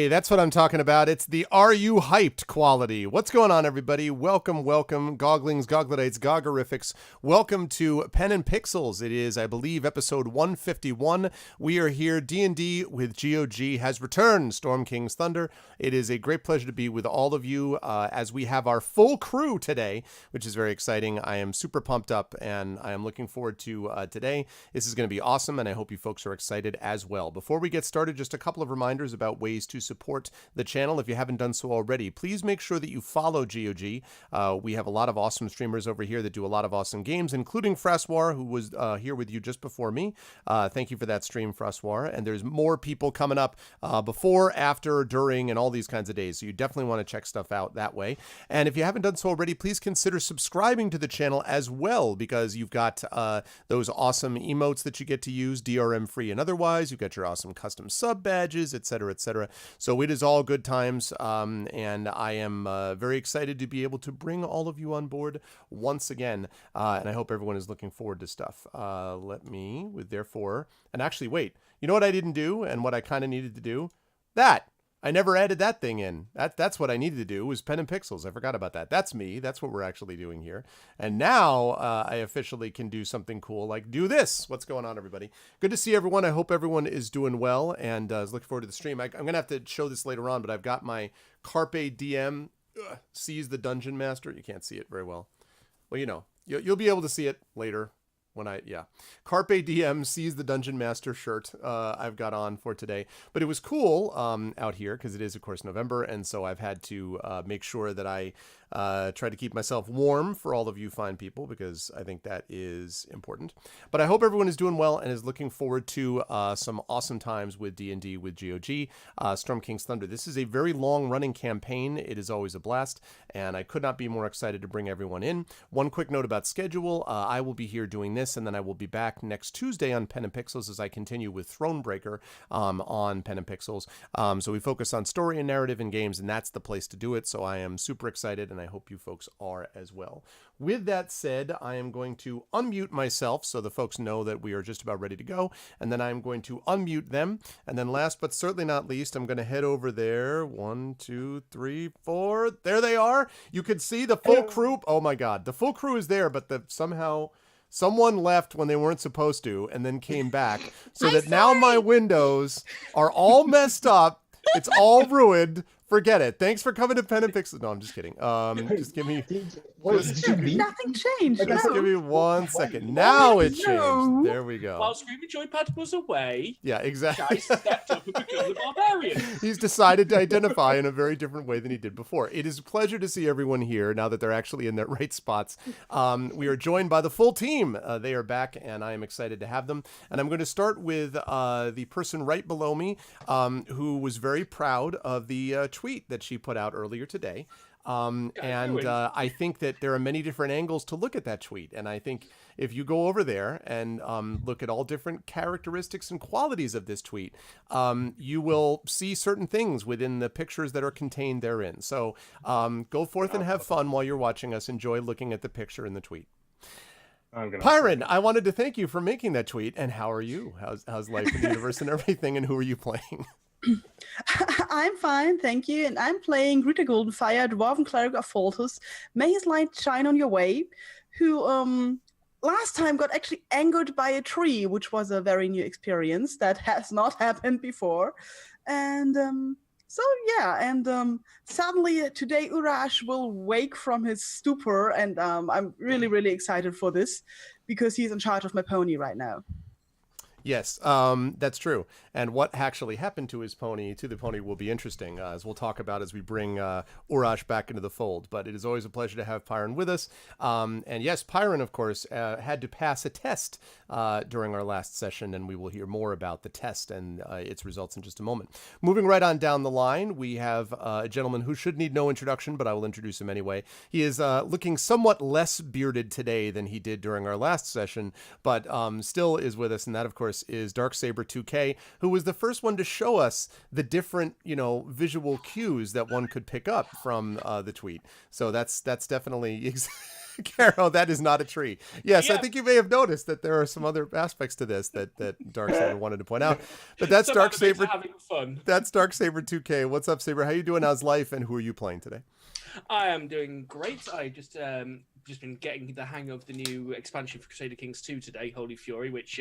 Hey, that's what I'm talking about. It's the Are You Hyped quality. What's going on, everybody? Welcome, Goglings, Gogletites, Gogorifics. Welcome to Pen and Pixels. It is, I believe, episode 151. We are here. D&D with GOG has returned. Storm King's Thunder. It is a great pleasure to be with all of you as we have our full crew today, which is very exciting. I am super pumped up, and I am looking forward to today. This is going to be awesome, and I hope you folks are excited as well. Before we get started, just a couple of reminders about ways to support the channel. If you haven't done so already, please make sure that you follow GOG. We have a lot of awesome streamers over here that do a lot of awesome games, including Frassoir, who was here with you just before me. Thank you for that stream, Frassoir. And there's more people coming up before, after, during, and all these kinds of days. So you definitely want to check stuff out that way. And if you haven't done so already, please consider subscribing to the channel as well, because you've got those awesome emotes that you get to use, DRM free and otherwise. You've got your awesome custom sub badges, etc., etc. So it is all good times, and I am very excited to be able to bring all of you on board once again, and I hope everyone is looking forward to stuff. And actually, wait, you know what I didn't do and what I kind of needed to do? That! I never added that thing in. That's what I needed to do, was Pen and Pixels. I forgot about that. That's me. That's what we're actually doing here. And now I officially can do something cool like do this. What's going on, everybody? Good to see everyone. I hope everyone is doing well and is looking forward to the stream. I'm going to have to show this later on, but I've got my Carpe Diem, Seize the Dungeon Master. You can't see it very well. Well, you know, you'll be able to see it later. Carpe Diem, Seize the Dungeon Master shirt I've got on for today. But it was cool out here because it is, of course, November. And so I've had to make sure that I try to keep myself warm for all of you fine people, because I think that is important. But I hope everyone is doing well and is looking forward to some awesome times with D&D with GOG. Storm King's Thunder. This is a very long-running campaign. It is always a blast, and I could not be more excited to bring everyone in. One quick note about schedule. I will be here doing this, and then I will be back next Tuesday on Pen and Pixels as I continue with Thronebreaker on Pen and Pixels. So we focus on story and narrative in games, and that's the place to do it. So I am super excited, and I hope you folks are as well. With that said, I am going to unmute myself so the folks know that we are just about ready to go, and then I'm going to unmute them. And then last but certainly not least, I'm going to head over there. 1, 2, 3, 4. There they are. You can see the full crew. Oh my God, the full crew is there, but somehow someone left when they weren't supposed to and then came back, so that now my windows are all messed up. It's all ruined. Forget it. Thanks for coming to Pen and Pixels. No, I'm just kidding. Just give me... Nothing changed. Just give me 1 second. Now it changed. There we go. While Screaming Joypad was away, yeah, exactly. Guy stepped up and became the barbarian. He's decided to identify in a very different way than he did before. It is a pleasure to see everyone here now that they're actually in their right spots. We are joined by the full team. They are back, and I am excited to have them. And I'm going to start with the person right below me, who was very proud of the tweet that she put out earlier today. I think that there are many different angles to look at that tweet. And I think if you go over there and look at all different characteristics and qualities of this tweet, you will see certain things within the pictures that are contained therein. So go forth and have fun while you're watching us. Enjoy looking at the picture in the tweet. Pyron, I wanted to thank you for making that tweet. And how are you? How's life in the universe and everything? And who are you playing? I'm fine, thank you. And I'm playing Greta Goldenfire, Dwarven Cleric of Foltus. May his light shine on your way. Who last time got actually angered by a tree, which was a very new experience that has not happened before. And suddenly today Urash will wake from his stupor, and I'm really, really excited for this because he's in charge of my pony right now. Yes, that's true. And what actually happened to the pony will be interesting, as we'll talk about as we bring Urash back into the fold. But it is always a pleasure to have Pyron with us. And yes, Pyron, of course, had to pass a test during our last session, and we will hear more about the test and its results in just a moment. Moving right on down the line, we have a gentleman who should need no introduction, but I will introduce him anyway. He is looking somewhat less bearded today than he did during our last session, but still is with us, and that, of course, is Darksaber 2K, who was the first one to show us the different, visual cues that one could pick up from the tweet. So that's definitely Caro, that is not a tree. Yes, I Yeah. think you may have noticed that there are some other aspects to this that Darksaber wanted to point out. But that's Some animates Darksaber. are having fun. That's Darksaber 2K. What's up, Saber? How you doing? How's life? And who are you playing today? I am doing great. I just been getting the hang of the new expansion for Crusader Kings 2 today, Holy Fury, which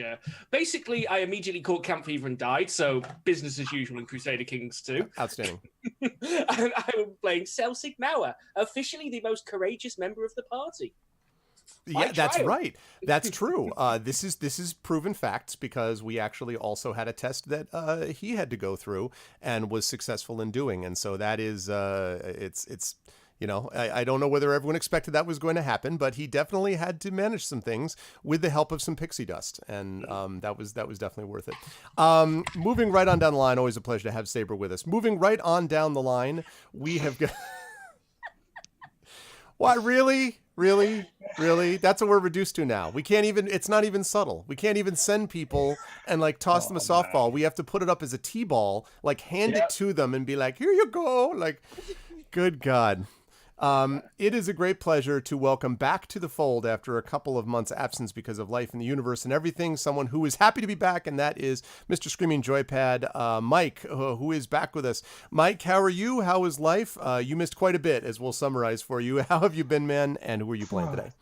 basically I immediately caught camp fever and died. So business as usual in Crusader Kings 2. Outstanding. And I'm playing Celsig Mauer, officially the most courageous member of the party. Yeah, that's trial. right. That's true. This is proven facts because we actually also had a test that he had to go through and was successful in doing, and so that is it's. You know, I don't know whether everyone expected that was going to happen, but he definitely had to manage some things with the help of some pixie dust, and that was definitely worth it. Moving right on down the line, always a pleasure to have Saber with us. Moving right on down the line, we have got. Why, really? Really? Really? That's what we're reduced to now. We can't even, it's not even subtle. We can't even send people and like toss them a softball. We have to put it up as a T-ball, like hand it to them and be like, here you go. Like, good God. It is a great pleasure to welcome back to the fold after a couple of months absence because of life in the universe and everything, someone who is happy to be back, and that is Mr. Screaming Joypad, Mike, who is back with us. Mike, how are you? How is life? You missed quite a bit, as we'll summarize for you. How have you been, man? And who are you playing today?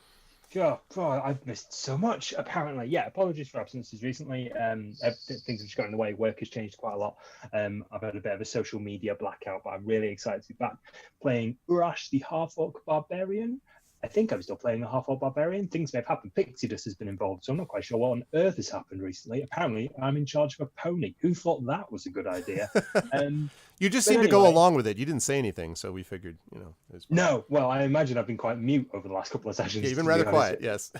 God, I've missed so much, apparently. Yeah, apologies for absences recently. Things have just got in the way. Work has changed quite a lot. I've had a bit of a social media blackout, but I'm really excited to be back playing Urash, the Half-Orc Barbarian. I think I'm still playing a Half-Orc Barbarian. Things may have happened. Pixie Dust has been involved, so I'm not quite sure what on earth has happened recently. Apparently, I'm in charge of a pony. Who thought that was a good idea? You just seemed to go along with it. You didn't say anything, so we figured, you know. It was fine. No, well, I imagine I've been quite mute over the last couple of sessions. Yeah, you've been rather quiet, yes.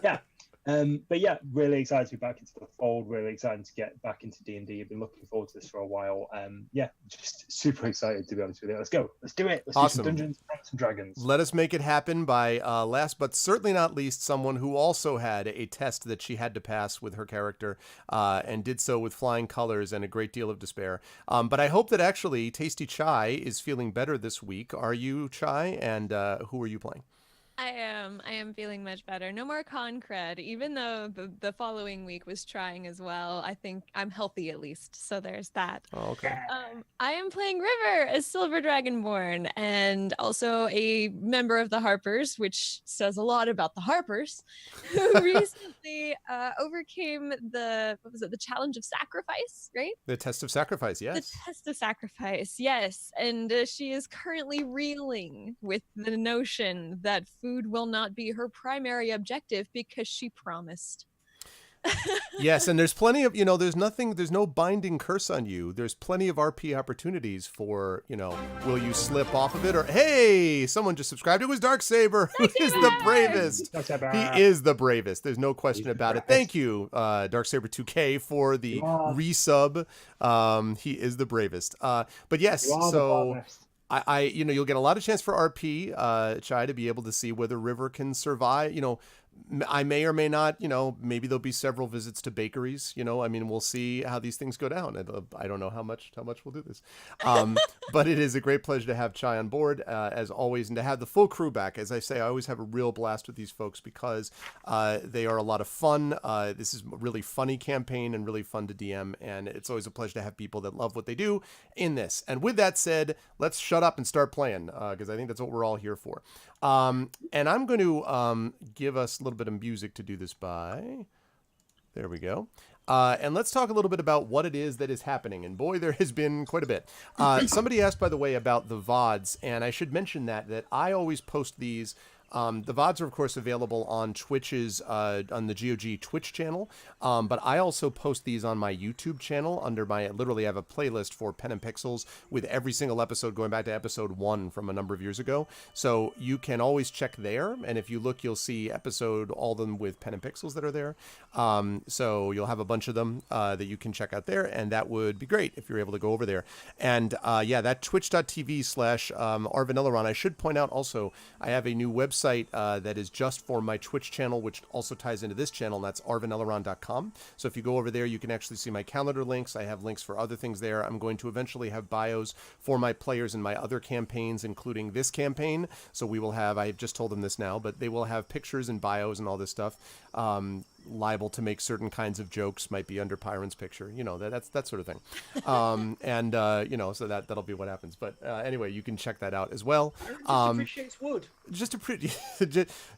Yeah. But yeah, really excited to be back into the fold. Really excited to get back into D&D. I've been looking forward to this for a while. Yeah, just super excited to be honest with you. Let's go. Let's do it. Let's do some Dungeons and Dragons. Let us make it happen by last but certainly not least, someone who also had a test that she had to pass with her character and did so with flying colors and a great deal of despair. But I hope that actually Tasty Chai is feeling better this week. Are you, Chai? And who are you playing? I am feeling much better. No more con cred, even though the following week was trying as well. I think I'm healthy at least, so there's that. Oh, okay. I am playing River as Silver Dragonborn and also a member of the Harpers, which says a lot about the Harpers, who recently overcame the challenge of sacrifice, right? The test of sacrifice, yes. The test of sacrifice, yes. And she is currently reeling with the notion that food will not be her primary objective because she promised. Yes, and there's plenty of, there's no binding curse on you. There's plenty of RP opportunities for, will you slip off of it? Or, hey, someone just subscribed. It was Darksaber, who is the bravest. He is the bravest. There's no question about it. Thank you, Darksaber 2K, for the resub. He is the bravest. But yes, so you'll get a lot of chance for RP, Chai, to be able to see whether River can survive. I may or may not, maybe there'll be several visits to bakeries, we'll see how these things go down. I don't know how much we'll do this. But it is a great pleasure to have Chai on board, as always, and to have the full crew back. As I say, I always have a real blast with these folks because they are a lot of fun. This is a really funny campaign and really fun to DM, and it's always a pleasure to have people that love what they do in this. And with that said, let's shut up and start playing, because I think that's what we're all here for. And I'm going to give us a little bit of music to do this by. There we go. And let's talk a little bit about what it is that is happening. And boy, there has been quite a bit. Somebody asked, by the way, about the VODs. And I should mention that I always post these. The VODs are, of course, available on Twitch's, on the GOG Twitch channel. But I also post these on my YouTube channel literally have a playlist for Pen and Pixels with every single episode going back to episode 1 from a number of years ago. So you can always check there. And if you look, you'll see all of them with Pen and Pixels that are there. So you'll have a bunch of them that you can check out there. And that would be great if you're able to go over there. And that twitch.tv/Arvanilleron. I should point out also, I have a new website website that is just for my Twitch channel, which also ties into this channel, and that's arvineleron.com. So if you go over there, you can actually see my calendar links. I have links for other things there. I'm going to eventually have bios for my players in my other campaigns, including this campaign. So we will have, I just told them this now, but they will have pictures and bios and all this stuff. Liable to make certain kinds of jokes, might be under Pyron's picture, that's that sort of thing. So that'll be what happens. But anyway, you can check that out as well. Just appreciates wood.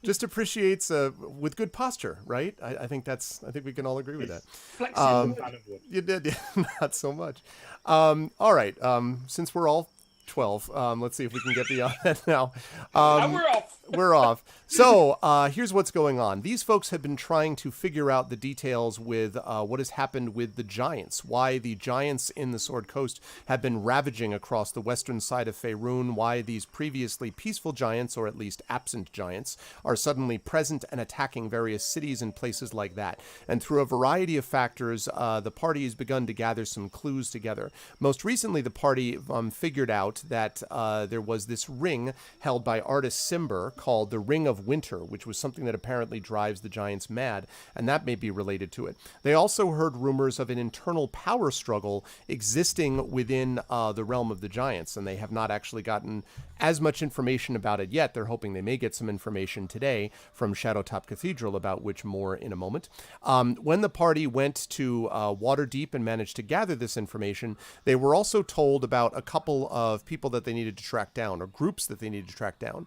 Just appreciates with good posture, right? I think we can all agree with that. Flexible. You did, yeah, not so much. All right. Since we're all 12, let's see if we can get beyond that now. And we're off. We're off. So here's what's going on. These folks have been trying to figure out the details with what has happened with the giants, why the giants in the Sword Coast have been ravaging across the western side of Faerun, why these previously peaceful giants, or at least absent giants, are suddenly present and attacking various cities and places like that. And through a variety of factors, the party has begun to gather some clues together. Most recently, the party figured out that there was this ring held by artist Cimber called the Ring of Winter, which was something that apparently drives the giants mad, and that may be related to it. They also heard rumors of an internal power struggle existing within the realm of the giants, and they have not actually gotten as much information about it yet. They're hoping they may get some information today from Shadowtop Cathedral, about which more in a moment. When the party went to Waterdeep and managed to gather this information, they were also told about a couple of people that they needed to track down, or groups that they needed to track down.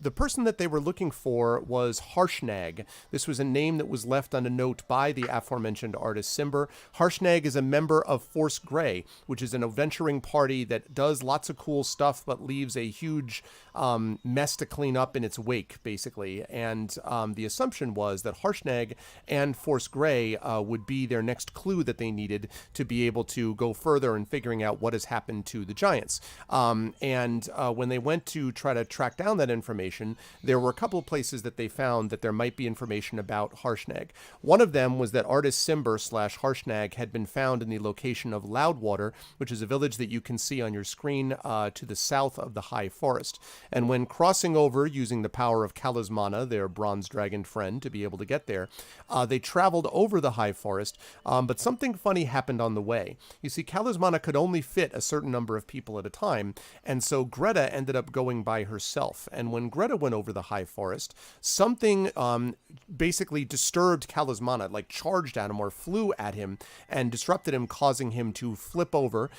The person that they were looking for was Harshnag. This was a name that was left on a note by the aforementioned artist Cimber. Harshnag is a member of Force Grey, which is an adventuring party that does lots of cool stuff but leaves a huge mess to clean up in its wake, basically. And the assumption was that Harshnag and Force Grey would be their next clue that they needed to be able to go further in figuring out what has happened to the giants. And when they went to try to track down that information, there were a couple of places that they found that there might be information about Harshnag. One of them was that artist Cimber / Harshnag had been found in the location of Loudwater, which is a village that you can see on your screen to the south of the High Forest. And when crossing over using the power of Kalismana, their bronze dragon friend, to be able to get there, they traveled over the High Forest, but something funny happened on the way. You see, Kalismana could only fit a certain number of people at a time, and so Greta ended up going by herself. And when Greta went over the High Forest, something basically disturbed Kalismana, like charged at him or flew at him and disrupted him, causing him to flip over.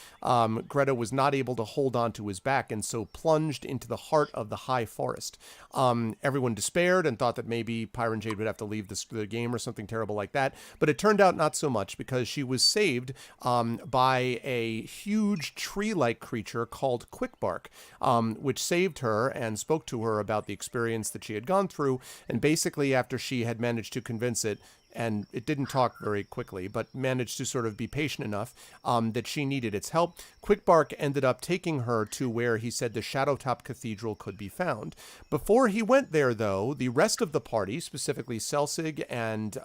Greta was not able to hold on to his back, and so plunged into the heart of the High Forest. Everyone despaired and thought that maybe Pyron Jade would have to leave the game or something terrible like that, but it turned out not so much, because she was saved by a huge tree-like creature called Quickbark, which saved her and spoke to her about the experience that she had gone through. And basically, after she had managed to convince it, and it didn't talk very quickly, but managed to sort of be patient enough that she needed its help, Quickbark ended up taking her to where he said the Shadowtop Cathedral could be found. Before he went there, though, the rest of the party, specifically Selsig and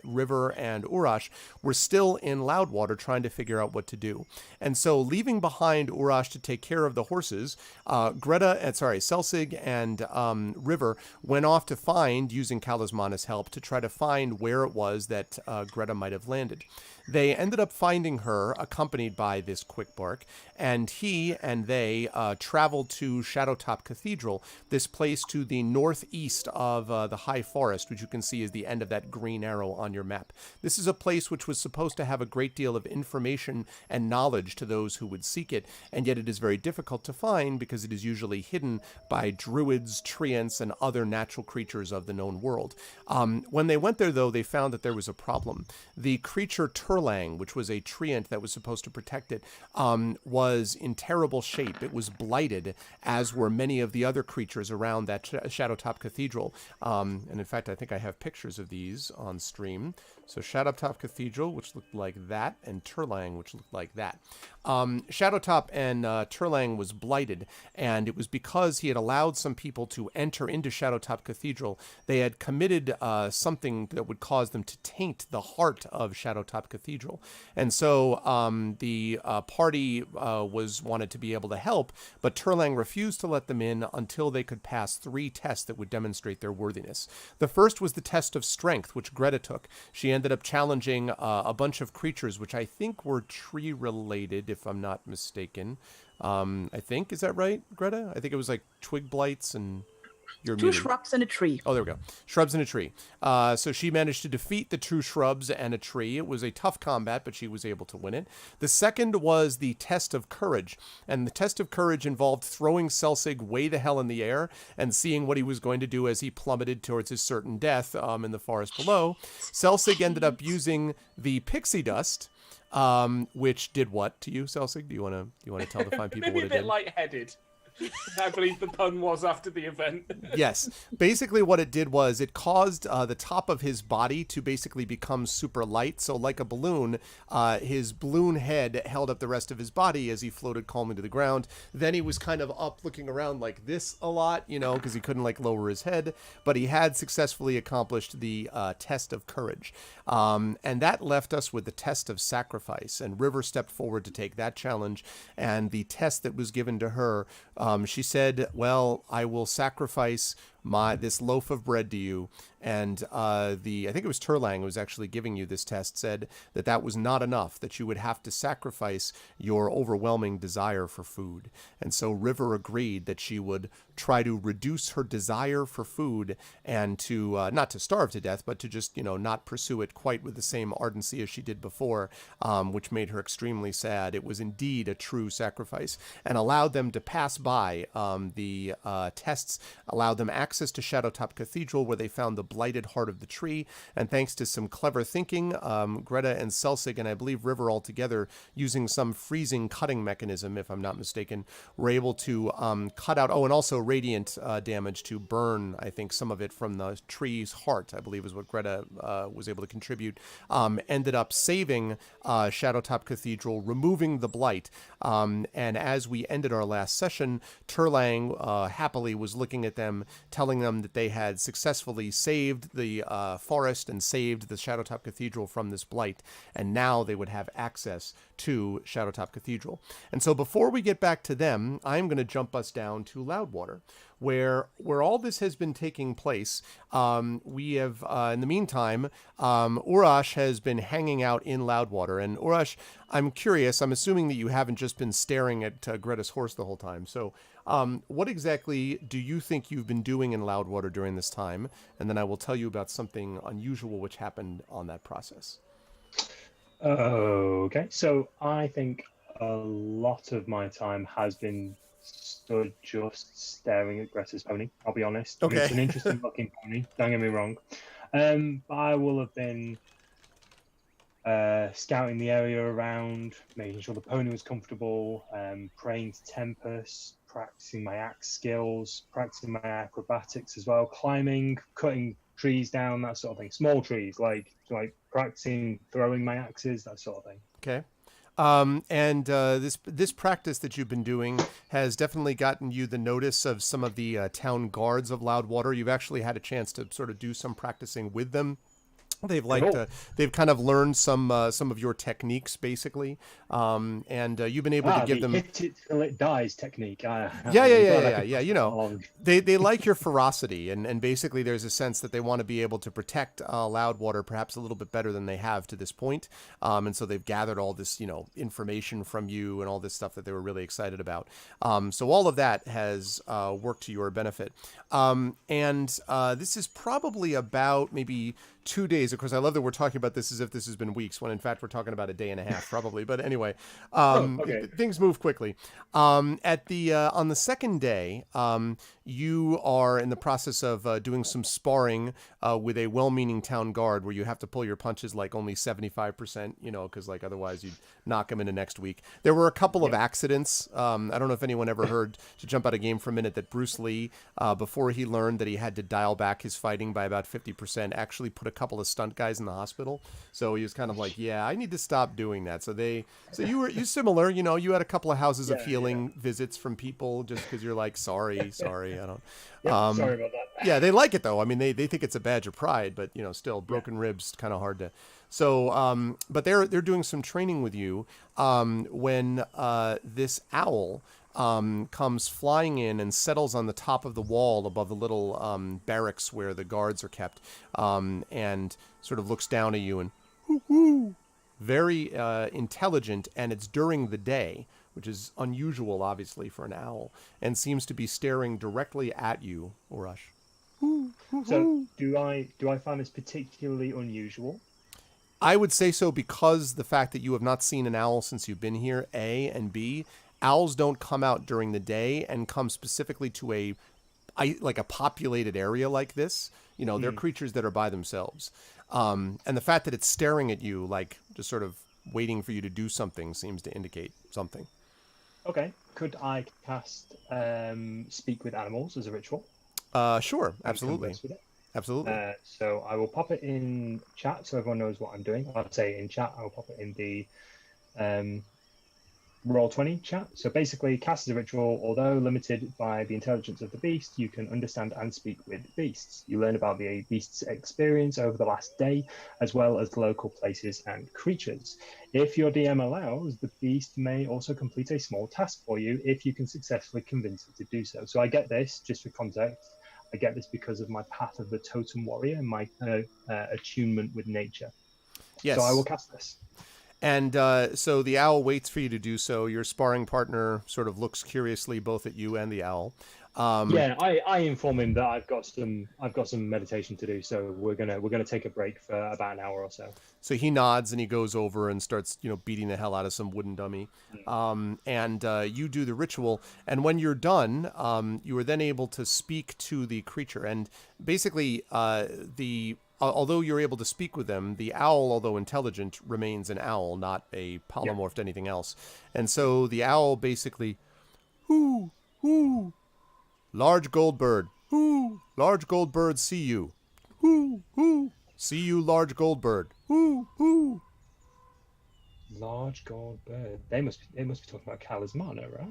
River and Urash, were still in Loudwater trying to figure out what to do. And so, leaving behind Urash to take care of the horses, Selsig and River went off to find, using Kalismana's help, to try to find where it was that Greta might have landed. They ended up finding her, accompanied by this Quickbark, and he and they traveled to Shadowtop Cathedral, this place to the northeast of the High Forest, which you can see is the end of that green arrow on your map. This is a place which was supposed to have a great deal of information and knowledge to those who would seek it, and yet it is very difficult to find because it is usually hidden by druids, treants, and other natural creatures of the known world. When they went there, though, they found that there was a problem. The creature Turlang, which was a treant that was supposed to protect it, was in terrible shape. It was blighted, as were many of the other creatures around that Shadowtop Cathedral. And in fact, I think I have pictures of these on stream. So Shadowtop Cathedral, which looked like that, and Turlang, which looked like that. Shadowtop and Turlang was blighted, and it was because he had allowed some people to enter into Shadowtop Cathedral. They had committed something that would cause them them to taint the heart of Shadowtop Cathedral. And so the party wanted to be able to help, but Turlang refused to let them in until they could pass 3 tests that would demonstrate their worthiness. The first was the test of strength, which Greta took. She ended up challenging a bunch of creatures, which I think were tree-related, if I'm not mistaken. I think, is that right, Greta? I think it was like twig blights and... You're 2 muted. shrubs and a tree. Oh, there we go. Shrubs and a tree. So she managed to defeat the 2 shrubs and a tree. It was a tough combat, but she was able to win it. The second was the test of courage. And the test of courage involved throwing Selsig way the hell in the air and seeing what he was going to do as he plummeted towards his certain death in the forest below. Selsig ended up using the pixie dust, which did what to you, Selsig? Do you want to tell the fine people Maybe what a it bit did? lightheaded. I believe the pun was after the event. Yes. Basically what it did was it caused the top of his body to basically become super light. So like a balloon, his balloon head held up the rest of his body as he floated calmly to the ground. Then he was kind of up looking around like this a lot, because he couldn't like lower his head. But he had successfully accomplished the test of courage. And that left us with the test of sacrifice. And River stepped forward to take that challenge. And the test that was given to her, she said, well, I will sacrifice this loaf of bread to you. And I think it was Turlang who was actually giving you this test, said that was not enough, that you would have to sacrifice your overwhelming desire for food. And so River agreed that she would try to reduce her desire for food and to not to starve to death, but to just, not pursue it quite with the same ardency as she did before, which made her extremely sad. It was indeed a true sacrifice and allowed them to pass by the tests, allowed them access to Shadowtop Cathedral, where they found the blighted heart of the tree. And thanks to some clever thinking, Greta and Selsig, and I believe River all together, using some freezing cutting mechanism, if I'm not mistaken, were able to cut out, and also radiant damage to burn, I think, some of it from the tree's heart, I believe is what Greta was able to contribute, ended up saving Shadowtop Cathedral, removing the blight. And as we ended our last session, Turlang happily was looking at them, telling them that they had successfully saved the forest and saved the Shadowtop Cathedral from this blight, and now they would have access to Shadowtop Cathedral. And so before we get back to them, I'm going to jump us down to Loudwater, where all this has been taking place. We have, in the meantime, Urash has been hanging out in Loudwater. And Urash, I'm curious, I'm assuming that you haven't just been staring at Greta's horse the whole time. So what exactly do you think you've been doing in Loudwater during this time? And then I will tell you about something unusual which happened on that process. Okay, so I think a lot of my time has been stood just staring at Greta's pony, I'll be honest. Okay. I mean, it's an interesting looking pony, don't get me wrong. I will have been scouting the area around, making sure the pony was comfortable, praying to Tempest, practicing my axe skills, practicing my acrobatics as well, climbing, cutting trees down, that sort of thing. Small trees, like practicing throwing my axes, that sort of thing. Okay. And this practice that you've been doing has definitely gotten you the notice of some of the town guards of Loudwater. You've actually had a chance to sort of do some practicing with them. They've they've kind of learned some of your techniques, basically, and you've been able to give them hit it till it dies technique. Yeah. They like your ferocity, and basically there's a sense that they want to be able to protect Loudwater perhaps a little bit better than they have to this point, and so they've gathered all this information from you and all this stuff that they were really excited about. So all of that has worked to your benefit, and this is probably about maybe 2 days. Of course, I love that we're talking about this as if this has been weeks, when in fact we're talking about a day and a half, probably. But anyway, things move quickly. On the second day, you are in the process of doing some sparring with a well-meaning town guard, where you have to pull your punches like only 75%, because like otherwise you'd knock them into next week. There were a couple of accidents. I don't know if anyone ever heard, to jump out of game for a minute, that Bruce Lee, before he learned that he had to dial back his fighting by about 50%, actually put a couple of stunt guys in the hospital. So he was kind of like, yeah, I need to stop doing that. So you similar, you had a couple of houses of healing visits from people just because you're like, sorry, I don't. Sorry about that. Yeah, they like it though. I mean, they think it's a badge of pride, but still, broken ribs kind of hard to. So, but they're doing some training with you when this owl comes flying in and settles on the top of the wall above the little barracks where the guards are kept, and sort of looks down at you and whoo, very intelligent, and it's during the day, which is unusual, obviously, for an owl, and seems to be staring directly at you, Urash. So do I find this particularly unusual? I would say so because the fact that you have not seen an owl since you've been here, A, and B, owls don't come out during the day and come specifically to a populated area like this. They're creatures that are by themselves. And the fact that it's staring at you, like just sort of waiting for you to do something, seems to indicate something. Okay. Could I cast Speak with Animals as a ritual? Sure. Absolutely. Absolutely. So I will pop it in chat so everyone knows what I'm doing. I'll say in chat, I'll pop it in the Roll20 chat. So basically, cast as a ritual, although limited by the intelligence of the beast, you can understand and speak with beasts. You learn about the beast's experience over the last day, as well as local places and creatures. If your DM allows, the beast may also complete a small task for you if you can successfully convince it to do so. So I get this, just for context, I get this because of my Path of the Totem Warrior and my attunement with nature. Yes. So I will cast this. And so the owl waits for you to do so. Your sparring partner sort of looks curiously both at you and the owl. I inform him that I've got some meditation to do, so we're gonna take a break for about an hour or so. So he nods and he goes over and starts beating the hell out of some wooden dummy. And you do the ritual, and when you're done, you are then able to speak to the creature. And basically, although you're able to speak with them, the owl, although intelligent, remains an owl, not a polymorph to anything else. And so the owl basically, hoo, hoo, large gold bird, hoo, large gold bird, see you, hoo, hoo, see you, large gold bird, hoo, hoo. Large gold bird. They must be talking about Talismana, right?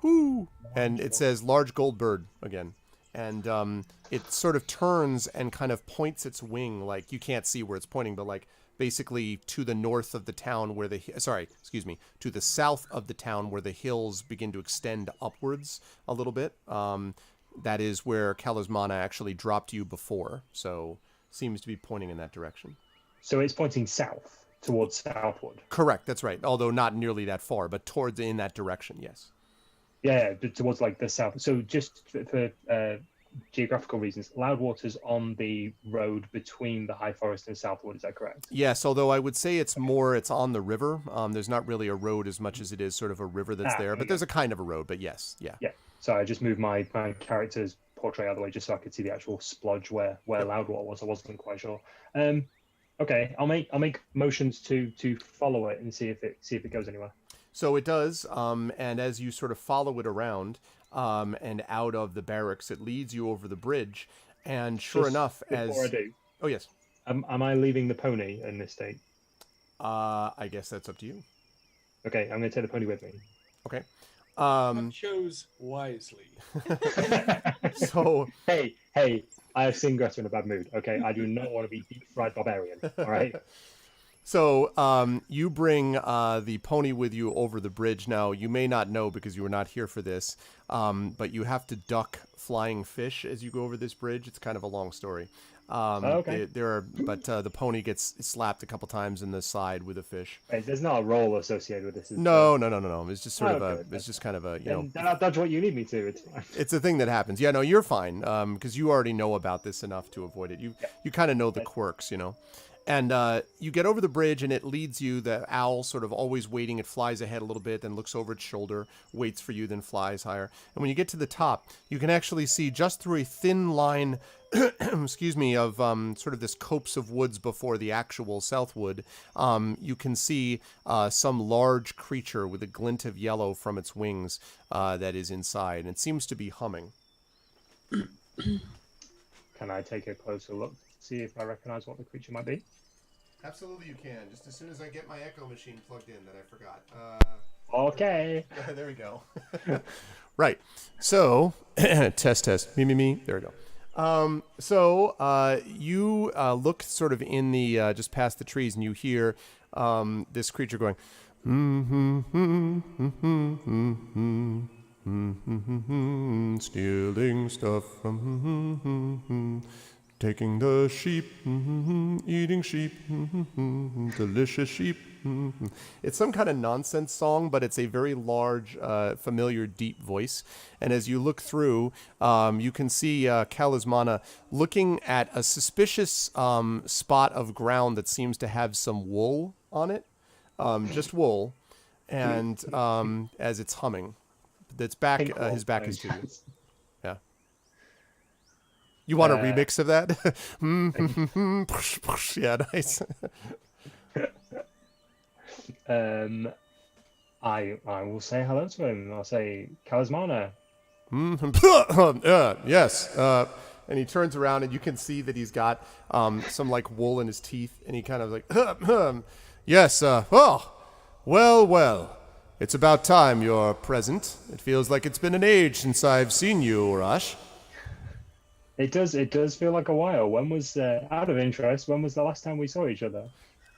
Hoo, and it says large gold bird again. And it sort of turns and kind of points its wing, like you can't see where it's pointing, but like basically to the north of the town where to the south of the town where the hills begin to extend upwards a little bit. That is where Talismana actually dropped you before, so seems to be pointing in that direction. So it's pointing south, towards southward. Correct, that's right. Although not nearly that far, but towards in that direction, yes. Yeah, towards like the south. So just for geographical reasons, Loudwater's on the road between the High Forest and Southwood. Is that correct? Yes, although I would say it's on the river. There's not really a road as much as it is sort of a river that's there, but there's a kind of a road. But yes, yeah. Yeah. So I just moved my character's portrait out of the way just so I could see the actual splodge where Loudwater was. I wasn't quite sure. Okay, I'll make motions to follow it and see if it goes anywhere. So it does, and as you sort of follow it around and out of the barracks, it leads you over the bridge. And sure enough, before I do, oh yes, am I leaving the pony in this state? I guess that's up to you. Okay, I'm going to take the pony with me. Okay. Chose wisely. So hey, I have seen Greta in a bad mood. Okay, I do not want to be deep fried barbarian. All right. So you bring the pony with you over the bridge. Now, you may not know because you were not here for this, but you have to duck flying fish as you go over this bridge. It's kind of a long story. Okay. The pony gets slapped a couple times in the side with a fish. Wait, there's not a roll associated with this. No. It's just sort of okay. It's just kind of a Then I'll dodge what you need me to. It's fine. It's a thing that happens. Yeah, no, you're fine because you already know about this enough to avoid it. You kind of know the quirks, And you get over the bridge, and it leads you, the owl sort of always waiting. It flies ahead a little bit, then looks over its shoulder, waits for you, then flies higher. And when you get to the top, you can actually see just through a thin line, excuse me, of sort of this copse of woods before the actual Southwood, you can see some large creature with a glint of yellow from its wings that is inside. And it seems to be humming. Can I take a closer look to see if I recognize what the creature might be? Absolutely you can, just as soon as I get my echo machine plugged in that I forgot. Okay. There we go. Right. So, test. Me. There we go. You look sort of in the just past the trees, and you hear this creature going, stealing stuff from taking the sheep, eating sheep, delicious sheep. It's some kind of nonsense song, but it's a very large, familiar, deep voice. And as you look through, you can see Kalismana looking at a suspicious spot of ground that seems to have some wool on it, just wool, and as it's humming. That's back. His back is to you. Yeah. You want a remix of that? Yeah, nice. I will say hello to him. I'll say, Kalismana. Yes. And he turns around, and you can see that he's got some like wool in his teeth, and he kind of like, yes. Well. It's about time you're present. It feels like it's been an age since I've seen you, Urash. It does feel like a while. When was, out of interest, when was the last time we saw each other?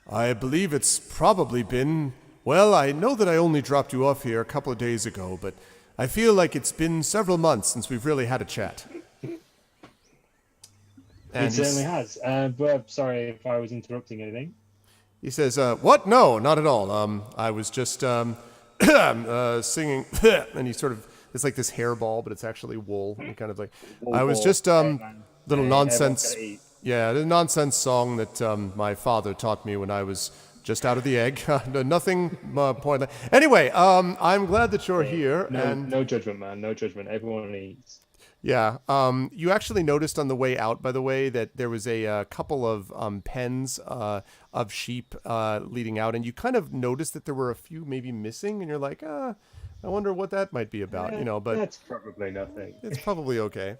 I believe it's probably been, well, I know that I only dropped you off here a couple of days ago, but I feel like it's been several months since we've really had a chat. And it certainly has. But sorry if I was interrupting anything. He says, what? No, not at all. I was just singing, and he sort of, it's like this hairball, but it's actually wool. And kind of like, I was just little nonsense. Yeah, the nonsense song that my father taught me when I was just out of the egg. Nothing pointless. Anyway, I'm glad that you're here. No judgment, man. No judgment. Everyone eats. Yeah. You actually noticed on the way out, by the way, that there was a couple of pens of sheep leading out, and you kind of noticed that there were a few maybe missing, and you're like, I wonder what that might be about, but that's probably nothing. It's probably okay.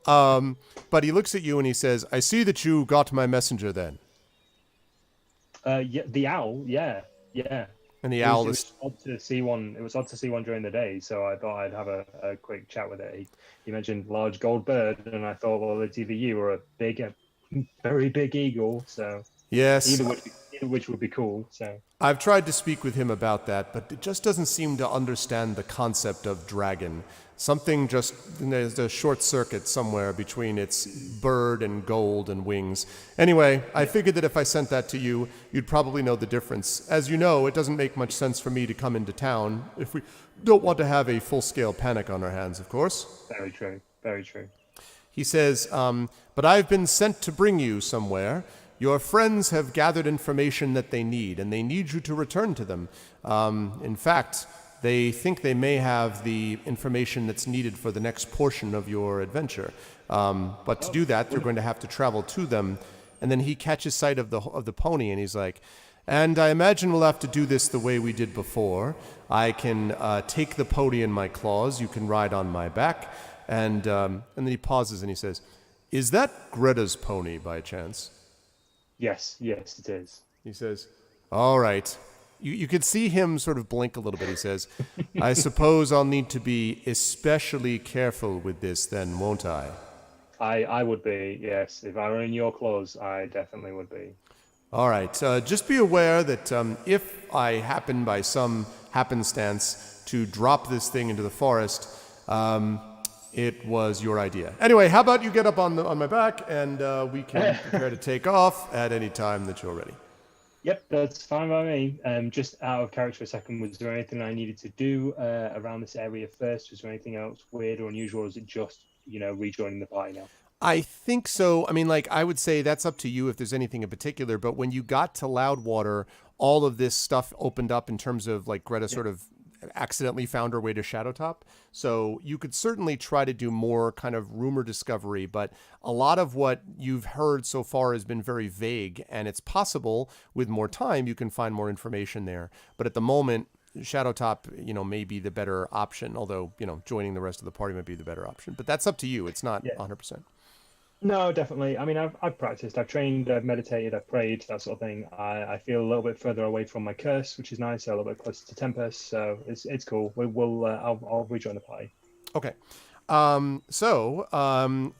But he looks at you and he says, I see that you got my messenger then. Yeah, the owl, yeah. And the owl it was odd to see one. It was odd to see one during the day, so I thought I'd have a quick chat with it. He mentioned large gold bird, and I thought, well, it's either you or a very big eagle. So yes, either which would be cool. So I've tried to speak with him about that, but it just doesn't seem to understand the concept of dragon. Something there's a short circuit somewhere between its bird and gold and wings. Anyway, I figured that if I sent that to you, you'd probably know the difference. As you know, it doesn't make much sense for me to come into town if we don't want to have a full-scale panic on our hands, of course. Very true. Very true. He says, but I've been sent to bring you somewhere. Your friends have gathered information that they need, and they need you to return to them. In fact, they think they may have the information that's needed for the next portion of your adventure. But to do that, they're going to have to travel to them. And then he catches sight of the pony, and he's like, and I imagine we'll have to do this the way we did before. I can take the pony in my claws. You can ride on my back. And then he pauses, and he says, is that Greta's pony by chance? Yes, it is. He says, all right. You could see him sort of blink a little bit. He says, I suppose I'll need to be especially careful with this then, won't I? I would be, yes. If I were in your claws, I definitely would be. All right. Just be aware that if I happen by some happenstance to drop this thing into the forest, it was your idea. Anyway, how about you get up on my back, and we can prepare to take off at any time that you're ready. Yep, that's fine by me. Just out of character for a second, was there anything I needed to do around this area first? Was there anything else weird or unusual, or is it just, rejoining the party now? I think so. I mean, I would say that's up to you if there's anything in particular, but when you got to Loudwater, all of this stuff opened up in terms of, Greta sort of accidentally found her way to Shadowtop. So you could certainly try to do more kind of rumor discovery, but a lot of what you've heard so far has been very vague, and it's possible with more time you can find more information there. But at the moment, Shadowtop, may be the better option, although, joining the rest of the party might be the better option. But that's up to you. It's not 100%. No, definitely. I mean, I've practiced, I've trained, I've meditated, I've prayed, that sort of thing. I feel a little bit further away from my curse, which is nice. A little bit closer to Tempest, so it's cool. I'll rejoin the party. Okay.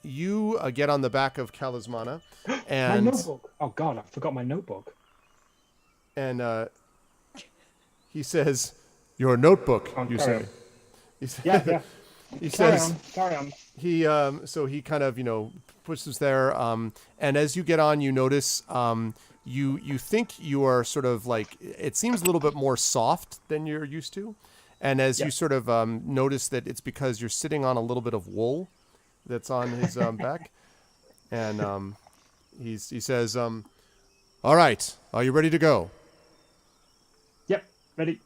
You get on the back of Kalismana, My and notebook. Oh God, I forgot my notebook. he says, "Your notebook." You Carry say. on. He sa- Yeah. he Carry says. on. Carry on. He so he kind of pushes there, and as you get on, you notice you think you are sort of like, it seems a little bit more soft than you're used to, and as you Yes. sort of notice that it's because you're sitting on a little bit of wool that's on his back, and he says, "All right, are you ready to go?" Yep. Ready.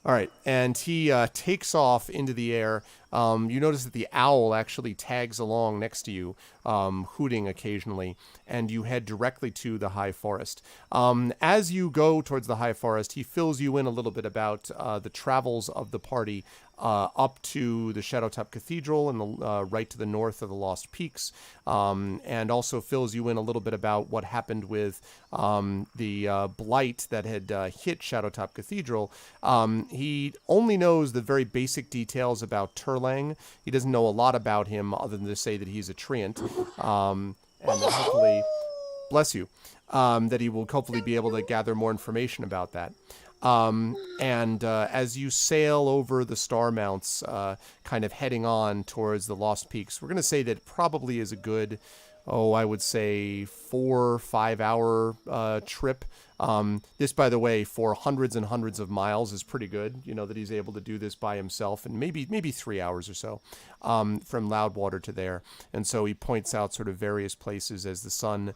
All right, and he takes off into the air. You notice that the owl actually tags along next to you, hooting occasionally, and you head directly to the high forest. As you go towards the high forest, he fills you in a little bit about the travels of the party up to the Shadowtop Cathedral and the right to the north of the Lost Peaks, and also fills you in a little bit about what happened with the blight that had hit Shadowtop Cathedral. He only knows the very basic details about Turlang. He doesn't know a lot about him other than to say that he's a treant, and that hopefully, bless you, that he will hopefully be able to gather more information about that. As you sail over the star mounts, kind of heading on towards the Lost Peaks, we're going to say that it probably is a good, I would say 4 or 5 hour trip. This, by the way, for hundreds and hundreds of miles is pretty good. You know, that he's able to do this by himself, and maybe 3 hours or so from Loudwater to there. And so he points out sort of various places as the sun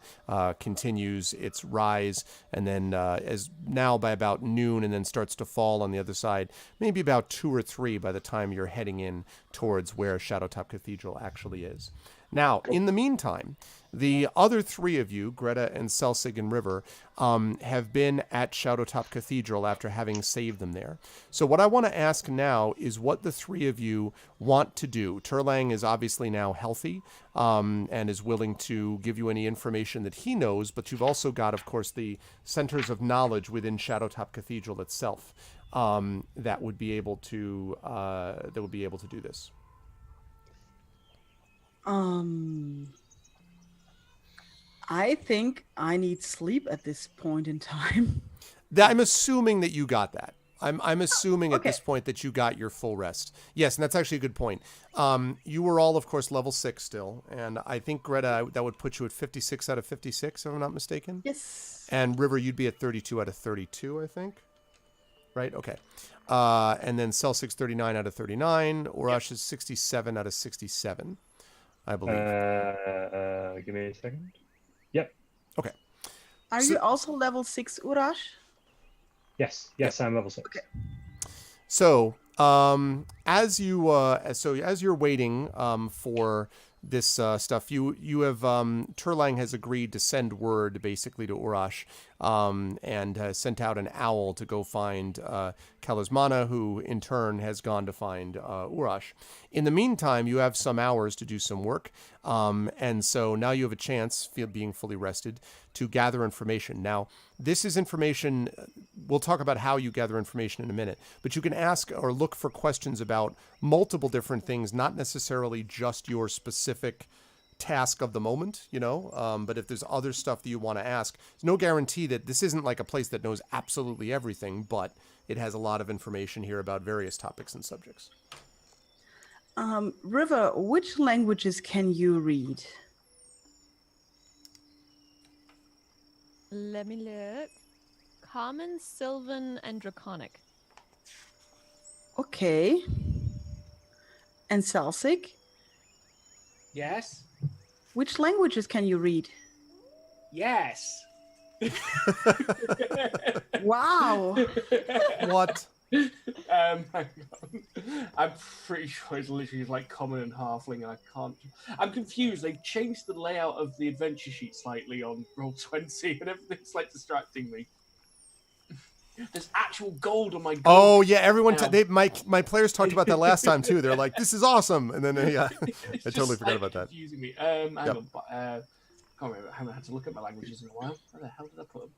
continues its rise, and then as now by about noon, and then starts to fall on the other side, maybe about 2 or 3 by the time you're heading in towards where Shadowtop Cathedral actually is. Now, in the meantime, the other 3 of you, Greta and Selsig and River, have been at Shadowtop Cathedral after having saved them there. So what I want to ask now is what the 3 of you want to do. Turlang is obviously now healthy and is willing to give you any information that he knows, but you've also got, of course, the centers of knowledge within Shadowtop Cathedral itself that would be able to do this. I think I need sleep at this point in time. I'm assuming that you got that. I'm assuming at Okay. this point that you got your full rest. Yes, and that's actually a good point. You were all, of course, level 6 still, and I think, Greta, that would put you at 56 out of 56, if I'm not mistaken. Yes. And River, you'd be at 32 out of 32, I think. Right? Okay. And then Celsix 39 out of 39. Urash is 67 out of 67, I believe. Give me a second. Yep. Okay. Are So- you also level 6, Urash? Yes. I'm level 6. Okay. So, as you're waiting for this stuff, you have Turlang has agreed to send word basically to Urash, and has sent out an owl to go find Kalismana, who in turn has gone to find Urash. In the meantime, you have some hours to do some work, and so now you have a chance, being fully rested, to gather information. Now, this is information. We'll talk about how you gather information in a minute, but you can ask or look for questions about multiple different things, not necessarily just your specific task of the moment, but if there's other stuff that you want to ask, there's no guarantee that this isn't like a place that knows absolutely everything, but it has a lot of information here about various topics and subjects. River, which languages can you read? Let me look. Common, Sylvan, and Draconic. Okay. And Selsig, Yes. which languages can you read? Yes. Wow. What? Hang on. I'm pretty sure it's literally like common and halfling, and I can't. I'm confused. They've changed the layout of the adventure sheet slightly on Roll20, and everything's like distracting me. There's actual gold on my gold. Oh yeah, everyone. Now. My players talked about that last time too. They're like, "This is awesome," and then yeah, It's I totally just, forgot like, about that. Confusing me. Hang Yep. on. Can't remember. I haven't had to look at my languages in a while. Where the hell did I put them?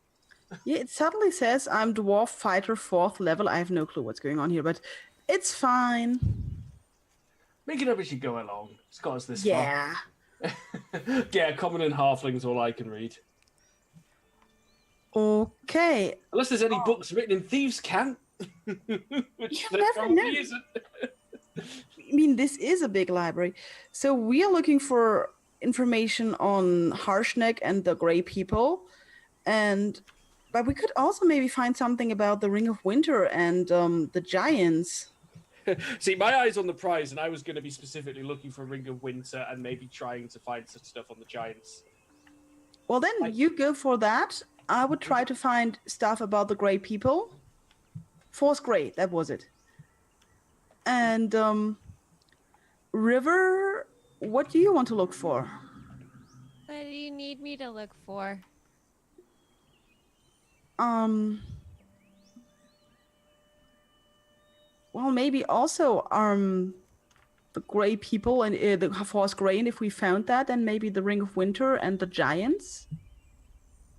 Yeah, it suddenly says I'm Dwarf Fighter 4th level. I have no clue what's going on here, but it's fine. Making up as you go along. It's got us this Yeah. far. Yeah, common and halfling's all I can read. Okay. Unless there's any books written in thieves' cant. Which You there never probably know. isn't. I mean, this is a big library. So we are looking for information on Harshnag and the Grey People. But we could also maybe find something about the Ring of Winter and the Giants. See, my eye's on the prize, and I was going to be specifically looking for Ring of Winter and maybe trying to find some stuff on the Giants. Well, then you go for that. I would try to find stuff about the Grey People. Force Grey, that was it. And River, what do you want to look for? What do you need me to look for? Well, maybe also the Grey People and the Force Grey, and if we found that, then maybe the Ring of Winter and the Giants.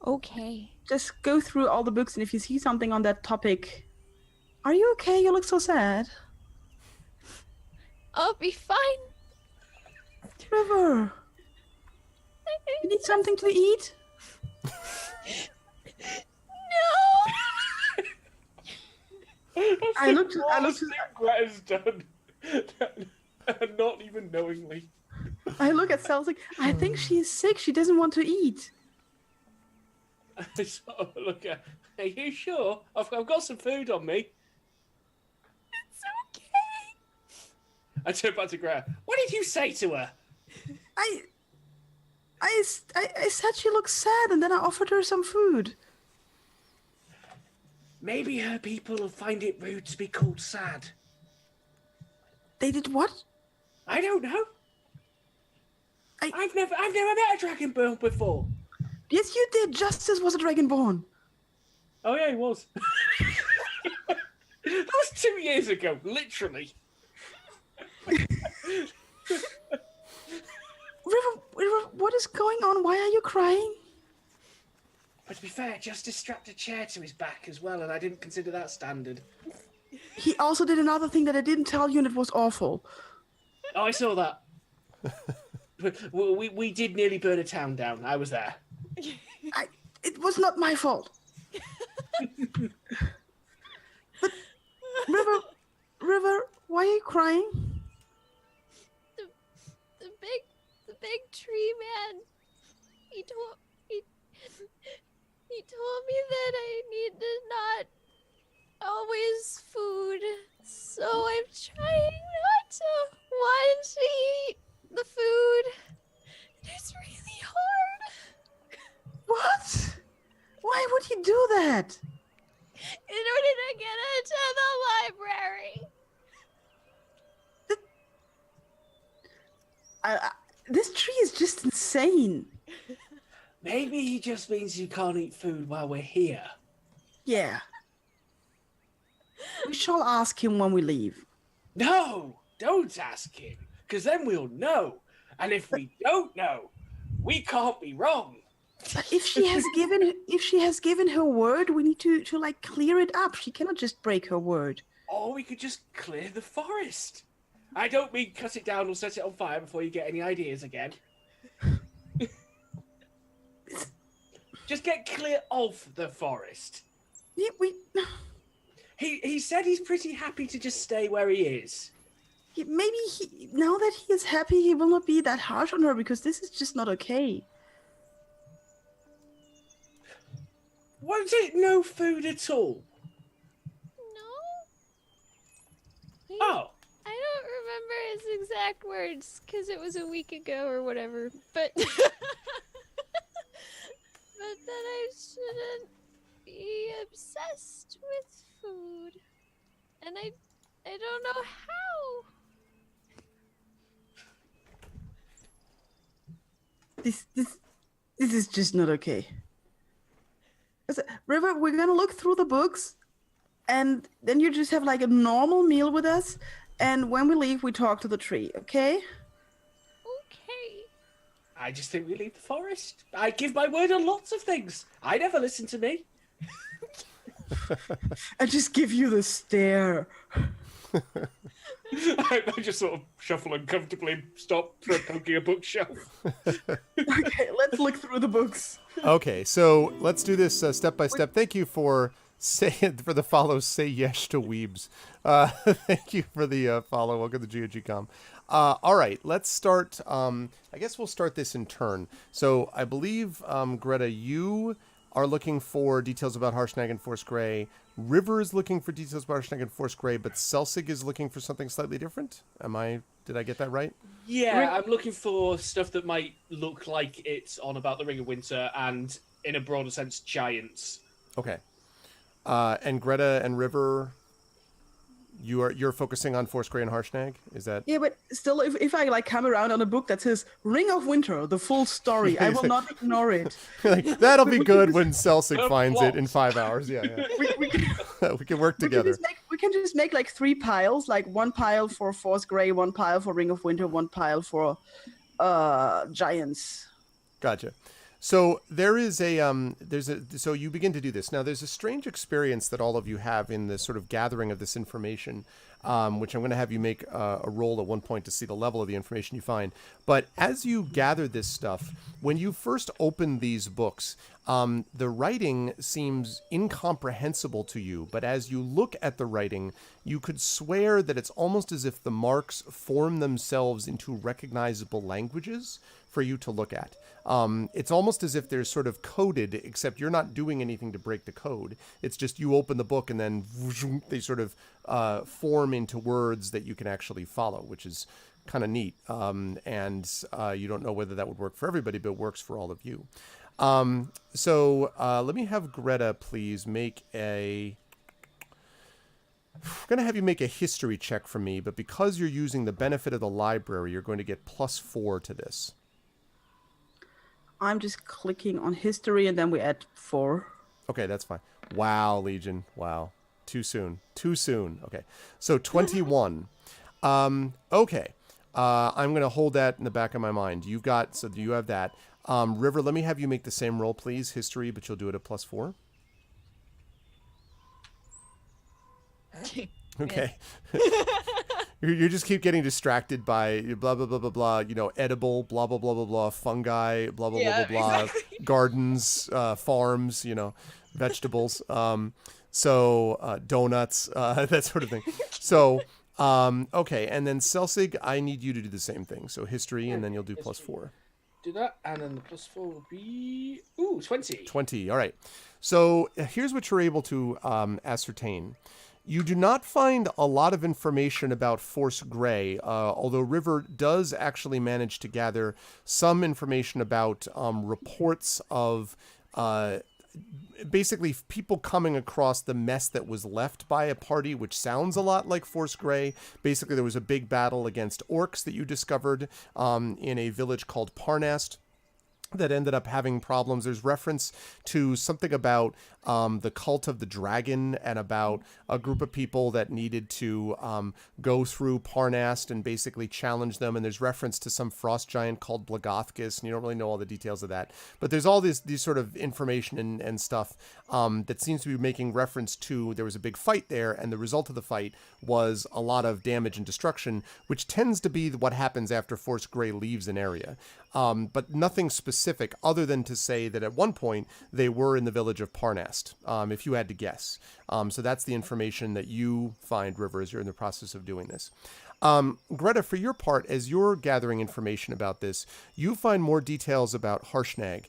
Okay. Just go through all the books, and if you see something on that topic, are you okay? You look so sad. I'll be fine. River, you need something to eat? No. I looked. Greta's done. Not even knowingly. I look at Celtic. I think she's sick. She doesn't want to eat. I sort of look at. Are you sure? I've got some food on me. It's okay. I turn back to Greta. What did you say to her? I said she looks sad, and then I offered her some food. Maybe her people will find it rude to be called sad. They did what? I don't know. I've never met a dragonborn before. Yes, you did. Justice was a dragonborn. Oh yeah, he was. That was 2 years ago, literally. River, what is going on? Why are you crying? But to be fair, Justice strapped a chair to his back as well, and I didn't consider that standard. He also did another thing that I didn't tell you, and it was awful. Oh, I saw that. we did nearly burn a town down. I was there. It was not my fault. But River, why are you crying? The big tree man. He told me that I need to not always food. So I'm trying not to want to eat the food. It's really hard. What? Why would he do that? In order to get into the library. This tree is just insane. Maybe he just means you can't eat food while we're here. Yeah. We shall ask him when we leave. No, don't ask him, because then we'll know. And if we don't know, we can't be wrong. But if she has given her word, we need to like clear it up. She cannot just break her word. Or we could just clear the forest. I don't mean cut it down or set it on fire before you get any ideas again. Just get clear of the forest. Yeah, He said he's pretty happy to just stay where he is. maybe now that he is happy, he will not be that harsh on her, because this is just not okay. Was it no food at all? No. Oh. I don't remember his exact words because it was a week ago or whatever. But but that I shouldn't be obsessed with food, and I don't know how. This is just not okay. River, we're gonna look through the books, and then you just have like a normal meal with us, and when we leave, we talk to the tree, okay? Okay. I just think we leave the forest. I give my word on lots of things. I never listen to me. I just give you the stare. I just sort of shuffle uncomfortably and stop poking a bookshelf. Okay, let's look through the books. Okay, so let's do this step by step. Thank you for the follow. Say yes to Weebs. Thank you for the follow. Welcome to GOG.com. All right, let's start. I guess we'll start this in turn. So I believe, Greta, you are looking for details about Harshnag and Force Grey. River is looking for details about Harshnag and Force Grey, but Celsig is looking for something slightly different. Did I get that right? Yeah, I'm looking for stuff that might look like it's on about the Ring of Winter and, in a broader sense, giants. Okay. And Greta and River, you're focusing on Force Grey and Harshnag? Is that? Yeah, but still, if I like come around on a book that says Ring of Winter, the full story, I will not ignore it. Like, that'll be good when Celsig finds it in 5 hours. Yeah. We can, We can work together. we can just make like 3 piles, like 1 pile for Force Grey, 1 pile for Ring of Winter, 1 pile for giants. Gotcha. So there is so you begin to do this. Now there's a strange experience that all of you have in the sort of gathering of this information, which I'm going to have you make a roll at one point to see the level of the information you find. But as you gather this stuff, when you first open these books, the writing seems incomprehensible to you. But as you look at the writing, you could swear that it's almost as if the marks form themselves into recognizable languages for you to look at. It's almost as if they're sort of coded, except you're not doing anything to break the code. It's just you open the book and then they sort of form into words that you can actually follow, which is kind of neat. And you don't know whether that would work for everybody, but it works for all of you. So let me have Greta please make I'm going to have you make a history check for me, but because you're using the benefit of the library, you're going to get +4 to this. I'm just clicking on history and then we add 4. Okay, that's fine. Wow, Legion. Wow. Too soon. Okay. So 21. Okay. I'm going to hold that in the back of my mind. You have that. River, let me have you make the same roll, please. History, but you'll do it at +4. Okay. You just keep getting distracted by blah, blah, blah, blah, blah, edible, blah, blah, blah, blah, blah, fungi, blah, blah, blah, blah, blah, exactly. gardens, farms, vegetables, donuts, that sort of thing. So, okay. And then Celsig, I need you to do the same thing. So history, and then you'll do +4. Do that, and then the +4 will be 20. 20. All right. So here's what you're able to ascertain. You do not find a lot of information about Force Grey, although River does actually manage to gather some information about reports of basically people coming across the mess that was left by a party, which sounds a lot like Force Grey. Basically, there was a big battle against orcs that you discovered in a village called Parnast that ended up having problems. There's reference to something about the cult of the dragon and about a group of people that needed to go through Parnast and basically challenge them. And there's reference to some frost giant called Blagothkus, and you don't really know all the details of that. But there's all these sort of information and stuff that seems to be making reference to there was a big fight there, and the result of the fight was a lot of damage and destruction, which tends to be what happens after Force Grey leaves an area. But nothing specific other than to say that at one point they were in the village of Parnast, if you had to guess. So that's the information that you find, River, as you're in the process of doing this. Greta, for your part, as you're gathering information about this, you find more details about Harshnag.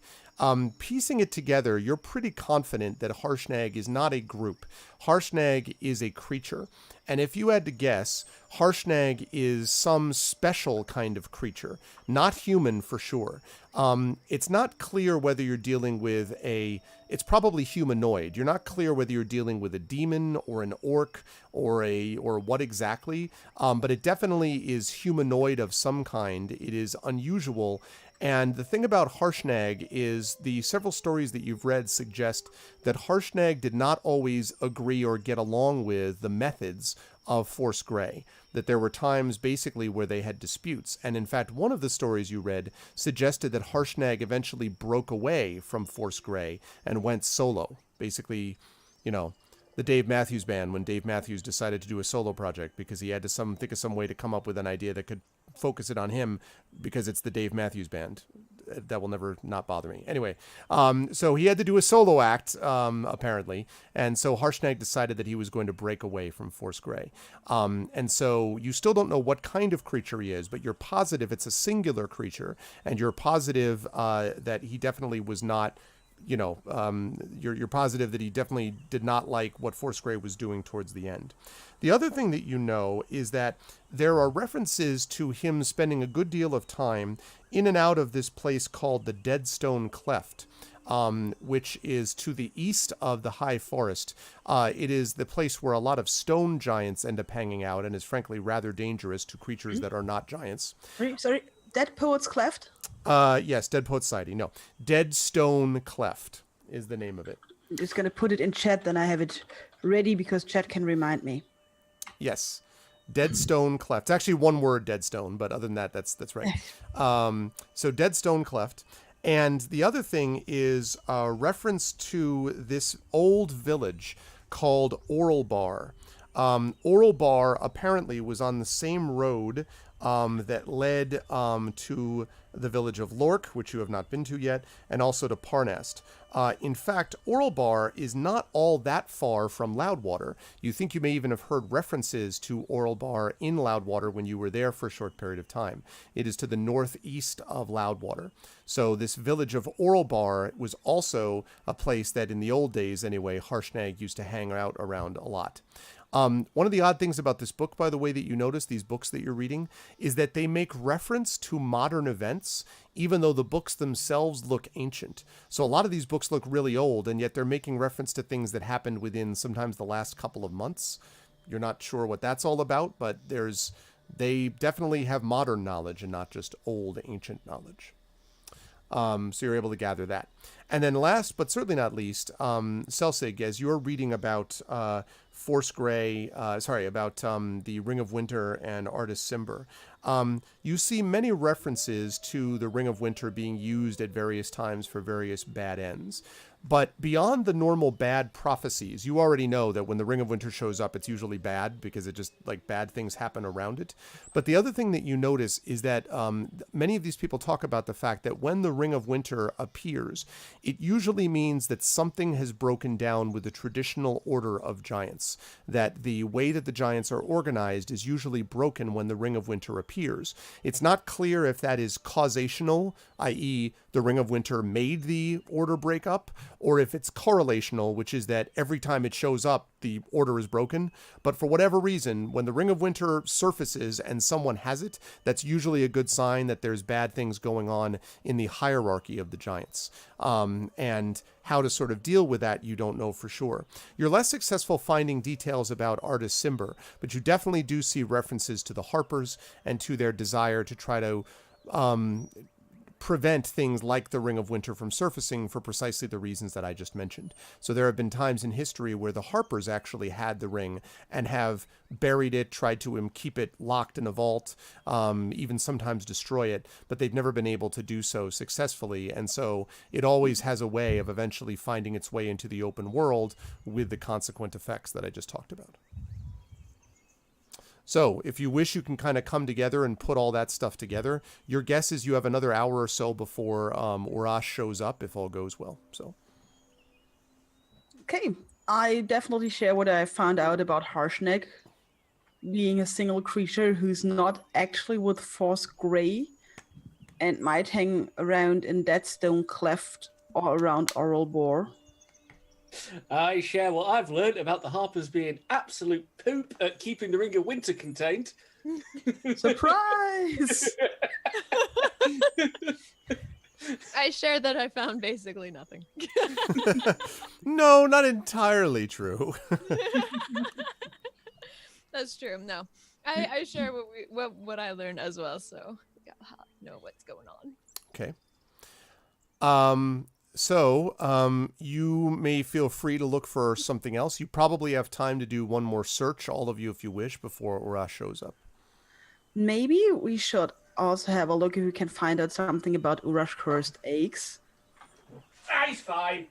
Piecing it together, you're pretty confident that Harshnag is not a group. Harshnag is a creature. And if you had to guess, Harshnag is some special kind of creature, not human for sure. It's not clear whether you're dealing with it's probably humanoid. You're not clear whether you're dealing with a demon or an orc or what exactly, but it definitely is humanoid of some kind. It is unusual. And the thing about Harshnag is the several stories that you've read suggest that Harshnag did not always agree or get along with the methods of Force Grey, that there were times basically where they had disputes. And in fact, one of the stories you read suggested that Harshnag eventually broke away from Force Grey and went solo. Basically, the Dave Matthews Band, when Dave Matthews decided to do a solo project because he had to think of some way to come up with an idea that could focus it on him, because it's the Dave Matthews Band. That will never not bother me. Anyway, so he had to do a solo act, apparently. And so Harshnag decided that he was going to break away from Force Grey. And so you still don't know what kind of creature he is, but you're positive it's a singular creature. And you're positive that he definitely was not, you're positive that he definitely did not like what Force Grey was doing towards the end. The other thing that you know is that there are references to him spending a good deal of time in and out of this place called the Deadstone Cleft, which is to the east of the High Forest. It is the place where a lot of stone giants end up hanging out, and is frankly rather dangerous to creatures that are not giants. Sorry, Dead Poets Cleft? Yes, Dead Poet Society. No, Deadstone Cleft is the name of it. I'm just going to put it in chat, then I have it ready because chat can remind me. Yes. Deadstone Cleft. It's actually one word, Deadstone, but other than that, that's right. So Deadstone Cleft. And the other thing is a reference to this old village called Oralbar. Oralbar apparently was on the same road that led to the village of Lork, which you have not been to yet, and also to Parnast. In fact, Oralbar is not all that far from Loudwater. You think you may even have heard references to Oralbar in Loudwater when you were there for a short period of time. It is to the northeast of Loudwater. So this village of Oralbar was also a place that in the old days anyway, Harshnag used to hang out around a lot. One of the odd things about this book, by the way, that you notice, these books that you're reading, is that they make reference to modern events, even though the books themselves look ancient. So a lot of these books look really old, and yet they're making reference to things that happened within sometimes the last couple of months. You're not sure what that's all about, but they definitely have modern knowledge and not just old ancient knowledge. So you're able to gather that. And then last, but certainly not least, Selsig, as you're reading about Force Grey, about the Ring of Winter and Artis Cimber, you see many references to the Ring of Winter being used at various times for various bad ends. But beyond the normal bad prophecies, you already know that when the Ring of Winter shows up, it's usually bad because it just, like, bad things happen around it. But the other thing that you notice is that many of these people talk about the fact that when the Ring of Winter appears, it usually means that something has broken down with the traditional order of giants, that the way that the giants are organized is usually broken when the Ring of Winter appears. It's not clear if that is causational, i.e., the Ring of Winter made the order break up, or if it's correlational, which is that every time it shows up, the order is broken. But for whatever reason, when the Ring of Winter surfaces and someone has it, that's usually a good sign that there's bad things going on in the hierarchy of the giants. And how to sort of deal with that, you don't know for sure. You're less successful finding details about Artis Cimber, but you definitely do see references to the Harpers and to their desire to try to prevent things like the Ring of Winter from surfacing for precisely the reasons that I just mentioned. So there have been times in history where the Harpers actually had the ring and have buried it, tried to keep it locked in a vault, even sometimes destroy it, but they've never been able to do so successfully. And so it always has a way of eventually finding its way into the open world with the consequent effects that I just talked about. So if you wish, you can kind of come together and put all that stuff together. Your guess is you have another hour or so before Urash shows up, if all goes well. So. Okay, I definitely share what I found out about Harshnag being a single creature who's not actually with Force Grey and might hang around in Deadstone Cleft or around Oralbar. I share what I've learned about the Harpers being absolute poop at keeping the Ring of Winter contained. Surprise! I share that I found basically nothing. No, not entirely true. That's true. No, I share what I learned as well, so yeah, I know what's going on. Okay. So you may feel free to look for something else. You probably have time to do one more search, all of you, if you wish, before Urash shows up. Maybe we should also have a look if we can find out something about Urash cursed eggs. He's fine.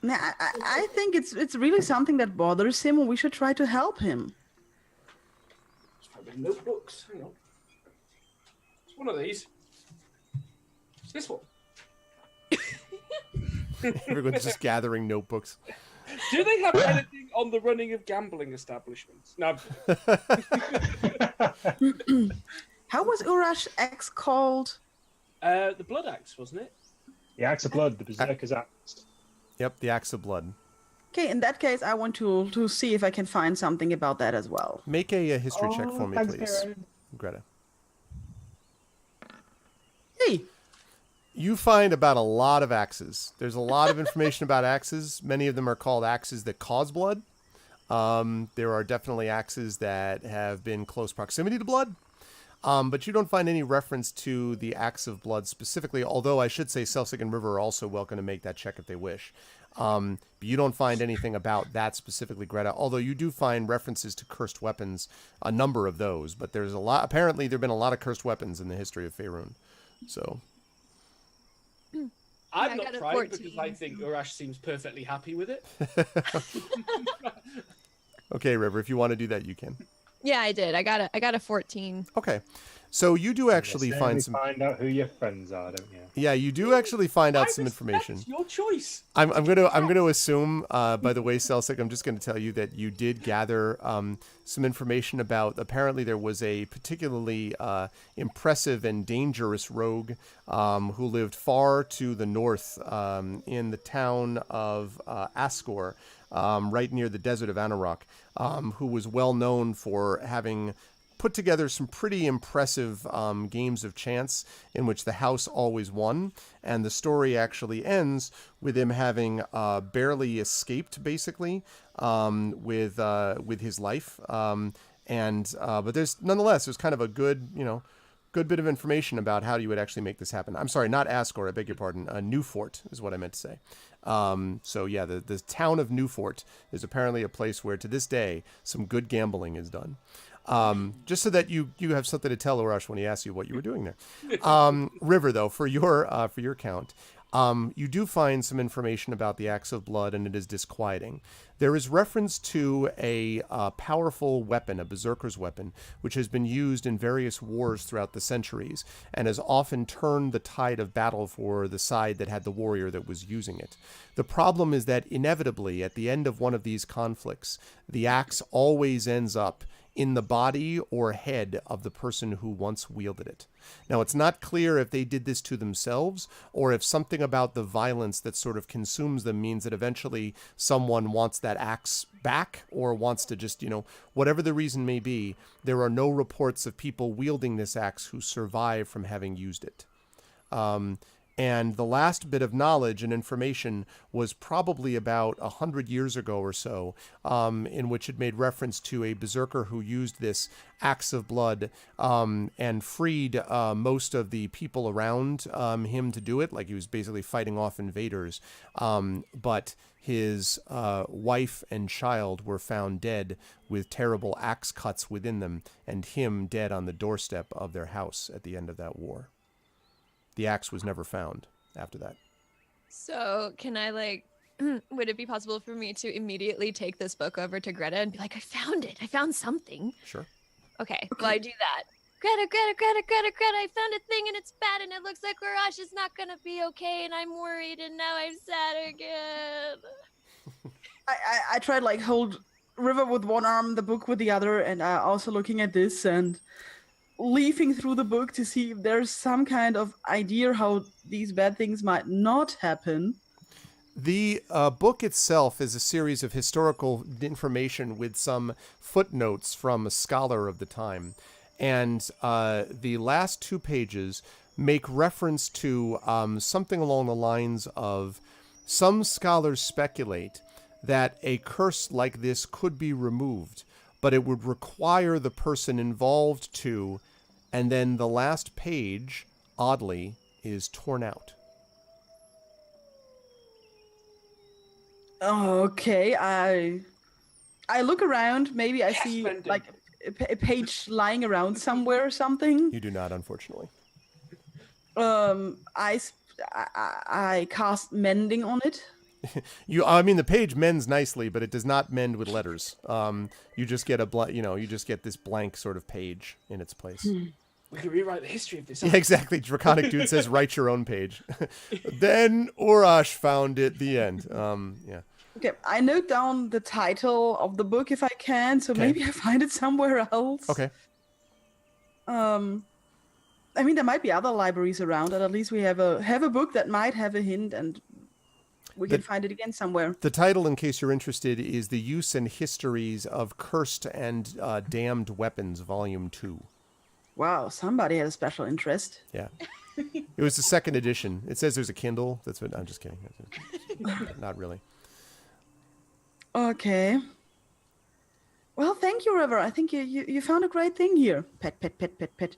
Yeah, I think it's really something that bothers him, and we should try to help him. Let's find the notebooks. Hang on. It's one of these. It's this one. Everyone's just gathering notebooks. Do they have anything on the running of gambling establishments? No. How was Urash X called? The Blood Axe, wasn't it? The Axe of Blood, the Berserker's Axe. Yep, the Axe of Blood. Okay, in that case, I want to see if I can find something about that as well. Make a history check for me, thanks, please, Karen. Greta. Hey, You find about a lot of axes. There's a lot of information about axes. Many of them are called axes that cause blood. There are definitely axes that have been close proximity to blood. But you don't find any reference to the axe of blood specifically, although I should say Selsig and River are also welcome to make that check if they wish. But you don't find anything about that specifically, Greta, although you do find references to cursed weapons, a number of those. But there's a lot. Apparently, there have been a lot of cursed weapons in the history of Faerun. So... I'm I not got a trying 14. because I think Urash seems perfectly happy with it. Okay, River, if you want to do that, you can. Yeah, I did. I got a 14. Okay. So you do actually Yes, find you some... find out who your friends are, don't you? Yeah, you do actually find out I some respect information. your choice. I'm gonna assume, by the way, Selsik, I'm just gonna tell you that you did gather some information about. Apparently, there was a particularly impressive and dangerous rogue who lived far to the north in the town of Ascor, right near the desert of Anarok, who was well known for having put together some pretty impressive games of chance in which the house always won, and the story actually ends with him having barely escaped, basically, with his life. But there's kind of a good bit of information about how you would actually make this happen. I'm sorry, not Ascor, I beg your pardon. Newfort is what I meant to say. So yeah, the town of Newfort is apparently a place where to this day some good gambling is done. Just so that you have something to tell Urash when he asks you what you were doing there. River, though, for your count, you do find some information about the Axe of Blood, and it is disquieting. There is reference to a powerful weapon, a berserker's weapon, which has been used in various wars throughout the centuries, and has often turned the tide of battle for the side that had the warrior that was using it. The problem is that inevitably, at the end of one of these conflicts, the axe always ends up in the body or head of the person who once wielded it. Now, it's not clear if they did this to themselves or if something about the violence that sort of consumes them means that eventually someone wants that axe back or wants to just, whatever the reason may be, there are no reports of people wielding this axe who survive from having used it. And the last bit of knowledge and information was probably about 100 years ago or so, in which it made reference to a berserker who used this axe of blood and freed most of the people around him to do it, like he was basically fighting off invaders. But his wife and child were found dead with terrible axe cuts within them, and him dead on the doorstep of their house at the end of that war. The axe was never found after that. So can I would it be possible for me to immediately take this book over to Greta and be like, I found it. I found something. Sure. Okay, well, I do that. Greta, I found a thing and it's bad and it looks like Urash is not going to be okay and I'm worried and now I'm sad again. I tried hold River with one arm, the book with the other, and also looking at this and leafing through the book to see if there's some kind of idea how these bad things might not happen. The book itself is a series of historical information with some footnotes from a scholar of the time. And the last 2 pages make reference to something along the lines of some scholars speculate that a curse like this could be removed, but it would require the person involved to, and then the last page, oddly, is torn out. Okay, I look around, maybe I see Brendan. a page lying around somewhere or something. You do not, unfortunately. I cast mending on it. I mean, the page mends nicely, but it does not mend with letters. You just get you just get this blank sort of page in its place. We can rewrite the history of this. Yeah, exactly. Draconic Dude says, write your own page. Then Urash found it, the end. Yeah. Okay, I note down the title of the book if I can, so Okay. maybe I find it somewhere else. Okay. I mean, there might be other libraries around, and at least we have a book that might have a hint, and we can find it again somewhere. The title, in case you're interested, is The Use and Histories of Cursed and Damned Weapons, Volume 2. Wow, somebody had a special interest. Yeah. It was the second edition. It says there's a Kindle. That's what I'm just kidding. Not really. Okay. Well, thank you, River. I think you found a great thing here. Pet, pet, pet, pet, pet.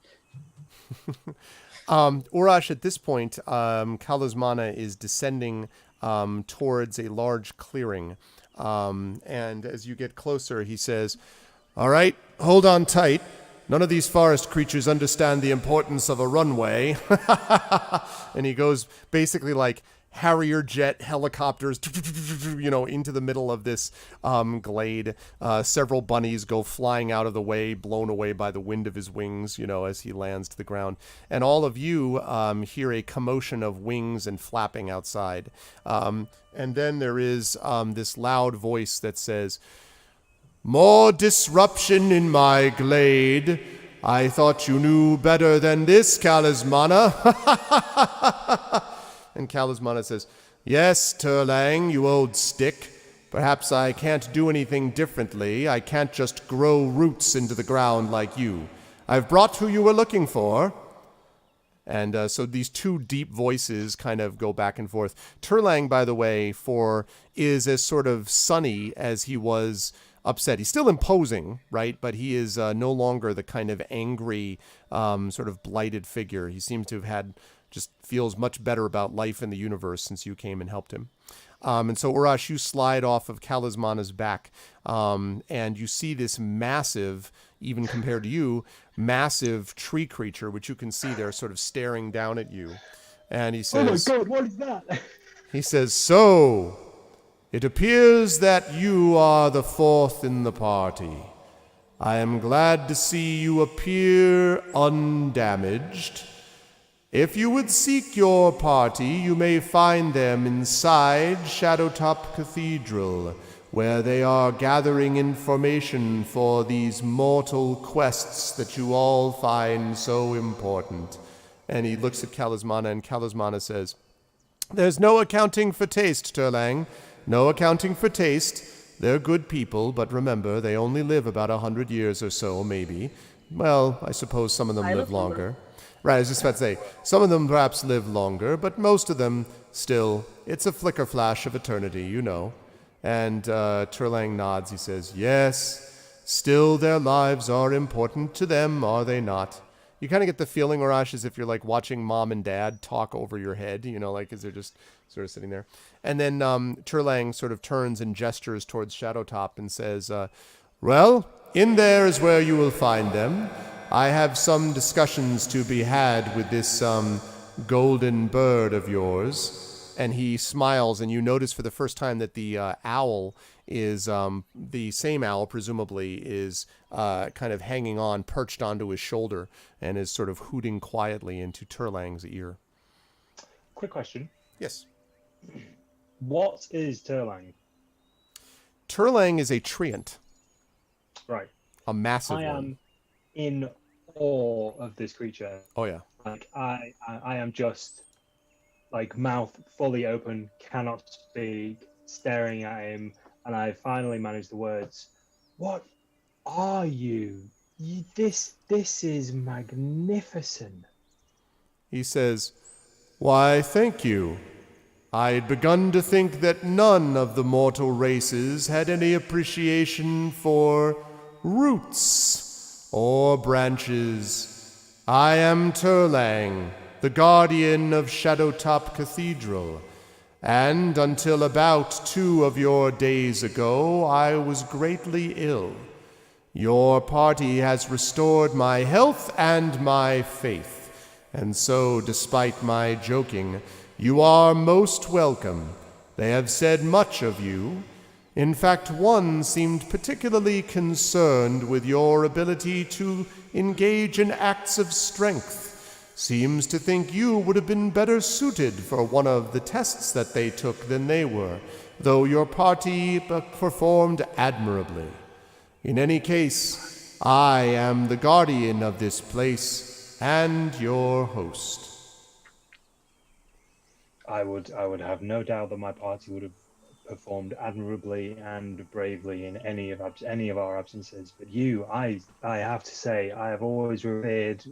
Urash, at this point, Kalismana is descending towards a large clearing. And as you get closer, he says, all right, hold on tight. None of these forest creatures understand the importance of a runway. And he goes basically like Harrier jet helicopters, into the middle of this glade. Several bunnies go flying out of the way, blown away by the wind of his wings, as he lands to the ground. And all of you hear a commotion of wings and flapping outside. And then there is this loud voice that says, more disruption in my glade. I thought you knew better than this, Kalismana. And Kalismana says, yes, Turlang, you old stick. Perhaps I can't do anything differently. I can't just grow roots into the ground like you. I've brought who you were looking for. And so these two deep voices kind of go back and forth. Turlang, by the way, is as sort of sunny as he was upset. He's still imposing, right? But he is no longer the kind of angry, sort of blighted figure. He seems to have feels much better about life in the universe since you came and helped him. And so, Urash, you slide off of Kalismana's back, and you see this massive, even compared to you, massive tree creature, which you can see there sort of staring down at you. And he says, oh my god, what is that? He says, so, it appears that you are the fourth in the party. I am glad to see you appear undamaged. If you would seek your party, you may find them inside Shadowtop Cathedral, where they are gathering information for these mortal quests that you all find so important. And he looks at Kalismana, and Kalismana says, there's no accounting for taste, Turlang. No accounting for taste. They're good people, but remember, they only live about 100 years or so, maybe. Well, I suppose some of them live longer. Right, I was just about to say, some of them perhaps live longer, but most of them, still, it's a flicker flash of eternity, And Turlang nods. He says, yes, still their lives are important to them, are they not? You kind of get the feeling, Urash, as if you're like watching mom and dad talk over your head, like as they're just sort of sitting there. And then Turlang sort of turns and gestures towards Shadowtop and says, well, in there is where you will find them. I have some discussions to be had with this golden bird of yours. And he smiles, and you notice for the first time that the owl is, the same owl presumably, is kind of hanging on, perched onto his shoulder, and is sort of hooting quietly into Turlang's ear. Quick question. Yes. What is Turlang? Turlang is a treant. Right. A massive I one. am in awe of this creature. Oh, yeah. Like, I am just, like, mouth fully open, cannot speak, staring at him, and I finally managed the words, what are you? This is magnificent. He says, why, thank you. I'd begun to think that none of the mortal races had any appreciation for roots or branches. I am Turlang, the guardian of Shadowtop Cathedral, and until about 2 of your days ago, I was greatly ill. Your party has restored my health and my faith, and so, despite my joking, you are most welcome. They have said much of you. In fact, one seemed particularly concerned with your ability to engage in acts of strength. Seems to think you would have been better suited for one of the tests that they took than they were, though your party performed admirably. In any case, I am the guardian of this place and your host. I would have no doubt that my party would have performed admirably and bravely in any of our absences. But you, I have to say, I have always revered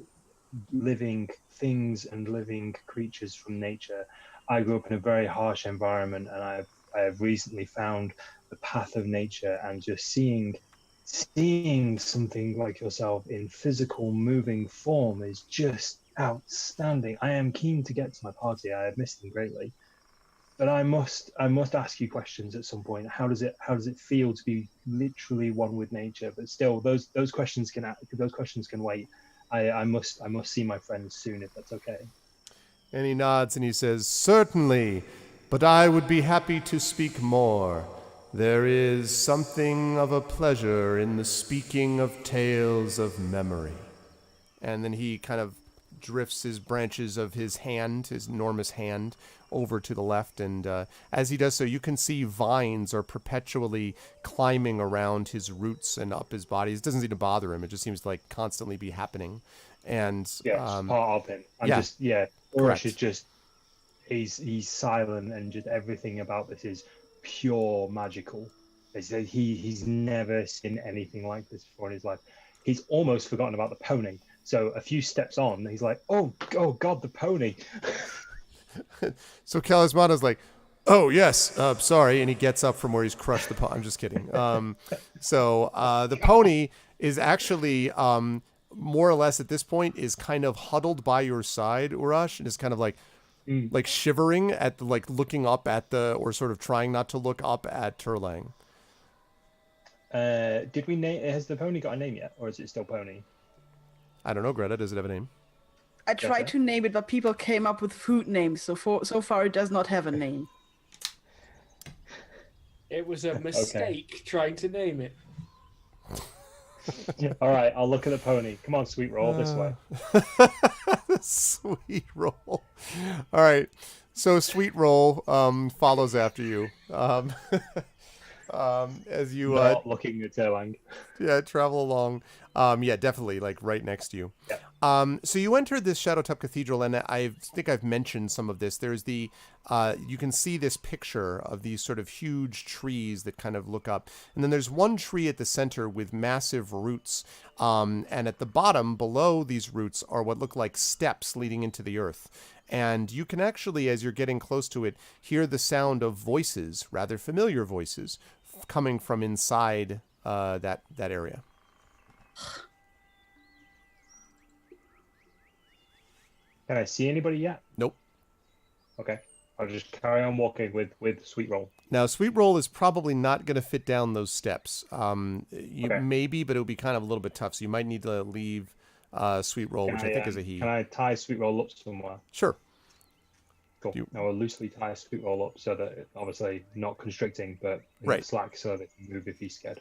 living things and living creatures from nature. I grew up in a very harsh environment, and I have recently found the path of nature, and just seeing something like yourself in physical moving form is just outstanding. I am keen to get to my party. I have missed them greatly. But I must ask you questions at some point. How does it feel to be literally one with nature? But still, those questions can wait. I must see my friends soon, if that's okay. And he nods and he says, "Certainly, but I would be happy to speak more. There is something of a pleasure in the speaking of tales of memory." And then he kind of drifts his branches of his hand, his enormous hand, over to the left, and as he does so, you can see vines are perpetually climbing around his roots and up his body. It doesn't seem to bother him. It just seems to like constantly be happening. And yeah, it's part of him. Urish is just he's silent, and just everything about this is pure magical. He's never seen anything like this before in his life. He's almost forgotten about the pony. So a few steps on, he's like, oh God, the pony. So Kalismana's like, "Oh, yes, sorry." And he gets up from where he's crushed the pony. I'm just kidding. So the pony is actually, more or less at this point, is kind of huddled by your side, Urash, and is kind of like shivering at the, like looking up at or sort of trying not to look up at Turlang. Did we name? Has the pony got a name yet, or is it still pony? I don't know, Greta. Does it have a name? I tried to name it, but people came up with food names, so far it does not have a name. It was a mistake trying to name it. All right, I'll look at the pony. Come on, Sweet Roll, this way. Sweet Roll. All right. So Sweet Roll follows after you. As you not looking at Turlang. Yeah, travel along. Yeah, definitely, like right next to you. Yeah. So you entered this Shadowtop Cathedral, and I think I've mentioned some of this. There's the you can see this picture of these sort of huge trees that kind of look up, and then there's one tree at the center with massive roots, and at the bottom below these roots are what look like steps leading into the earth. And you can actually, as you're getting close to it, hear the sound of voices, rather familiar voices, coming from inside that area. Can I see anybody yet? Nope. Okay. I'll just carry on walking with Sweet Roll. Now, Sweet Roll is probably not going to fit down those steps. Okay. Maybe, but it'll be kind of a little bit tough. So you might need to leave Sweet Roll, which I think is a he. Can I tie Sweet Roll up somewhere? Sure. Cool. I will loosely tie Sweet Roll up so that it's obviously not constricting, but slack so that it can move if he's scared.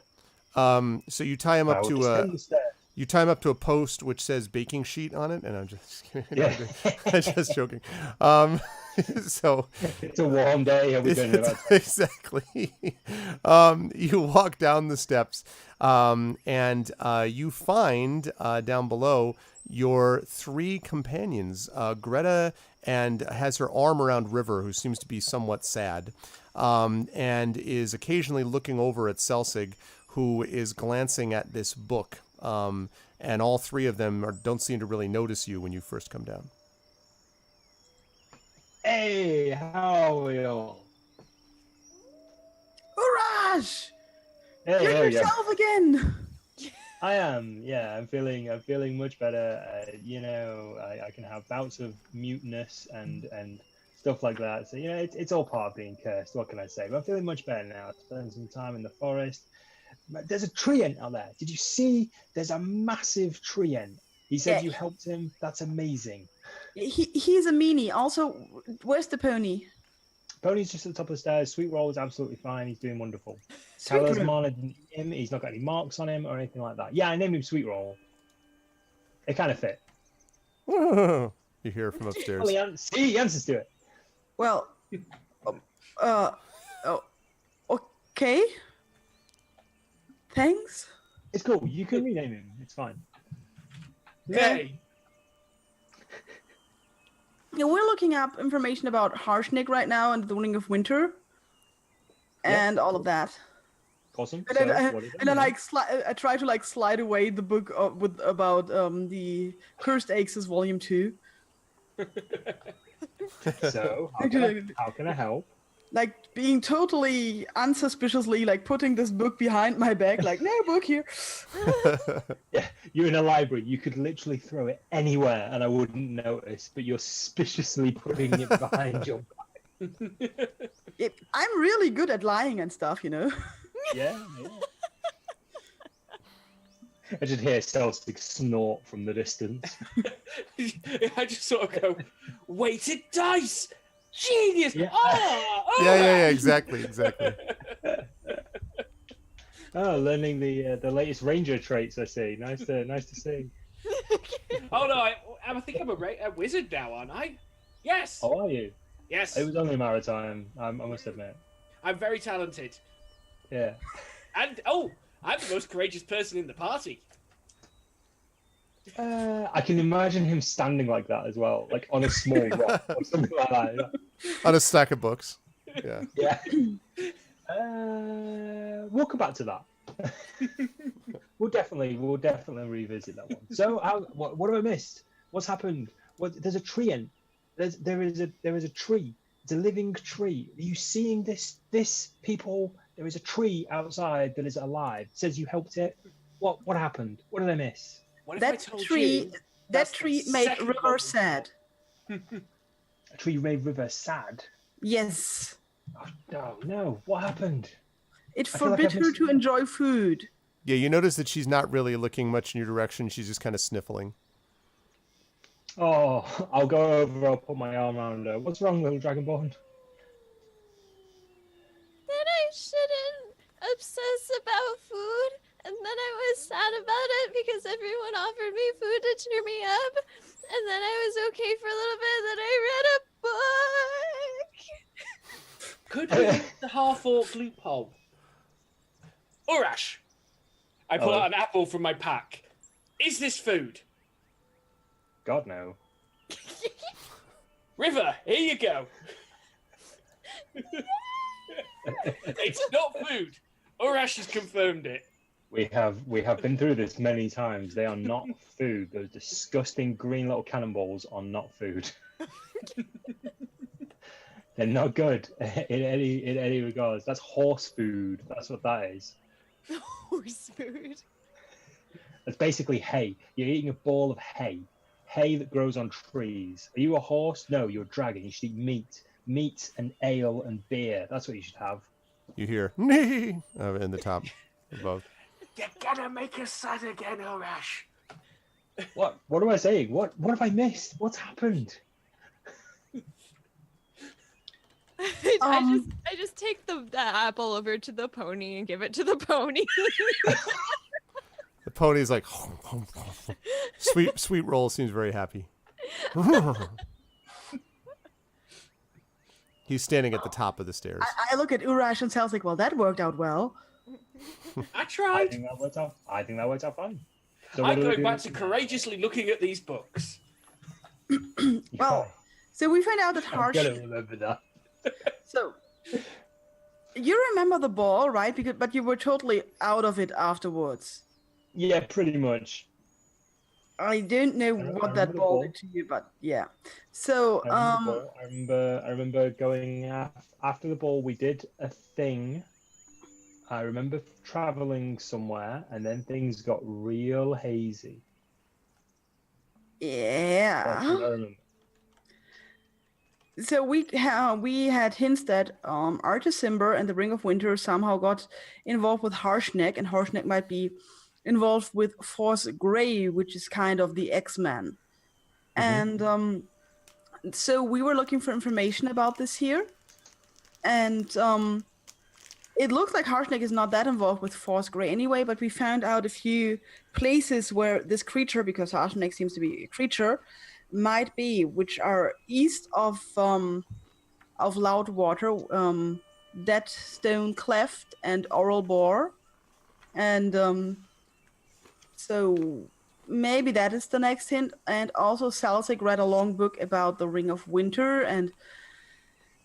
So you tie him up to a post which says baking sheet on it, and I'm just kidding. Yeah. I'm just joking. So it's a warm day. Are we doing it? Exactly. You walk down the steps, and you find down below your three companions. Greta and has her arm around River, who seems to be somewhat sad, and is occasionally looking over at Selsig, who is glancing at this book. And all three of them don't seem to really notice you when you first come down. Hey, how are we all? Uraj! Hey, You're yourself again! I am, yeah. I'm feeling much better. I can have bouts of muteness and stuff like that. So it's all part of being cursed. What can I say? But I'm feeling much better now. Spending some time in the forest. There's a treant out there. Did you see? There's a massive treant. He said you helped him. That's amazing. He's a meanie. Also, where's the pony? Pony's just at the top of the stairs. Sweet Roll is absolutely fine. He's doing wonderful. Sweet Roll. Talisman, I didn't eat him. He's not got any marks on him or anything like that. Yeah, I named him Sweet Roll. It kind of fit. You hear from upstairs. Well, he answers to it. Well, oh, okay. Thanks. It's cool. You can rename him. It's fine. Okay. Yeah, we're looking up information about Harshnag right now and the Ring of Winter, and all of that. Awesome. And So, then, what is it? and then I try to slide away the book about the Cursed Axes Volume 2. So, how can I help? Like being totally unsuspiciously putting this book behind my back, like no book here. Yeah, you're in a library. You could literally throw it anywhere and I wouldn't notice, but you're suspiciously putting it behind your back. I'm really good at lying and stuff, you know. Yeah. I just hear Celtic snort from the distance. I just sort of go, weighted dice! Genius! Yeah. Yeah, exactly. Oh, learning the latest ranger traits. I see. Nice to see. Oh no, I think I'm a wizard now, aren't I? Yes. How are you? Yes. It was only maritime. I must admit. I'm very talented, Yeah. and I'm the most courageous person in the party. I can imagine him standing like that as well, like on a small rock or something like that. On a stack of books. Yeah. Yeah. We'll come back to that. We'll definitely revisit that one. So, what have I missed? What's happened? There's a tree in. There is a tree. It's a living tree. Are you seeing this? People. There is a tree outside that is alive. It says you helped it. What happened? What did I miss? What if I That told tree, you that that's tree the made second River one? sad. A tree made River sad. Yes, Oh no! What happened? it I feel like forbid I've her missed to it. enjoy food. Yeah, you notice that she's not really looking much in your direction. She's just kind of sniffling. Oh, I'll go over. I'll put my arm around her. What's wrong, little dragonborn? That I shouldn't obsess about food, and then I was sad about it because everyone offered me food to cheer me up, and then I was okay for a little bit, then I read a book. Could we use the half-orc loophole? Urash! I pull Oh. out an apple from my pack. Is this food? God no. River, here you go. It's not food. Urash has confirmed it. We have been through this many times. They are not food. Those disgusting green little cannonballs are not food. They're not good in any regards. That's horse food. That's what that is. Horse food. It's basically hay. You're eating a ball of hay. Hay that grows on trees. Are you a horse? No, you're a dragon. You should eat meat. Meat and ale and beer. That's what you should have. You hear nee in the top above. You're gonna make us sad again, Urash. What? What am I saying? What have I missed? What's happened? I just take the apple over to the pony and give it to the pony. The pony's like, sweet roll seems very happy. He's standing at the top of the stairs. I look at Urash and Celtic. Well, that worked out well. I I tried. think that worked out fine. So I'm what do we going do back next? to courageously looking at these books. Well, so we find out that I'm gonna Harsh. remember that. So you remember the ball, right? But you were totally out of it afterwards. Yeah, pretty much. I don't know I what remember that the ball ball. did to you, but yeah. So I remember going after the ball. We did a thing. I remember traveling somewhere, and then things got real hazy. That's yeah. what I remember. So we had hints that Artisimber and the Ring of Winter somehow got involved with Harshnag, and Harshnag might be involved with Force Grey, which is kind of the X-Men. And so we were looking for information about this here. And it looks like Harshnag is not that involved with Force Grey anyway, but we found out a few places where this creature, because Harshnag seems to be a creature, might be, which are east of Loudwater, Deadstone Cleft, and Oral Boar. And so maybe that is the next hint. And also Salzig read a long book about the Ring of Winter and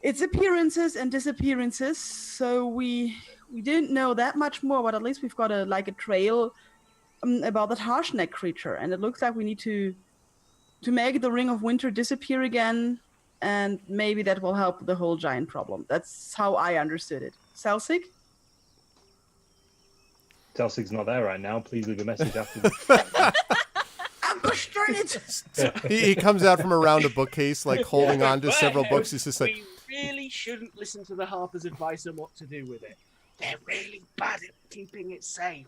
its appearances and disappearances. So we didn't know that much more, but at least we've got a trail about that Harshnag creature. And it looks like we need to make the Ring of Winter disappear again, and maybe that will help the whole giant problem. That's how I understood it. Salzig? Telsig's not there right now. Please leave a message after the Ambush, darn it! He comes out from around a bookcase, like holding on to several books. He's just like, we really shouldn't listen to the Harper's advice on what to do with it. They're really bad at keeping it safe.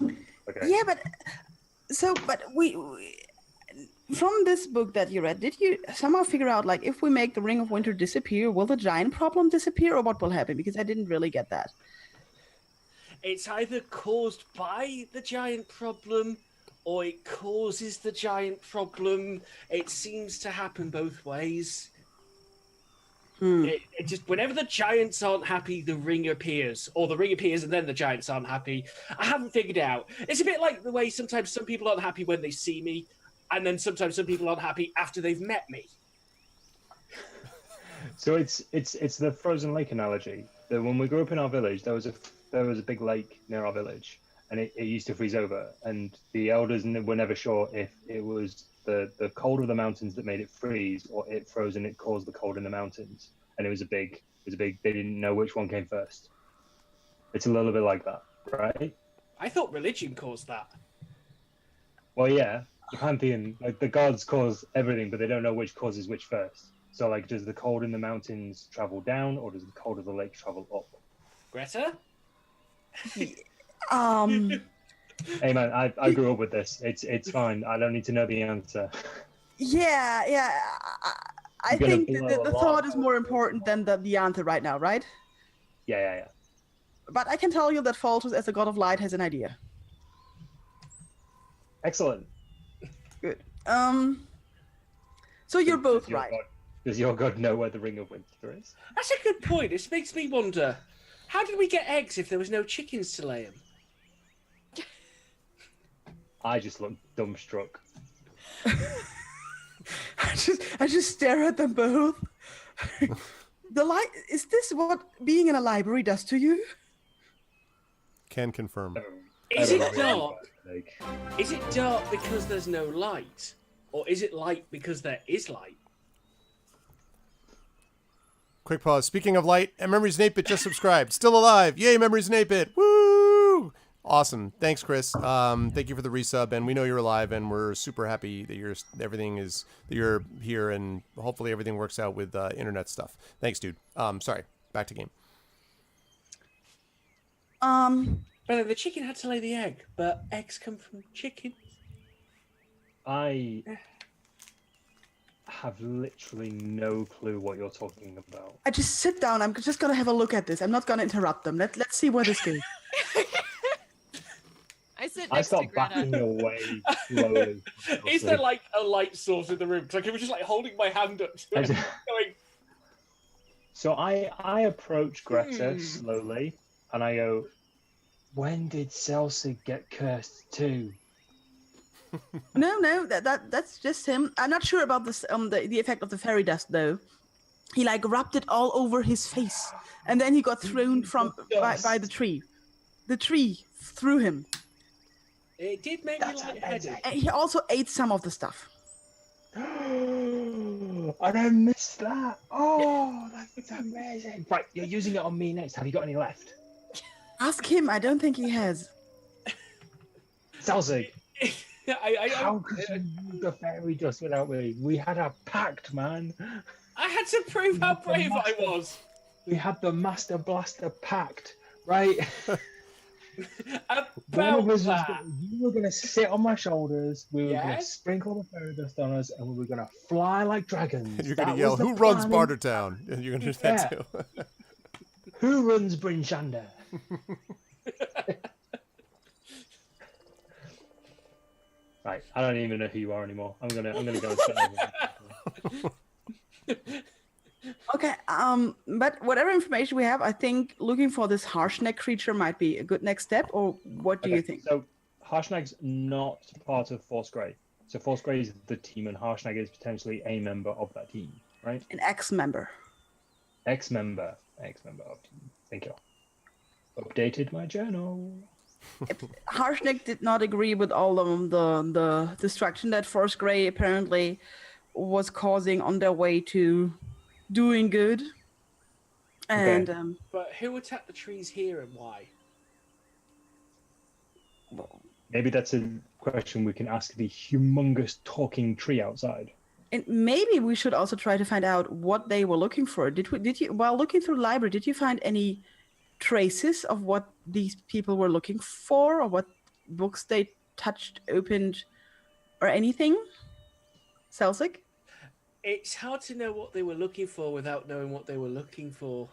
Okay. Yeah, but we from this book that you read, did you somehow figure out, like, if we make the Ring of Winter disappear, will the giant problem disappear, or what will happen? Because I didn't really get that. It's either caused by the giant problem, or it causes the giant problem. It seems to happen both ways. It just, whenever the giants aren't happy, the ring appears, or the ring appears and then the giants aren't happy. I haven't figured it out. It's a bit like the way sometimes some people aren't happy when they see me, and then sometimes some people aren't happy after they've met me. So it's the frozen lake analogy. That when we grew up in our village, there was a big lake near our village, and it used to freeze over, and the elders were never sure if it was the cold of the mountains that made it freeze, or it froze and it caused the cold in the mountains. And it was a big, they didn't know which one came first. It's a little bit like that, right? I thought religion caused that. Well, yeah, the pantheon, like the gods cause everything, but they don't know which causes which first. So, like, does the cold in the mountains travel down, or does the cold of the lake travel up? Greta? Hey man, I grew up with this. It's fine. I don't need to know the answer. Yeah. I You're gonna think blow the a lot thought of is more important than the answer right now, right? Yeah. But I can tell you that Faltus, as a god of light, has an idea. Excellent. Good. So you're both right. Does your god know where the Ring of Winter is? That's a good point. It makes me wonder, how did we get eggs if there was no chickens to lay them? I just look dumbstruck. I just stare at them both. Is this what being in a library does to you? can confirm. Is it dark? Is it dark because there's no light? Or is it light because there is light? Quick pause. Speaking of light, and Memories and 8-Bit just subscribed. Still alive. Yay, Memories and 8-Bit. Woo! Awesome. Thanks, Chris. Thank you for the resub, and we know you're alive, and we're super happy that you're here, and hopefully everything works out with internet stuff. Thanks, dude. Sorry. Back to game. Well, the chicken had to lay the egg, but eggs come from chickens. I have literally no clue what you're talking about. I just sit down. I'm just gonna have a look at this. I'm not gonna interrupt them. Let's see where this goes. I sit I next to start Greta. backing away slowly. Is there like a light source in the room? Because I was just like holding my hand up to it, going, So I approach Greta slowly, and I go, "When did Celsic get cursed too?" No, that's just him. I'm not sure about this. The effect of the fairy dust though. He like rubbed it all over his face, and then he got thrown by the tree. The tree threw him. it did make me lightheaded. And he also ate some of the stuff. And I missed that. Oh, that's amazing. Right, you're using it on me next. Have you got any left? Ask him. I don't think he has. Celsic, I how could you use the fairy dust without me? We had a pact, man. I had to prove how brave I was. We had the Master Blaster pact, right? One About of us was that. you were going to sit on my shoulders, we were going to Yes. sprinkle the fairy dust on us, and we were going to fly like dragons. And you're going That to yell, was the "Who runs plan. Bartertown?" And you're going to do that too. Who runs Brinchanda? Right, I don't even know who you are anymore. I'm gonna go and start over. Okay, but whatever information we have, I think looking for this harshneck creature might be a good next step. Or what do you think? So Harshnag's not part of Force Grey. So Force Grey is the team, and Harshnag is potentially a member of that team, right? An ex-member. Ex-member of team. Thank you. Updated my journal. Harshnag did not agree with all of the destruction that Force Grey apparently was causing on their way to doing good. And But who attacked the trees here and why? Maybe that's a question we can ask the humongous talking tree outside. and maybe we should also try to find out what they were looking for. Did you while looking through the library, did you find any traces of what these people were looking for, or what books they touched, opened, or anything? Celsic? It's hard to know what they were looking for without knowing what they were looking for.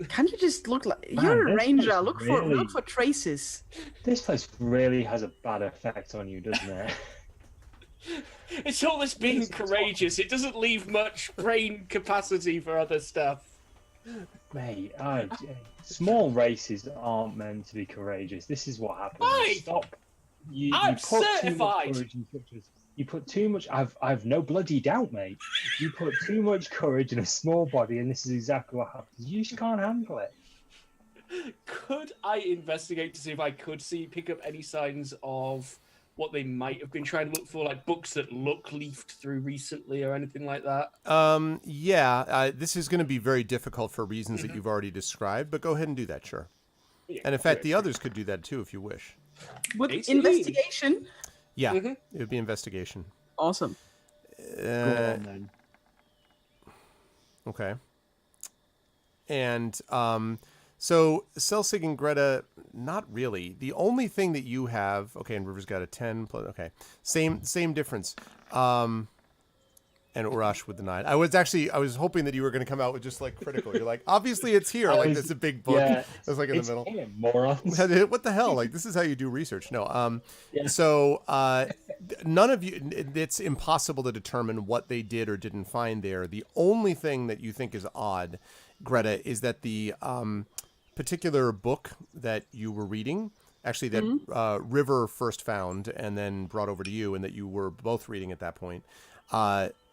Can't you just look like Man, you're a this ranger? place Look really- for traces. This place really has a bad effect on you, doesn't it? It's all this being courageous. It doesn't leave much brain capacity for other stuff. Mate, small races aren't meant to be courageous. This is what happens. Hey! Stop. I'm put too much certified. courage in such as- You put too much. I've no bloody doubt, mate. You put too much courage in a small body, and this is exactly what happens. You just can't handle it. Could I investigate to see if I could pick up any signs of what they might have been trying to look for, like books that look leafed through recently or anything like that? This is going to be very difficult for reasons that you've already described, but go ahead and do that, sure. Yeah, And in fact, great. the others could do that too if you wish. With 18. investigation. Yeah, Mhm. it would be investigation. Awesome. Go on, then. Okay. And so Celsig and Greta, not really. The only thing that you have, okay, and River's got a 10 plus, okay, same difference. And Urash with the 9. I was hoping that you were going to come out with just like critical. You're like, obviously it's here. Like it's a big book. Yeah, It's like in the it's middle. here, morons. What the hell? Like this is how you do research. No. Yeah. So none of you. It's impossible to determine what they did or didn't find there. The only thing that you think is odd, Greta, is that the particular book that you were reading, actually that River first found and then brought over to you, and that you were both reading at that point,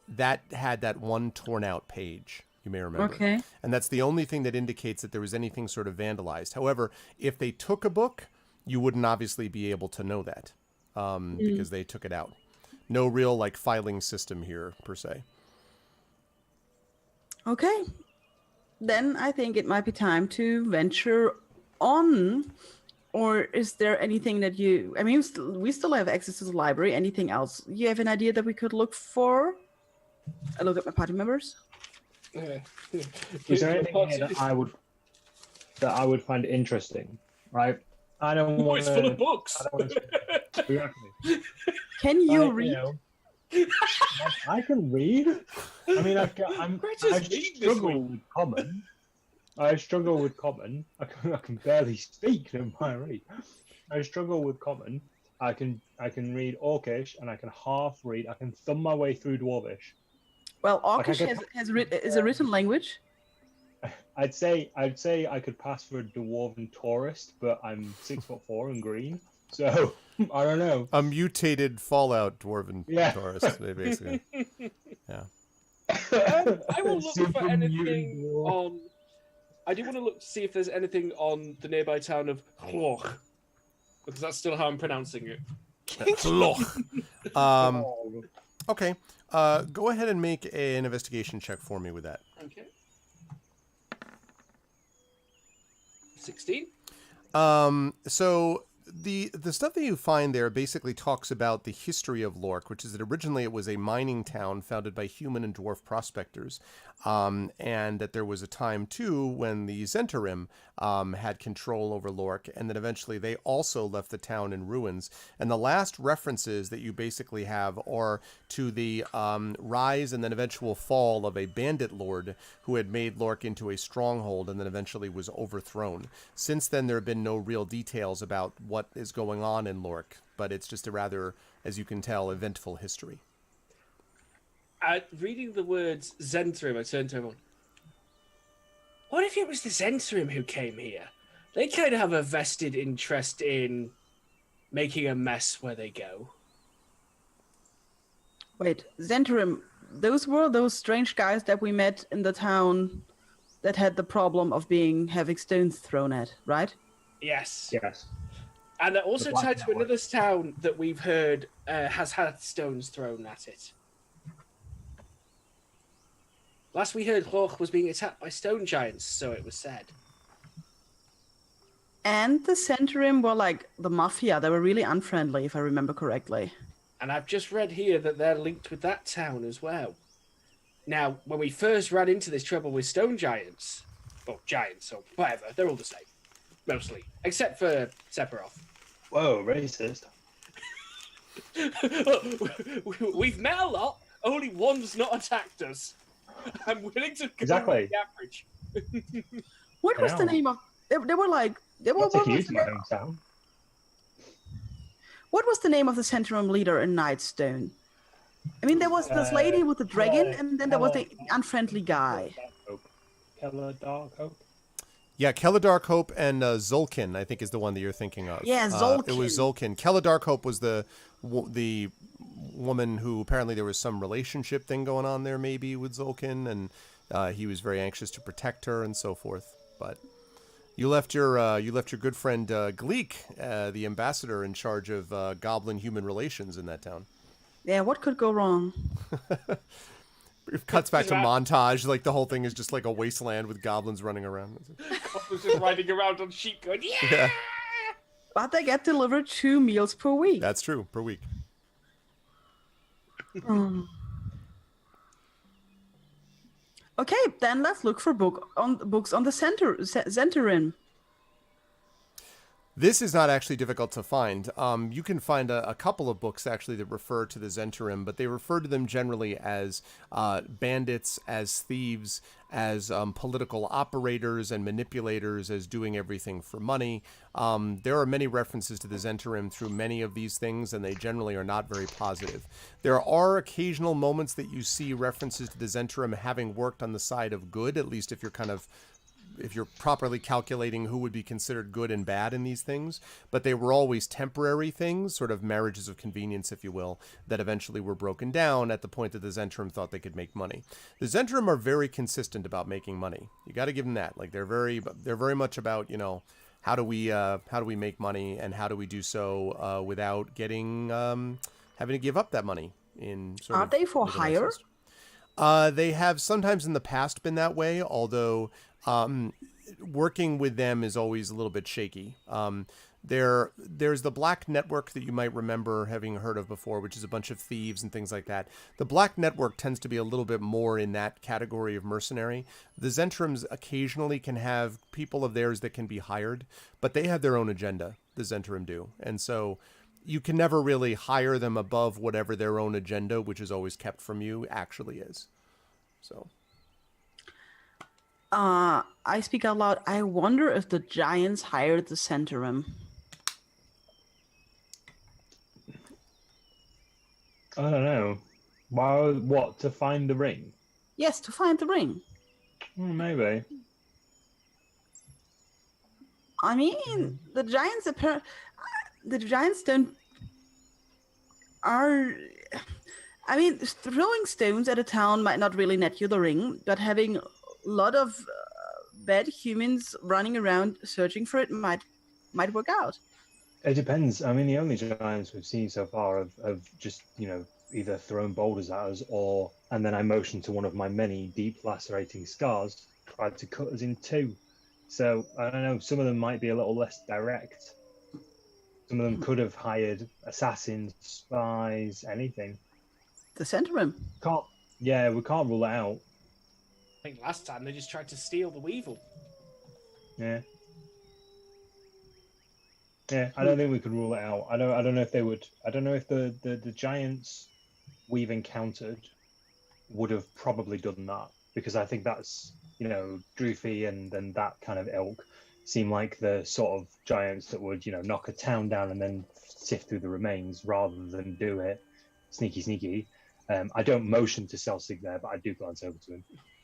that had that one torn out page. You may remember. Okay. And that's the only thing that indicates that there was anything sort of vandalized. However, if they took a book, you wouldn't obviously be able to know that because they took it out. No real like filing system here per se. Okay. Then I think it might be time to venture on. Or is there anything that you... I mean, we still have access to the library. Anything else? You have an idea that we could look for? I look at my party members. Is there anything here that I would find interesting? Right? I don't Oh, want it's full of books. Exactly. Can you Like, read? know, I can read. I mean, I Greta's reading this struggle week. with common. I struggle with common. I can barely speak. No matter read. I struggle with common. I can read Orcish, and I can half read. I can thumb my way through Dwarvish. Well, Like I Orcish could- is a written language. I'd say I could pass for a dwarven tourist, but I'm 6'4" and green, so I don't know. A mutated Fallout dwarven Yeah. tourist, basically. Yeah. I will look Super for anything mutant dwarf. on. I do want to look to see if there's anything on the nearby town of Chloch, because that's still how I'm pronouncing it. Okay. Go ahead and make an investigation check for me with that. Okay. 16. So the stuff that you find there basically talks about the history of Lork, which is that originally it was a mining town founded by human and dwarf prospectors, and that there was a time too when the Zentarim had control over Lork, and then eventually they also left the town in ruins. And the last references that you basically have are to the rise and then eventual fall of a bandit lord who had made Lork into a stronghold and then eventually was overthrown. Since then, there have been no real details about what is going on in Lork, but it's just a rather, as you can tell, eventful history. Reading the words Zentrim, I turned to everyone. What if it was the Zentrim who came here? They kind of have a vested interest in making a mess where they go. Wait, Zentrim, those were those strange guys that we met in the town that had the problem of having stones thrown at, right? Yes. Yes. And they're also The Black tied to Network. another town that we've heard has had stones thrown at it. Last we heard, Lorch was being attacked by stone giants, so it was said. And the Zentrim were like the mafia. They were really unfriendly, if I remember correctly. And I've just read here that they're linked with that town as well. Now, when we first ran into this trouble with stone giants, or giants, or whatever, they're all the same, mostly, except for Sephiroth. Whoa, racist. We've met a lot, only one's not attacked us. I'm willing to go Exactly. with the average. What was the Yeah. name of? They were like. They were, I'll take what, you was to the, my hometown. what was the name of the Zentrim leader in Nightstone? I mean, there was this lady with the dragon, and then there was the unfriendly guy. Keller Dark Hope. Yeah, Kella Darkhope and Zolkin, I think, is the one that you're thinking of. Yeah, It was Zolkin. Kella Darkhope was the woman who apparently there was some relationship thing going on there, maybe with Zolkin, and he was very anxious to protect her and so forth. But you left your good friend Gleek, the ambassador in charge of goblin-human relations in that town. Yeah, what could go wrong? It cuts back to montage, like the whole thing is just like a wasteland with goblins running around. Was just riding around on sheep going, yeah! Yeah, But they get delivered 2 meals per week. that's true, per week. Okay, then let's look for books on the Zentrim. This is not actually difficult to find. You can find a couple of books actually that refer to the Zentarim, but they refer to them generally as bandits, as thieves, as political operators and manipulators, as doing everything for money. There are many references to the Zentarim through many of these things, and they generally are not very positive. There are occasional moments that you see references to the Zentarim having worked on the side of good, at least if you're properly calculating who would be considered good and bad in these things, but they were always temporary things, sort of marriages of convenience, if you will, that eventually were broken down at the point that the Zentrim thought they could make money. The Zentrim are very consistent about making money. You got to give them that. Like they're very much about, how do we make money and how do we do so without getting having to give up that money in sort Are of they for hire? They have sometimes in the past been that way, although working with them is always a little bit shaky. There's the Black Network that you might remember having heard of before, which is a bunch of thieves and things like that. The Black Network tends to be a little bit more in that category of mercenary. The Zentrims occasionally can have people of theirs that can be hired, but they have their own agenda, the Zentrim do. And so you can never really hire them above whatever their own agenda, which is always kept from you, actually is. So... I speak out loud. I wonder if the giants hired the Zentrim. I don't know. Why? What? To find the ring? Yes, to find the ring. Maybe. I mean, the giants don't are. I mean, throwing stones at a town might not really net you the ring, but having a lot of bad humans running around searching for it might work out. It depends. I mean, the only giants we've seen so far have just, either thrown boulders at us and then I motioned to one of my many deep lacerating scars, tried to cut us in two. So, I don't know, some of them might be a little less direct. Some of them could have hired assassins, spies, anything. The Centaurum. We can't rule it out. I think last time they just tried to steal the Weevil. Yeah. Yeah, I don't think we could rule it out. I don't know if they would. I don't know if the giants we've encountered would have probably done that, because I think that's, Droofy and that kind of ilk seem like the sort of giants that would, knock a town down and then sift through the remains rather than do it sneaky. I don't motion to Selsig there, but I do glance over to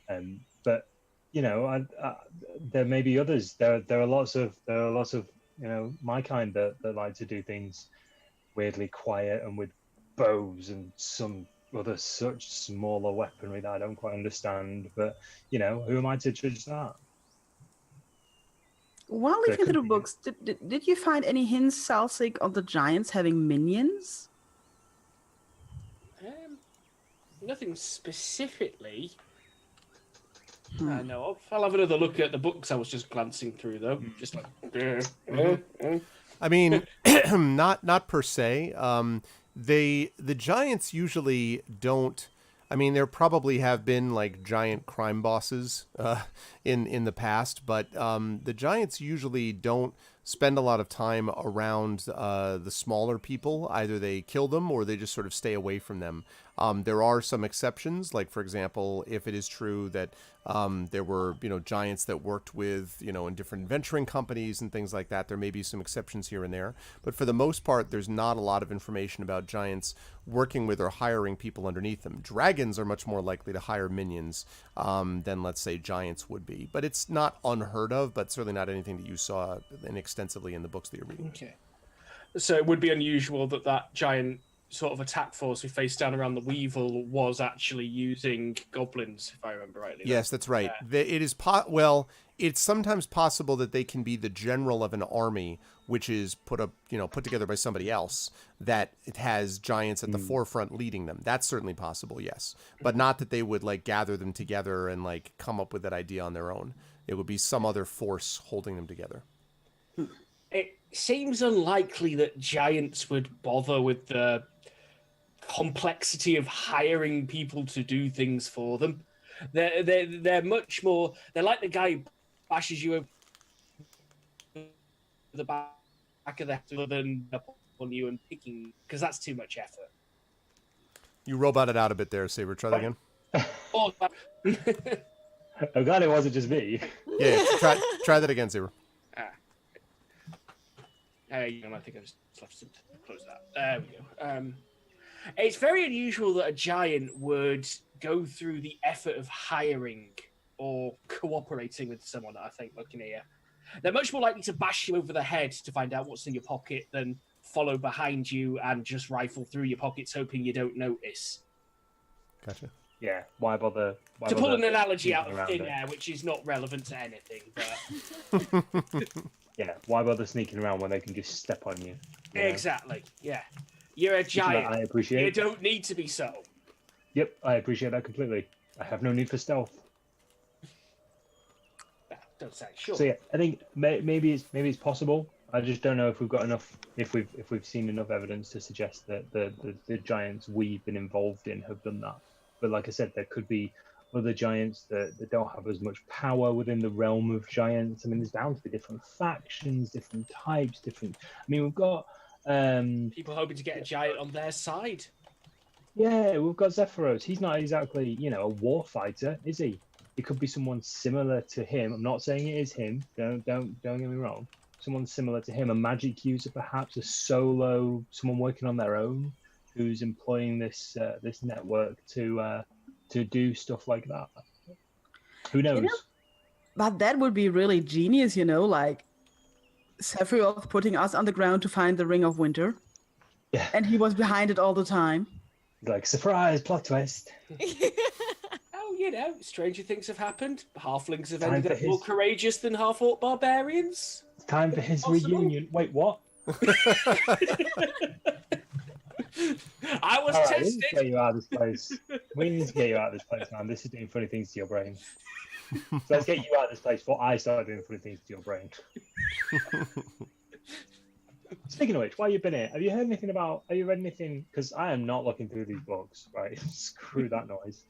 him. But there may be others. There are lots of my kind that like to do things weirdly quiet and with bows and some other such smaller weaponry that I don't quite understand. But who am I to judge that? While looking through the books, did you find any hints, Salsig, of the giants having minions? Nothing specifically. I know of. I'll have another look at the books I was just glancing through, though. Just like. I mean, not per se. The giants usually don't. I mean, there probably have been like giant crime bosses in the past, but the giants usually don't spend a lot of time around the smaller people. Either they kill them or they just sort of stay away from them. There are some exceptions, like for example, if it is true that there were giants that worked with in different venturing companies and things like that, there may be some exceptions here and there. But for the most part, there's not a lot of information about giants working with or hiring people underneath them. Dragons are much more likely to hire minions than, let's say, giants would be. But it's not unheard of, but certainly not anything that you saw extensively in the books that you're reading. Okay. So it would be unusual that giant sort of attack force we faced down around the Weevil was actually using goblins, if I remember rightly. Yes, that's right. It is it's sometimes possible that they can be the general of an army, which is put together by somebody else, that it has giants at the forefront leading them. That's certainly possible, yes. But not that they would like gather them together and like come up with that idea on their own. It would be some other force holding them together. It seems unlikely that giants would bother with the complexity of hiring people to do things for them. They're much more. They're like the guy who bashes you over the back of the head rather than up on you and picking, because that's too much effort. You roboted out a bit there, Saber. Try that again. Oh, I'm glad it wasn't just me. Yeah, try that again, Saber. I think I just left to close that. There we go. It's very unusual that a giant would go through the effort of hiring or cooperating with someone, I think, looking here. They're much more likely to bash you over the head to find out what's in your pocket than follow behind you and just rifle through your pockets hoping you don't notice. Gotcha. Yeah, why bother? To pull an analogy out of thin air, which is not relevant to anything, but... Yeah, why bother sneaking around when they can just step on you? Exactly, yeah. You're a giant. I appreciate. You don't need to be so. Yep, I appreciate that completely. I have no need for stealth. Don't say sure. So yeah, I think maybe it's possible. I just don't know if we've got enough, if we've seen enough evidence to suggest that the giants we've been involved in have done that. But like I said, there could be other giants that don't have as much power within the realm of giants. I mean, there's bound to be different factions, different types, different. I mean, we've got people hoping to get a giant on their side. Yeah, we've got Zephyros. He's not exactly, a war fighter, is he? It could be someone similar to him. I'm not saying it is him. Don't get me wrong. Someone similar to him, a magic user, perhaps a solo, someone working on their own, who's employing this network to do stuff like that. Who knows? But that would be really genius, like Sephiroth putting us on the ground to find the Ring of Winter. Yeah. And he was behind it all the time. Like, surprise, plot twist. Oh, stranger things have happened. Halflings have ended up more courageous than half-orc barbarians. It's time for his reunion. Wait, what? I was right, tested. We need to get you out of this place. We need to get you out of this place, man. This is doing funny things to your brain. So let's get you out of this place before I start doing funny things to your brain. Speaking of which, while you've been here, have you read anything? Because I am not looking through these books, right? Screw that noise.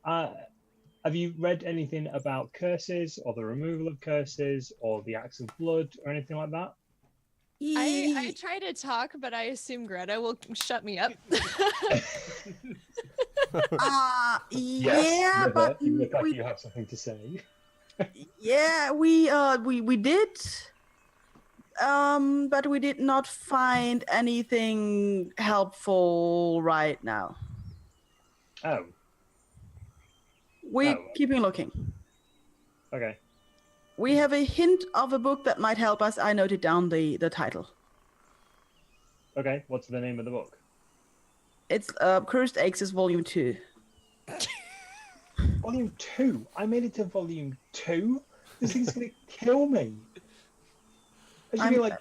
Have you read anything about curses or the removal of curses or the acts of blood or anything like that? I try to talk, but I assume Greta will shut me up. Yeah, River, but you look like you have something to say. yeah, we did, but we did not find anything helpful right now. Oh, We're Oh. keeping looking. okay. We have a hint of a book that might help us. I noted down the title. Okay, what's the name of the book? It's Cursed Axes Volume 2. Volume 2? I made it to Volume 2? This thing's going to kill me. I should be like,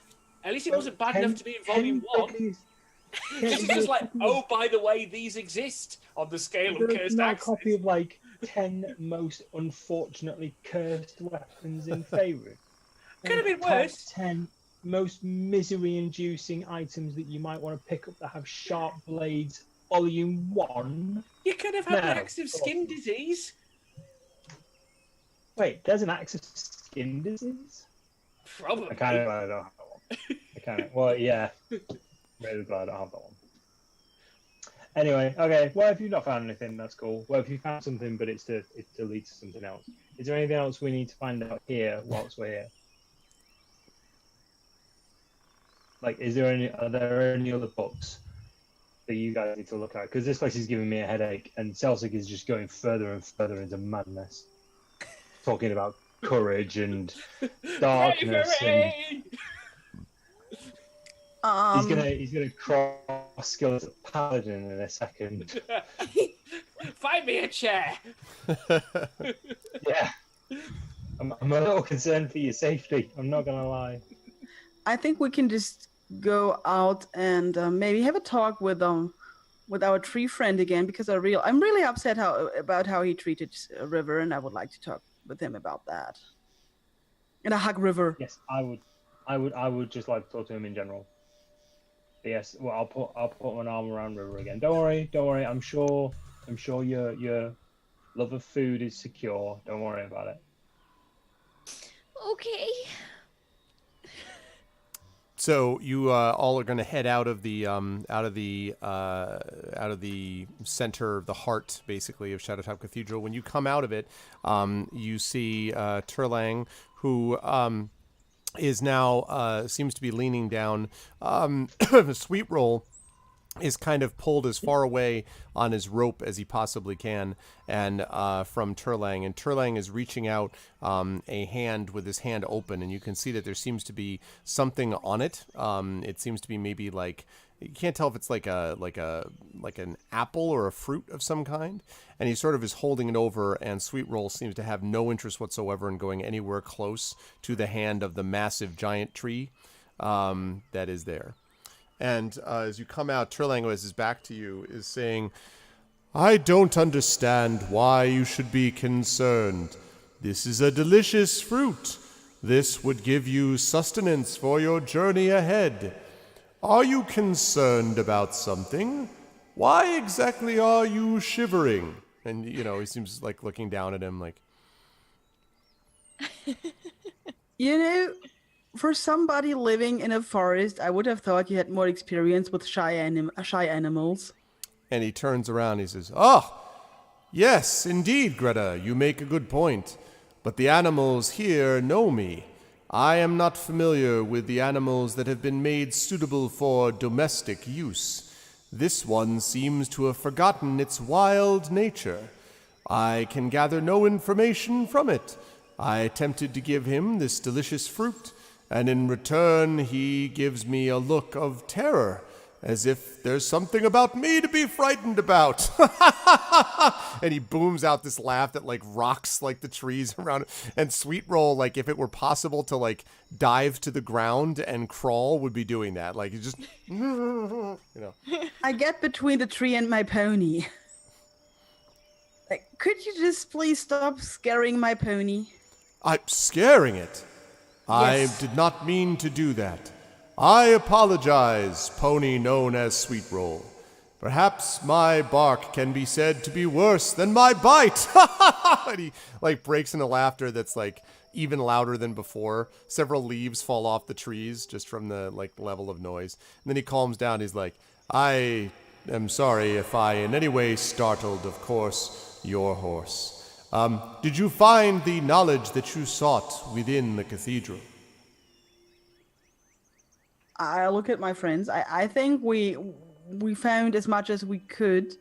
At least it wasn't bad enough to be in Volume 1. Just like, oh, by the way, these exist on the scale of There's cursed not a axes. copy of like 10 most unfortunately cursed weapons in Faerun. Could have been Top worse. 10 most misery-inducing items that you might want to pick up that have sharp blades. Volume 1. You could have had No. the axe of skin disease. Wait, there's an axe of skin disease? Probably. I don't have that one. Well, yeah. Really glad I don't have that one. Anyway, okay. Well, if you've not found anything, that's cool. Well, if you found something, but it's to lead to something else. Is there anything else we need to find out here whilst we're here? Like, are there any other books that you guys need to look at? Because this place is giving me a headache, and Celtic is just going further and further into madness. Talking about courage and darkness, and he's gonna cross skills at paladin in a second. Find me a chair. Yeah, I'm a little concerned for your safety. I'm not gonna lie. I think we can just go out and maybe have a talk with our tree friend again, because I'm really upset about how he treated River, and I would like to talk with him about that. And I hug River. Yes, I would just like to talk to him in general. Yes, well, I'll put an arm around River again. Don't worry. I'm sure your love of food is secure. Don't worry about it. Okay. So you all are going to head out of the center, the heart, basically, of Shadowtop Cathedral. When you come out of it, you see Turlang, who is now seems to be leaning down. Sweet Roll is kind of pulled as far away on his rope as he possibly can, and from Turlang. And Turlang is reaching out a hand with his hand open, and you can see that there seems to be something on it. It seems to be maybe like, you can't tell if it's like an apple or a fruit of some kind. And he sort of is holding it over, and Sweet Roll seems to have no interest whatsoever in going anywhere close to the hand of the massive giant tree that is there. And as you come out, Turlang, as his back to you, is saying, "I don't understand why you should be concerned. This is a delicious fruit. This would give you sustenance for your journey ahead. Are you concerned about something? Why exactly are you shivering?" And, he seems like looking down at him like... For somebody living in a forest, I would have thought you had more experience with shy animals. And he turns around and he says, "Oh, yes, indeed, Greta, you make a good point. But the animals here know me. I am not familiar with the animals that have been made suitable for domestic use. This one seems to have forgotten its wild nature. I can gather no information from it. I attempted to give him this delicious fruit, and in return he gives me a look of terror, as if there's something about me to be frightened about." And he booms out this laugh that rocks the trees around it. And Sweet Roll, if it were possible to dive to the ground and crawl, would be doing that. He just I get between the tree and my pony. Could you just please stop scaring my pony? I'm scaring it. Yes. I did not mean to do that. I apologize, pony known as Sweet Roll. Perhaps my bark can be said to be worse than my bite. And he breaks into laughter that's even louder than before. Several leaves fall off the trees just from the level of noise. And then he calms down. He's like, I am sorry if I in any way startled, of course, your horse. Did you find the knowledge that you sought within the cathedral? I look at my friends. I think we found as much as we could.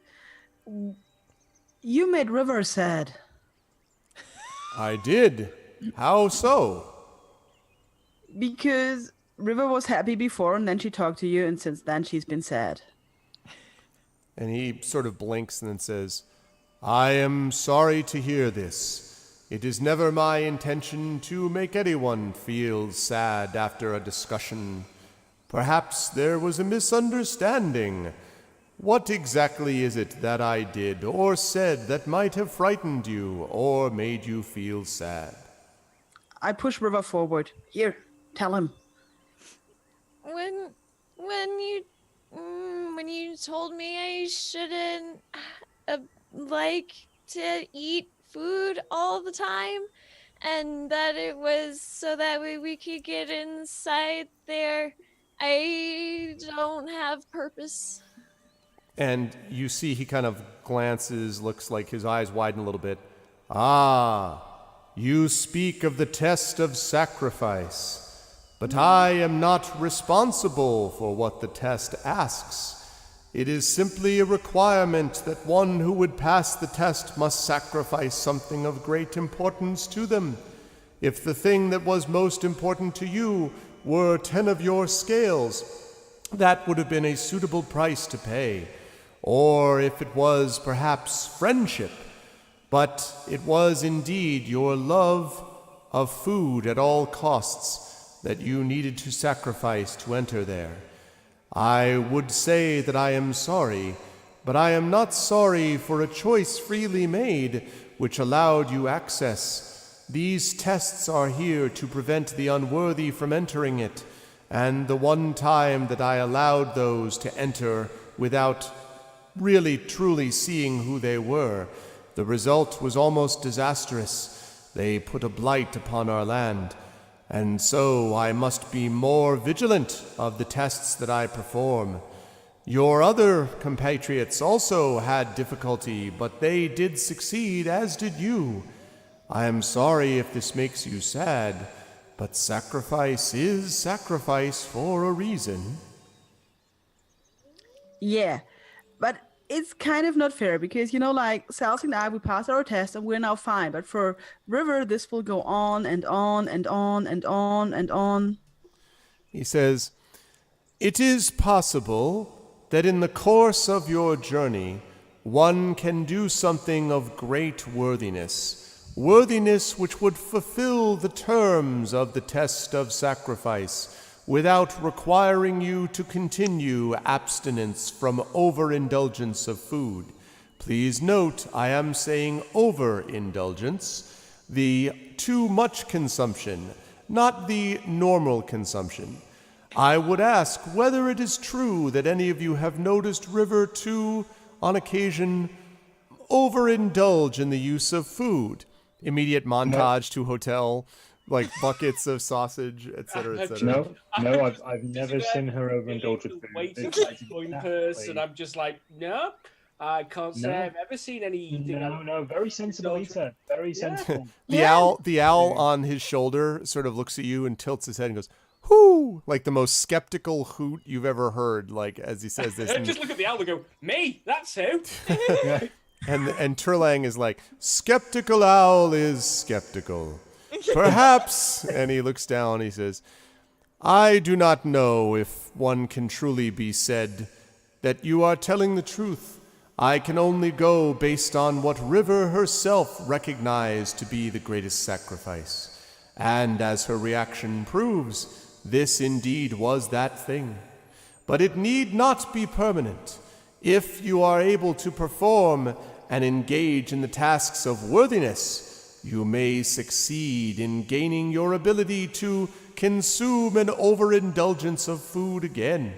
You made River sad. I did. How so? Because River was happy before, and then she talked to you, and since then she's been sad. And he sort of blinks and then says, I am sorry to hear this. It is never my intention to make anyone feel sad after a discussion. Perhaps there was a misunderstanding. What exactly is it that I did or said that might have frightened you or made you feel sad? I push River forward. Here, tell him. When you told me I shouldn't like to eat food all the time, and that it was so that way we could get inside there, I don't have purpose. And you see he kind of glances, looks like his eyes widen a little bit. Ah, you speak of the test of sacrifice. But I am not responsible for what the test asks. It is simply a requirement that one who would pass the test must sacrifice something of great importance to them. If the thing that was most important to you were 10 of your scales, that would have been a suitable price to pay. Or if it was perhaps friendship, but it was indeed your love of food at all costs that you needed to sacrifice to enter there. I would say that I am sorry, but I am not sorry for a choice freely made which allowed you access. These tests are here to prevent the unworthy from entering it, and the one time that I allowed those to enter without really truly seeing who they were, the result was almost disastrous. They put a blight upon our land. And so I must be more vigilant of the tests that I perform. Your other compatriots also had difficulty, but they did succeed, as did you. I am sorry if this makes you sad, but sacrifice is sacrifice for a reason. Yeah, but it's kind of not fair because, Celtic and I, we passed our test and we're now fine. But for River, this will go on and on and on and on and on. He says, it is possible that in the course of your journey, one can do something of great worthiness which would fulfill the terms of the test of sacrifice, without requiring you to continue abstinence from overindulgence of food. Please note, I am saying overindulgence, the too much consumption, not the normal consumption. I would ask whether it is true that any of you have noticed River to, on occasion, overindulge in the use of food. Immediate montage to hotel, buckets of sausage, etc., etc. No, I've never seen her overindulge with food. Waiting coin purse, and I'm just like, no, I can't say I've ever seen anything. No, very sensible eater, very sensible. The owl on his shoulder sort of looks at you and tilts his head and goes, "Whoo!" Like the most skeptical hoot you've ever heard. As he says this, just look at the owl and go, "Me, that's who." and Turlang is like, "Skeptical owl is skeptical." Perhaps, and he looks down, he says, I do not know if one can truly be said that you are telling the truth. I can only go based on what River herself recognized to be the greatest sacrifice. And as her reaction proves, this indeed was that thing. But it need not be permanent. If you are able to perform and engage in the tasks of worthiness, you may succeed in gaining your ability to consume an overindulgence of food again.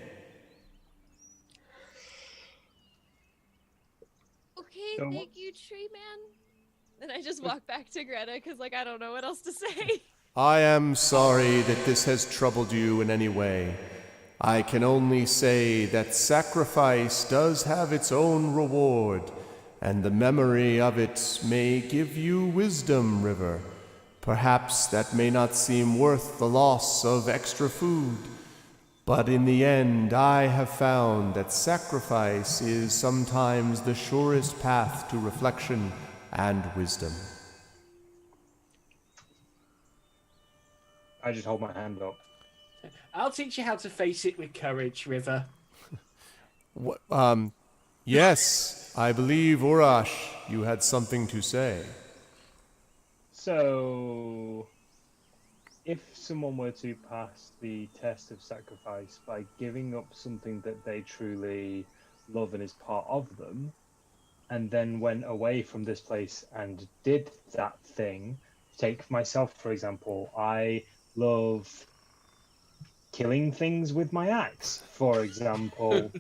Okay, So- thank you, Tree Man. Then I just walk back to Greta because, like, I don't know what else to say. I am sorry that this has troubled you in any way. I can only say that sacrifice does have its own reward, and the memory of it may give you wisdom, River. Perhaps that may not seem worth the loss of extra food, but in the end I have found that sacrifice is sometimes the surest path to reflection and wisdom. I just hold my hand up. I'll teach you how to face it with courage, River. Yes, I believe, Urash, you had something to say. So, if someone were to pass the test of sacrifice by giving up something that they truly love and is part of them, and then went away from this place and did that thing, take myself, for example, I love killing things with my axe, for example.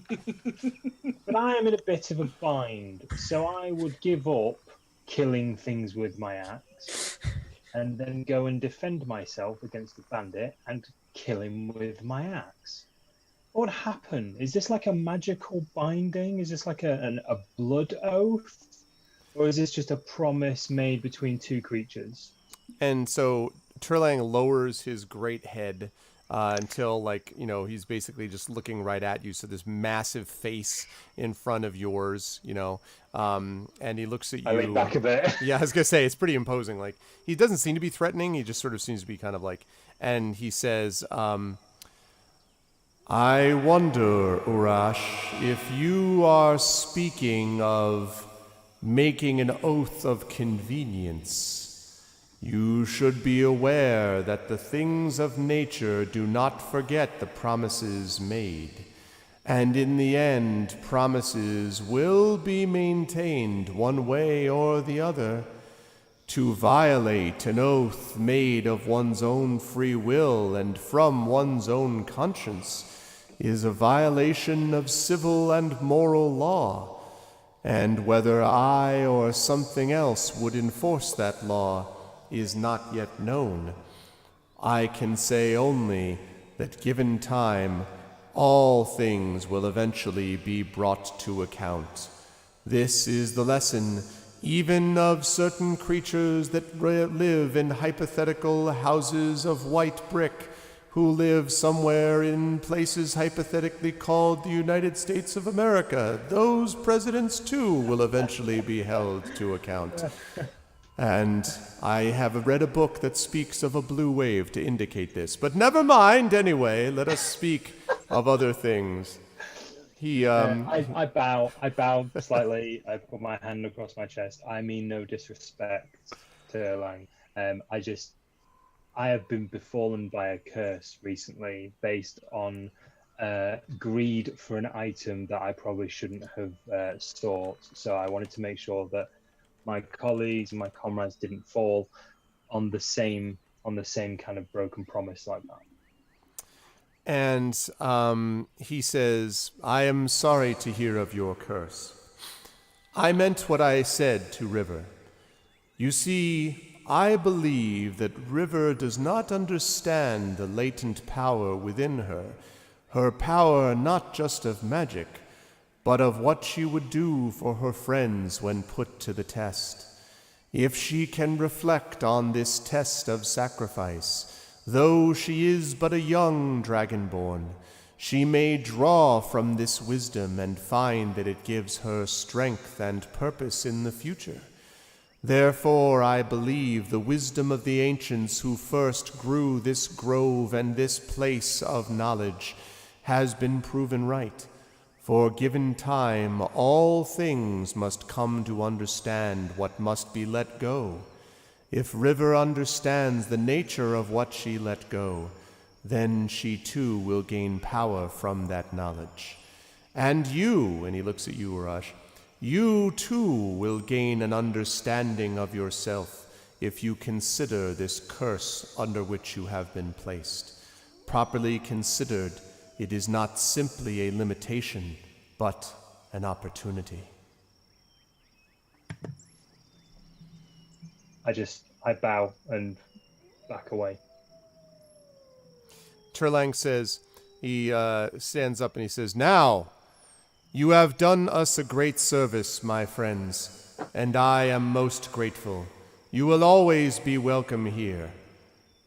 But I am in a bit of a bind, so I would give up killing things with my axe and then go and defend myself against the bandit and kill him with my axe. What would happen? Is this like a magical binding? Is this like a blood oath? Or is this just a promise made between two creatures? And so Turlang lowers his great head until, like, you know, he's basically just looking right at you. So this massive face in front of yours, you know, and he looks at you. I lean back a bit. Yeah, I was gonna say it's pretty imposing. Like, he doesn't seem to be threatening. He just sort of seems to be kind of like, and he says, I wonder, Urash, if you are speaking of making an oath of convenience. You should be aware that the things of nature do not forget the promises made, and in the end, promises will be maintained one way or the other. To violate an oath made of one's own free will and from one's own conscience is a violation of civil and moral law, and whether I or something else would enforce that law is not yet known. I can say only that given time, all things will eventually be brought to account. This is the lesson even of certain creatures that live in hypothetical houses of white brick, who live somewhere in places hypothetically called the United States of America. Those presidents, too, will eventually be held to account. And I have read a book that speaks of a blue wave to indicate this. But never mind, anyway. Let us speak of other things. I bow slightly. I put my hand across my chest. I mean no disrespect to Lang. I have been befallen by a curse recently based on greed for an item that I probably shouldn't have sought. So I wanted to make sure that my colleagues and my comrades didn't fall on the same kind of broken promise like that. And he says, I am sorry to hear of your curse. I meant what I said to River. You see, I believe that River does not understand the latent power within her power not just of magic, but of what she would do for her friends when put to the test. If she can reflect on this test of sacrifice, though she is but a young dragonborn, she may draw from this wisdom and find that it gives her strength and purpose in the future. Therefore, I believe the wisdom of the ancients who first grew this grove and this place of knowledge has been proven right. For given time, all things must come to understand what must be let go. If River understands the nature of what she let go, then she too will gain power from that knowledge. And you, and he looks at you, Urash, you too will gain an understanding of yourself if you consider this curse under which you have been placed. Properly considered, it is not simply a limitation, but an opportunity. I bow and back away. Turlang says, he stands up and he says, "Now, you have done us a great service, my friends, and I am most grateful. You will always be welcome here.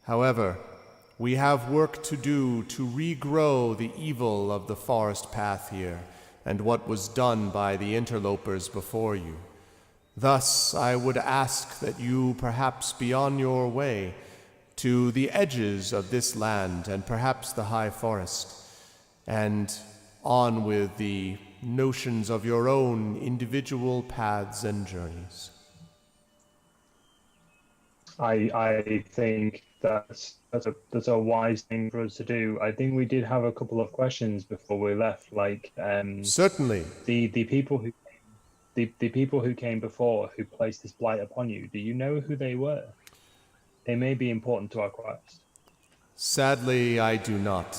However, we have work to do to regrow the evil of the forest path here and what was done by the interlopers before you. Thus, I would ask that you perhaps be on your way to the edges of this land and perhaps the high forest, and on with the notions of your own individual paths and journeys." I think that's a wise thing for us to do. I think we did have a couple of questions before we left, like Certainly. the people who came before who placed this blight upon you. Do you know who they were? They may be important to our quest. Sadly, I do not.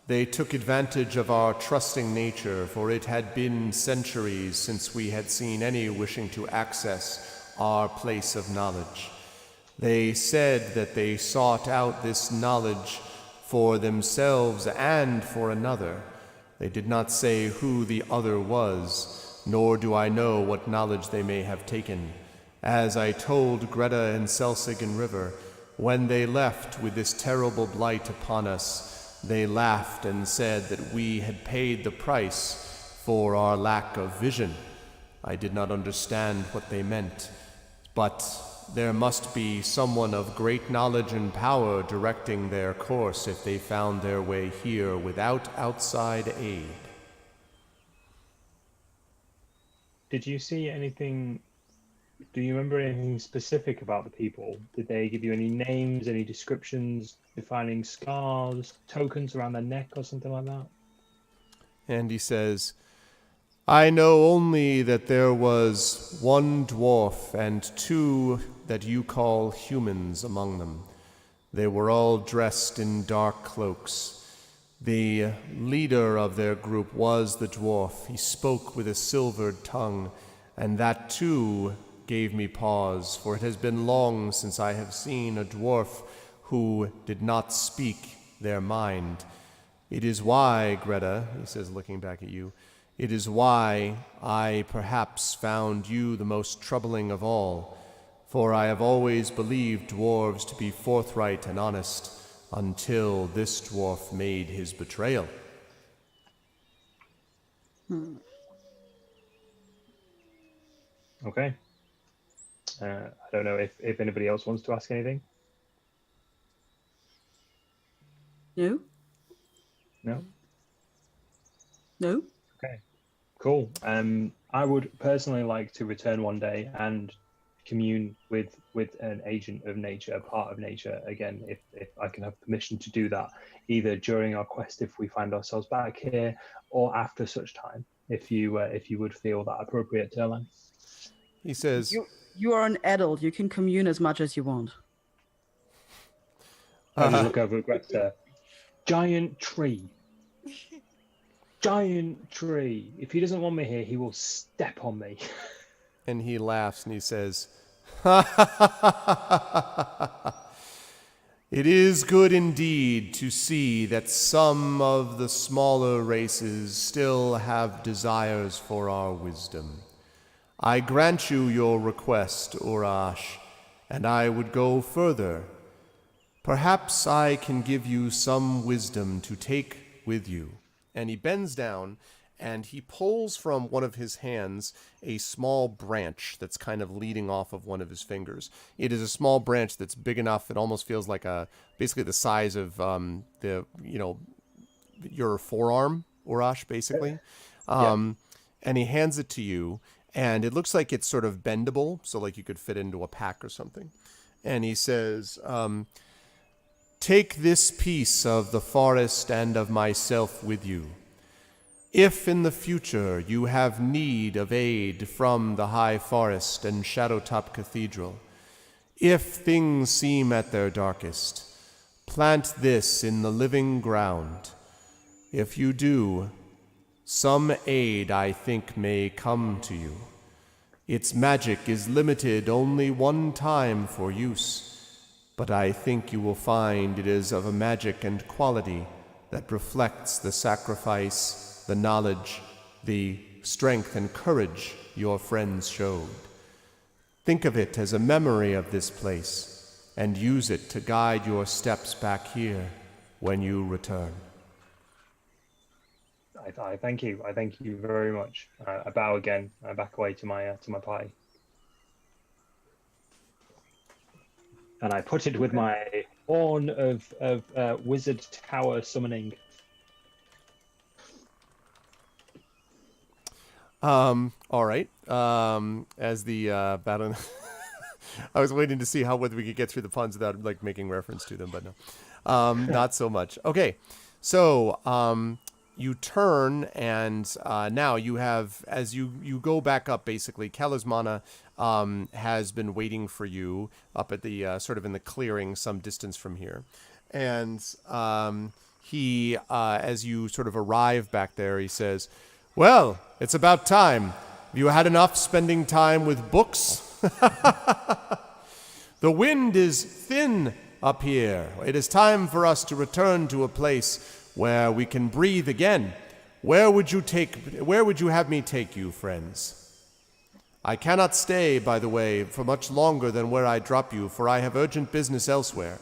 They took advantage of our trusting nature, for it had been centuries since we had seen any wishing to access our place of knowledge. They said that they sought out this knowledge for themselves and for another. They did not say who the other was, nor do I know what knowledge they may have taken. As I told Greta and Selsigen River, when they left with this terrible blight upon us, they laughed and said that we had paid the price for our lack of vision. I did not understand what they meant, but there must be someone of great knowledge and power directing their course if they found their way here without outside aid. Did you see anything? Do you remember anything specific about the people? Did they give you any names, any descriptions, defining scars, tokens around their neck or something like that? And he says, "I know only that there was one dwarf and two that you call humans among them. They were all dressed in dark cloaks. The leader of their group was the dwarf. He spoke with a silvered tongue, and that too gave me pause, for it has been long since I have seen a dwarf who did not speak their mind. It is why, Greta," he says, looking back at you, "it is why I perhaps found you the most troubling of all, for I have always believed dwarves to be forthright and honest until this dwarf made his betrayal." Okay. I don't know if anybody else wants to ask anything. No? No? No? Okay. Cool. I would personally like to return one day and commune with an agent of nature, a part of nature again, if I can have permission to do that, either during our quest if we find ourselves back here, or after such time, if you would feel that appropriate, Turlan. He says, You are an adult. You can commune as much as you want. I just look over at Greta. Giant tree. Giant tree. If he doesn't want me here, he will step on me. and he laughs and he says, "It is good indeed to see that some of the smaller races still have desires for our wisdom. I grant you your request, Urash, and I would go further. Perhaps I can give you some wisdom to take with you." And he bends down and he pulls from one of his hands a small branch that's kind of leading off of one of his fingers. It is a small branch that's big enough, it almost feels like basically the size of your forearm, Urash, basically. And he hands it to you, and it looks like it's sort of bendable, so like you could fit into a pack or something. And he says, "Take this piece of the forest and of myself with you. If in the future you have need of aid from the High Forest and Shadowtop Cathedral, If things seem at their darkest, plant this in the living ground. If you do, some aid I think may come to you. Its magic is limited only one time for use, but I think you will find it is of a magic and quality that reflects the sacrifice, the knowledge, the strength and courage your friends showed. Think of it as a memory of this place, and use it to guide your steps back here when you return. I thank you. I thank you very much. I bow again. I back away to my party, and I put it with my horn of wizard tower summoning. All right. As the battle, I was waiting to see whether we could get through the puns without like making reference to them, but no, not so much. Okay, so you turn, and now you have, as you go back up, basically, Kalismana has been waiting for you up at the sort of in the clearing some distance from here, and he, as you sort of arrive back there, he says, "Well, it's about time. Have you had enough spending time with books? The wind is thin up here. It is time for us to return to a place where we can breathe again. Where would you have me take you, friends? I cannot stay, by the way, for much longer than where I drop you, for I have urgent business elsewhere,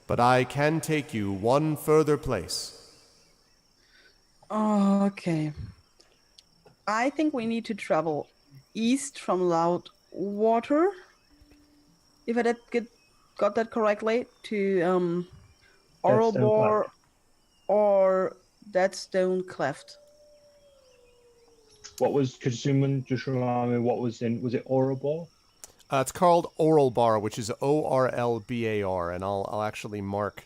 but I can take you one further place." Okay. I think we need to travel east from Loudwater, if I got that correctly, to Orobor or that stone cleft. What was, could someone just remind me what was in, was it Orobor? It's called Oralbar, which is Orlbar, and I'll actually mark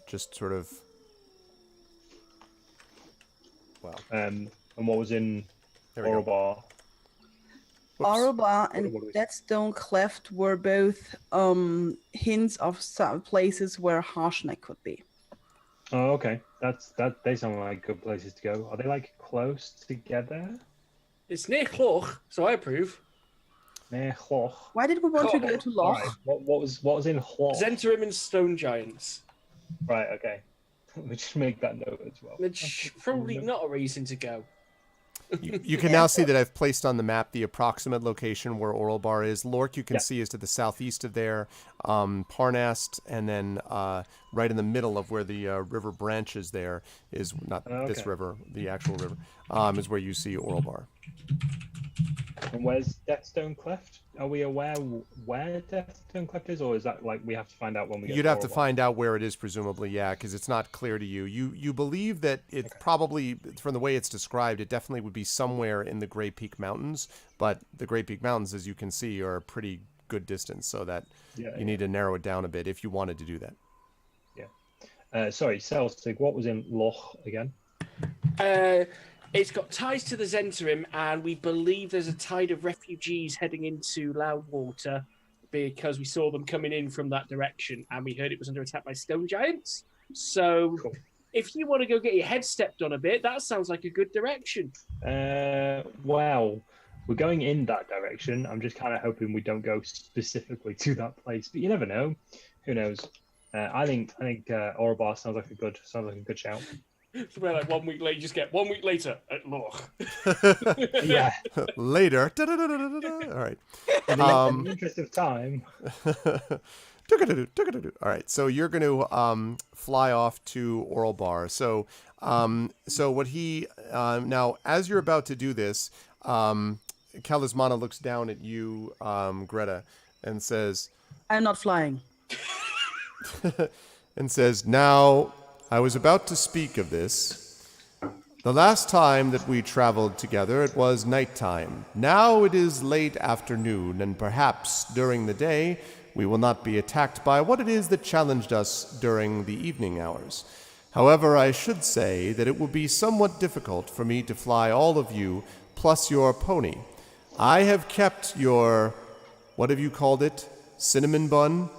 just sort of, well. And what was in There we go. Orobor? Orobor and What do we- that stone cleft were both hints of some places where Harshnag could be. Oh, okay. They sound like good places to go. Are they like close together? It's near Cloch, so I approve. Near Hoch. Why did we want to go to Loch? Right. What was in Hoch? Zentarim and Stone Giants. Right. Okay. Let me just make that note as well. It's probably not a reason to go. You can now see that I've placed on the map the approximate location where Oralbar is. Lork, you can Yeah. see, is to the southeast of there. Parnast, and then right in the middle of where the river branches there is, not this Okay. river, the actual river, is where you see Oralbar. And where's Deathstone Cleft? Are we aware where Deathstone Cleft is, or is that like we have to find out when we get You'd have to Orobor? find out where it is, presumably, yeah, because it's not clear to you. You believe that it probably, from the way it's described, it definitely would be somewhere in the Grey Peak Mountains, but the Grey Peak Mountains, as you can see, are a pretty good distance, so that you need to narrow it down a bit if you wanted to do that. Sorry, Celsig, what was in Loch again? It's got ties to the Zentarim, and we believe there's a tide of refugees heading into Loudwater because we saw them coming in from that direction, and we heard it was under attack by stone giants. So, Cool. if you want to go get your head stepped on a bit, that sounds like a good direction. Well, we're going in that direction. I'm just kind of hoping we don't go specifically to that place, but you never know. Who knows? I think Orobor sounds like a good shout. So we're like 1 week later, you just get 1 week later at Loch. Yeah. Later. Da-da-da-da-da-da. All right. In the interest of time. All right, so you're going to fly off to Oralbar. So what he now, as you're about to do this, Kalismana looks down at you, Greta, and says, I'm not flying. "Now, I was about to speak of this. The last time that we traveled together, it was nighttime. Now it is late afternoon, and perhaps during the day we will not be attacked by what it is that challenged us during the evening hours. However, I should say that it will be somewhat difficult for me to fly all of you, plus your pony. I have kept your, what have you called it? cinnamon bun,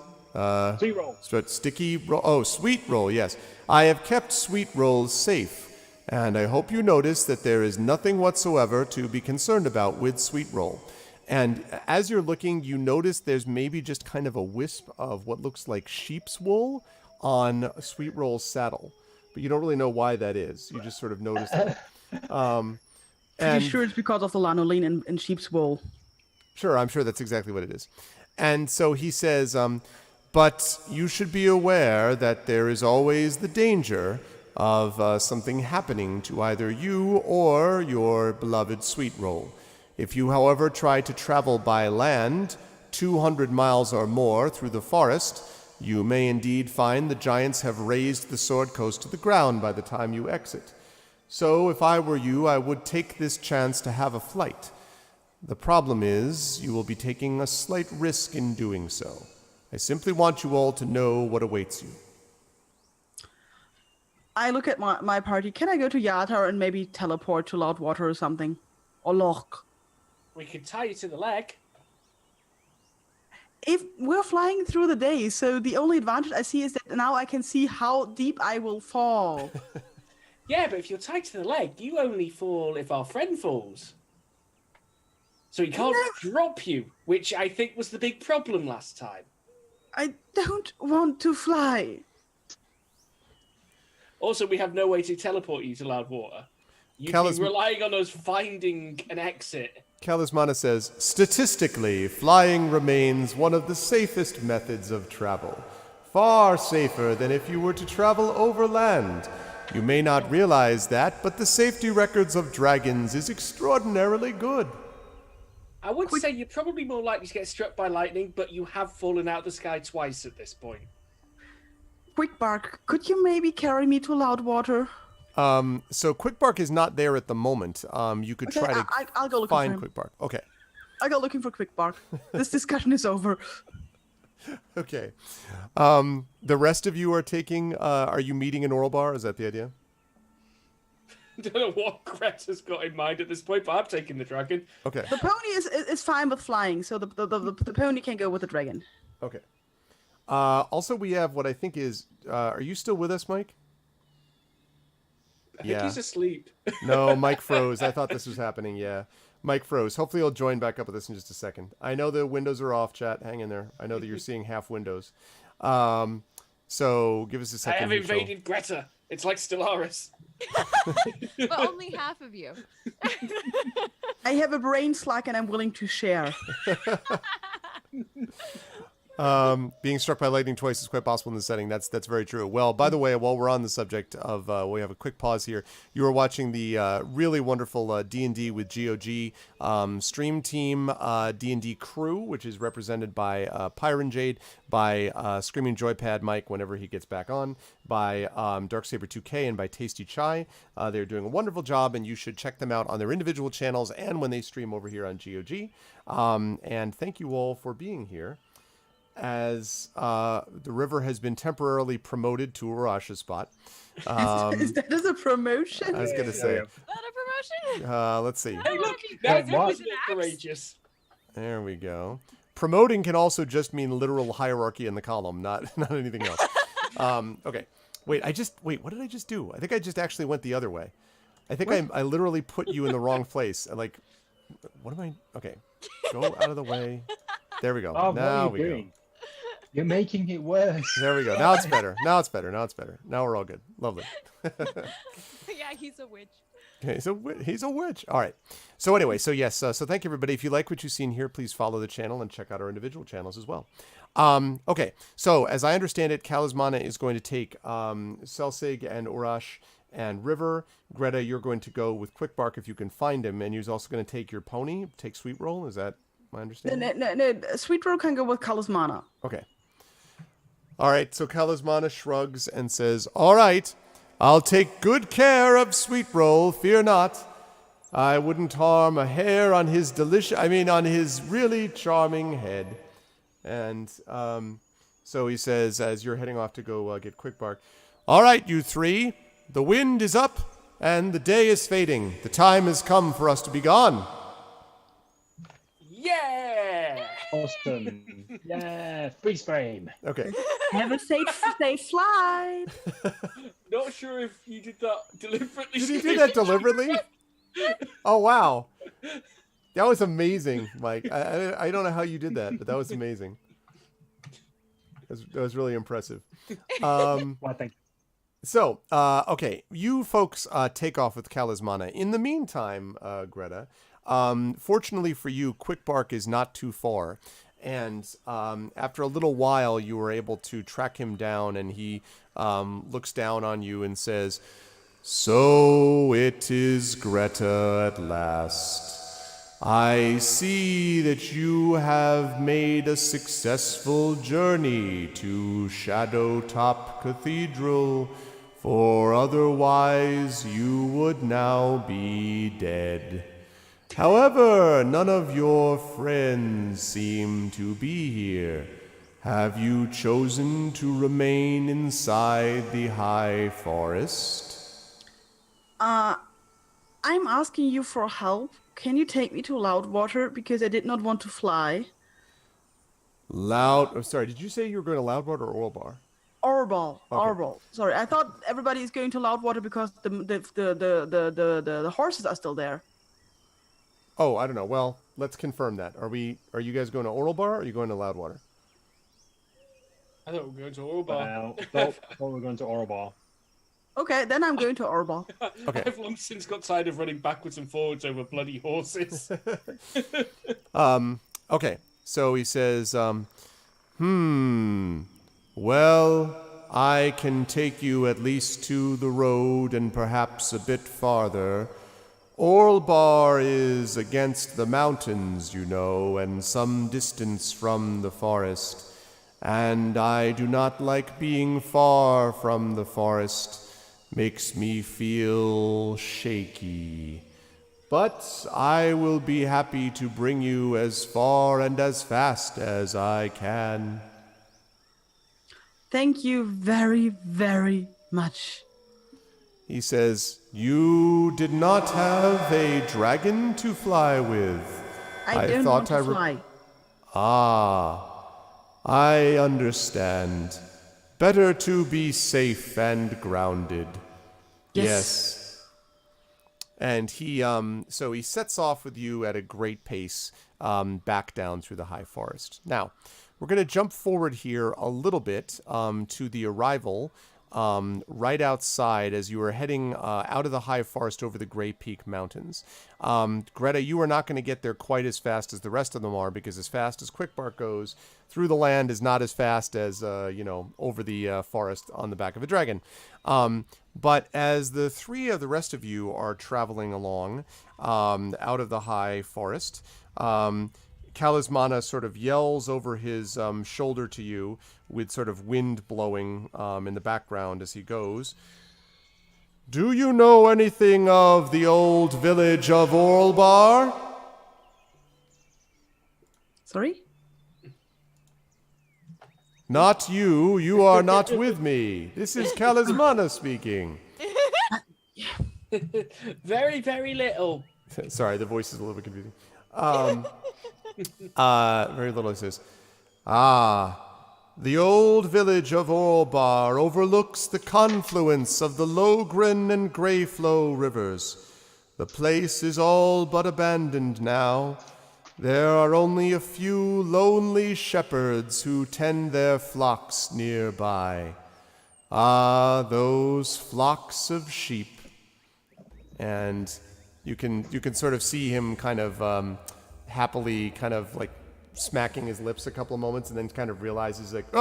Sweet roll. sticky roll. Oh, sweet roll, yes. I have kept sweet rolls safe, and I hope you notice that there is nothing whatsoever to be concerned about with sweet roll. And as you're looking, you notice there's maybe just kind of a wisp of what looks like sheep's wool on Sweet Roll's saddle. But you don't really know why that is. You just sort of notice that. Pretty sure it's because of the lanolin in sheep's wool. Sure, I'm sure that's exactly what it is. And so he says, but you should be aware that there is always the danger of something happening to either you or your beloved Sweet Roll. If you, however, try to travel by land 200 miles or more through the forest, you may indeed find the giants have razed the Sword Coast to the ground by the time you exit. So, if I were you, I would take this chance to have a flight. The problem is, you will be taking a slight risk in doing so. I simply want you all to know what awaits you. I look at my party. Can I go to Yatar and maybe teleport to Loudwater or something? Or Loch? We could tie you to the leg. If we're flying through the day, so the only advantage I see is that now I can see how deep I will fall. Yeah, but if you're tied to the leg, you only fall if our friend falls. So he can't drop you, which I think was the big problem last time. I don't want to fly. Also, we have no way to teleport you to Loudwater. You'd be relying on us finding an exit. Kalismana says, statistically, flying remains one of the safest methods of travel. Far safer than if you were to travel over land. You may not realize that, but the safety records of dragons is extraordinarily good. I would say you're probably more likely to get struck by lightning, but you have fallen out of the sky twice at this point. Quick Bark, could you maybe carry me to Loudwater? So Quick Bark is not there at the moment. You could try to I'll go looking find for him. Quick Bark. Okay. I go looking for Quick Bark. This discussion is over. Okay. The rest of you are taking, are you meeting in Oralbar? Is that the idea? I don't know what Greta's got in mind at this point, but I'm taking the dragon. Okay. The pony is fine with flying, so the pony can go with the dragon. Okay. Also, we have what I think is, are you still with us, Mike? I think he's asleep. No, Mike froze. I thought this was happening. Yeah. Mike froze. Hopefully he'll join back up with us in just a second. I know the windows are off, chat. Hang in there. I know that you're seeing half windows. So give us a second. I have invaded Greta. It's like Stellaris. But only half of you. I have a brain slack and I'm willing to share. Being struck by lightning twice is quite possible in this setting. That's very true. Well, by the way, while we're on the subject of, we have a quick pause here. You are watching the really wonderful D&D with GOG stream team D&D crew, which is represented by Pyron Jade, by Screaming Joypad Mike whenever he gets back on, by Darksaber2K, and by Tasty Chai. They're doing a wonderful job, and you should check them out on their individual channels and when they stream over here on GOG. And thank you all for being here. As the river has been temporarily promoted to Urash's spot. Is that as a promotion? I was going to say. Is that a promotion? Let's see. Hey, look, that was courageous. There we go. Promoting can also just mean literal hierarchy in the column, not anything else. Okay. Wait, what did I just do? I think I just actually went the other way. I think I literally put you in the wrong place. What am I? Okay. Go out of the way. There we go. Oh, now what are you doing? You're making it worse. There we go. Now it's better. Now it's better. Now we're all good. Lovely. Yeah, he's a witch. Okay, he's a witch. All right. So anyway, yes. So thank you, everybody. If you like what you've seen here, please follow the channel and check out our individual channels as well. Okay. So as I understand it, Kalismana is going to take Selsig and Urash and River. Greta, you're going to go with Quick Bark if you can find him, and you're also going to take your pony, take Sweet Roll. Is that my understanding? No. Sweet Roll can go with Kalismana. Okay. All right, so Kalismana shrugs and says, all right, I'll take good care of Sweet Roll, fear not. I wouldn't harm a hair on his on his really charming head. And so he says, as you're heading off to go get Quick Bark, all right, you three, the wind is up and the day is fading. The time has come for us to be gone. Yeah! Awesome. Yeah, freeze frame. Okay. Have a safe flight. Not sure if you did that deliberately. Did he do that deliberately? Oh wow, that was amazing, Mike. I don't know how you did that, but that was amazing. That was really impressive. Well, thank you. So, okay, you folks take off with Kalismana. In the meantime, Greta, fortunately for you, Quick Bark is not too far. And after a little while, you were able to track him down, and he looks down on you and says, "So it is Greta at last. I see that you have made a successful journey to Shadowtop Cathedral, for otherwise you would now be dead. However, none of your friends seem to be here. Have you chosen to remain inside the High Forest?" I'm asking you for help. Can you take me to Loudwater because I did not want to fly? Oh, sorry, did you say you were going to Loudwater or Orlbar? Orbal. Okay. Orbal. Sorry, I thought everybody is going to Loudwater because the horses are still there. Oh, I don't know. Well, let's confirm that. Are you guys going to Orlbar or are you going to Loudwater? I thought we were going to Orbar. Well, we're going to Orobal. Okay, then I'm going to Orbal. Okay. I've long since got tired of running backwards and forwards over bloody horses. Okay. So he says, well, I can take you at least to the road and perhaps a bit farther. Orlbar is against the mountains, you know, and some distance from the forest. And I do not like being far from the forest. Makes me feel shaky. But I will be happy to bring you as far and as fast as I can. Thank you very, very much. He says, "You did not have a dragon to fly with." I don't want to fly. I understand. Better to be safe and grounded. Yes. And he so he sets off with you at a great pace back down through the high forest. Now, we're going to jump forward here a little bit to the arrival right outside as you were heading out of the high forest over the Grey Peak Mountains. Greta, you are not going to get there quite as fast as the rest of them are, because as fast as Quickbark goes through the land is not as fast as, over the forest on the back of a dragon. But as the three of the rest of you are traveling along out of the high forest, Kalismana sort of yells over his shoulder to you with sort of wind blowing in the background as he goes. "Do you know anything of the old village of Orlbar?" Sorry? "Not you. You are not with me. This is Kalismana speaking." Very, very little. Sorry, the voice is a little bit confusing. Very little, he says, "The old village of Orlbar overlooks the confluence of the Logren and Greyflow rivers. The place is all but abandoned now. There are only a few lonely shepherds who tend their flocks nearby. Those flocks of sheep." And you can sort of see him kind of happily kind of like smacking his lips a couple of moments and then kind of realizes like,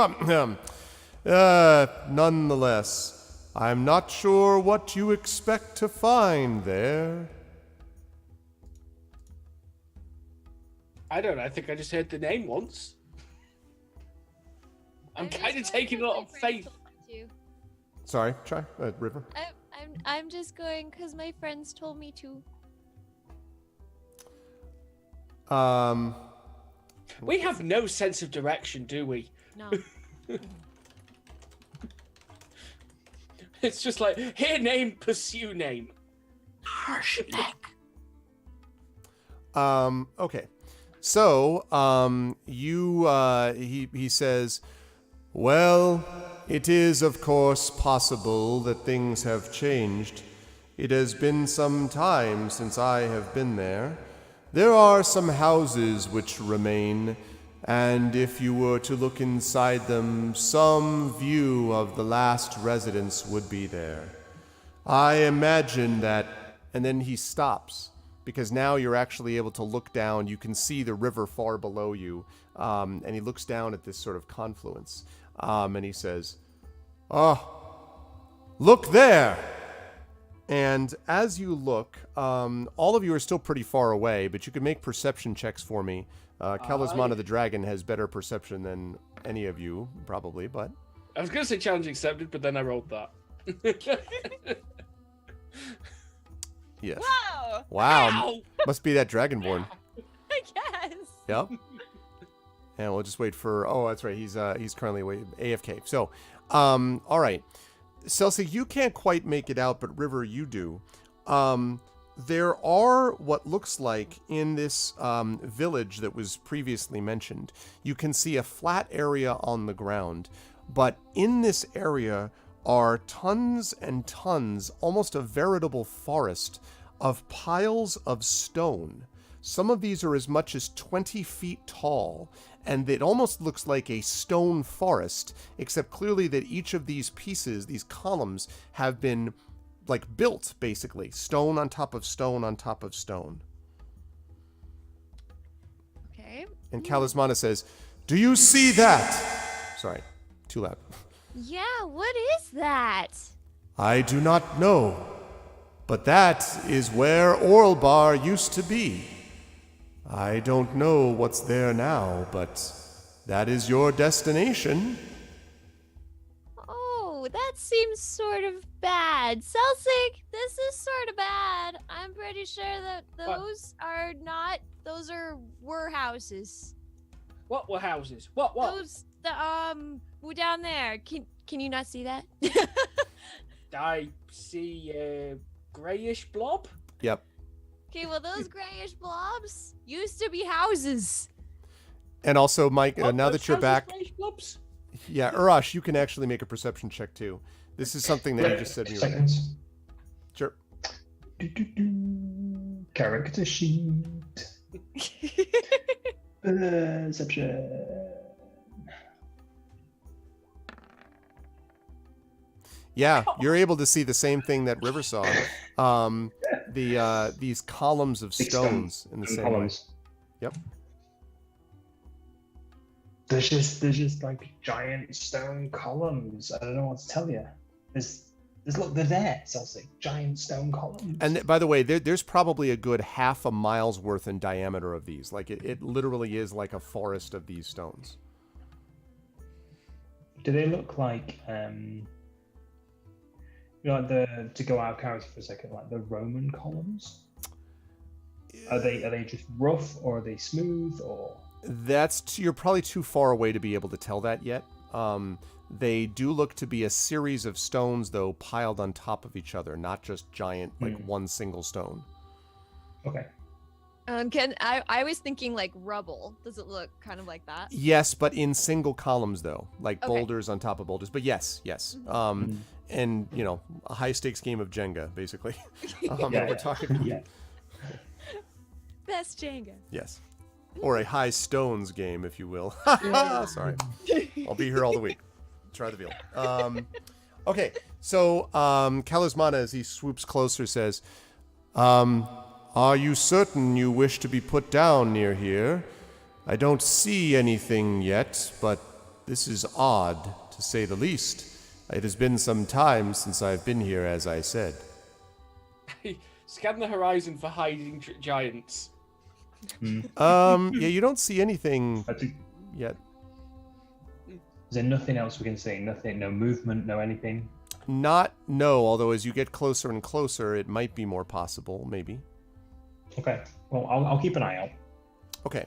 nonetheless, I'm not sure what you expect to find there. I don't know. I think I just heard the name once. I'm kind of taking a lot of faith. Sorry, try River. I'm just going because my friends told me to. We have no sense of direction, do we? No. It's just like, hear name, pursue name. Harsh neck. Okay. So, he says, well, it is, of course, possible that things have changed. It has been some time since I have been there. There are some houses which remain, and if you were to look inside them, some view of the last residence would be there. I imagine that... And then he stops, because now you're actually able to look down. You can see the river far below you, and he looks down at this sort of confluence, and he says, look there! And as you look, all of you are still pretty far away, but you can make perception checks for me. Talisman of the Dragon has better perception than any of you, probably, but... I was going to say challenge accepted, but then I rolled that. Yes. Whoa! Wow. Ow! Must be that Dragonborn. I guess. Yep. And we'll just wait for... Oh, that's right. He's currently AFK. So, all right. Celsic, you can't quite make it out, but River, you do. There are what looks like in this village that was previously mentioned. You can see a flat area on the ground, but in this area are tons and tons, almost a veritable forest, of piles of stone. Some of these are as much as 20 feet tall, and it almost looks like a stone forest, except clearly that each of these pieces, these columns, have been, like, built, basically. Stone on top of stone on top of stone. Okay. And Kalismana says, do you see that? Sorry, too loud. Yeah, what is that? I do not know, but that is where Orlbar used to be. I don't know what's there now, but that is your destination. Oh, that seems sort of bad. Celsic, this is sort of bad. I'm pretty sure that those are not. Those were houses. What were houses? What? Those down there. Can you not see that? I see a grayish blob. Yep. Okay, well those grayish blobs used to be houses. And also, Mike, What, now those that you're houses, back, grayish blobs? yeah, Urash, you can actually make a perception check too. This is something that you just said to me right now. Seconds. Sure. Character sheet. Perception. Yeah, you're able to see the same thing that River saw. These columns of Big stones in the same way. columns. Yep. There's just like giant stone columns. I don't know what to tell you. Look, they're there, Celsic. Giant stone columns. And by the way, there's probably a good half a mile's worth in diameter of these. Like it literally is like a forest of these stones. Do they look like like to go out of character for a second, like the Roman columns? Are they just rough, or are they smooth, or? You're probably too far away to be able to tell that yet. They do look to be a series of stones, though, piled on top of each other, not just giant, like one single stone. Okay. I was thinking like rubble. Does it look kind of like that? Yes, but in single columns, though, like Okay. boulders on top of boulders. But yes. And a high stakes game of Jenga, basically. We're talking. Yeah. Best Jenga. Yes. Or a high stones game, if you will. Sorry. I'll be here all the week. Try the veal. Okay, so Kalismana, as he swoops closer, says, are you certain you wish to be put down near here? I don't see anything yet, but this is odd, to say the least. It has been some time since I've been here, as I said. Scan the horizon for hiding giants. Yeah, you don't see anything yet. Is there nothing else we can see? Nothing, no movement, no anything? No, although as you get closer and closer, it might be more possible, maybe. Okay, well, I'll keep an eye out. Okay.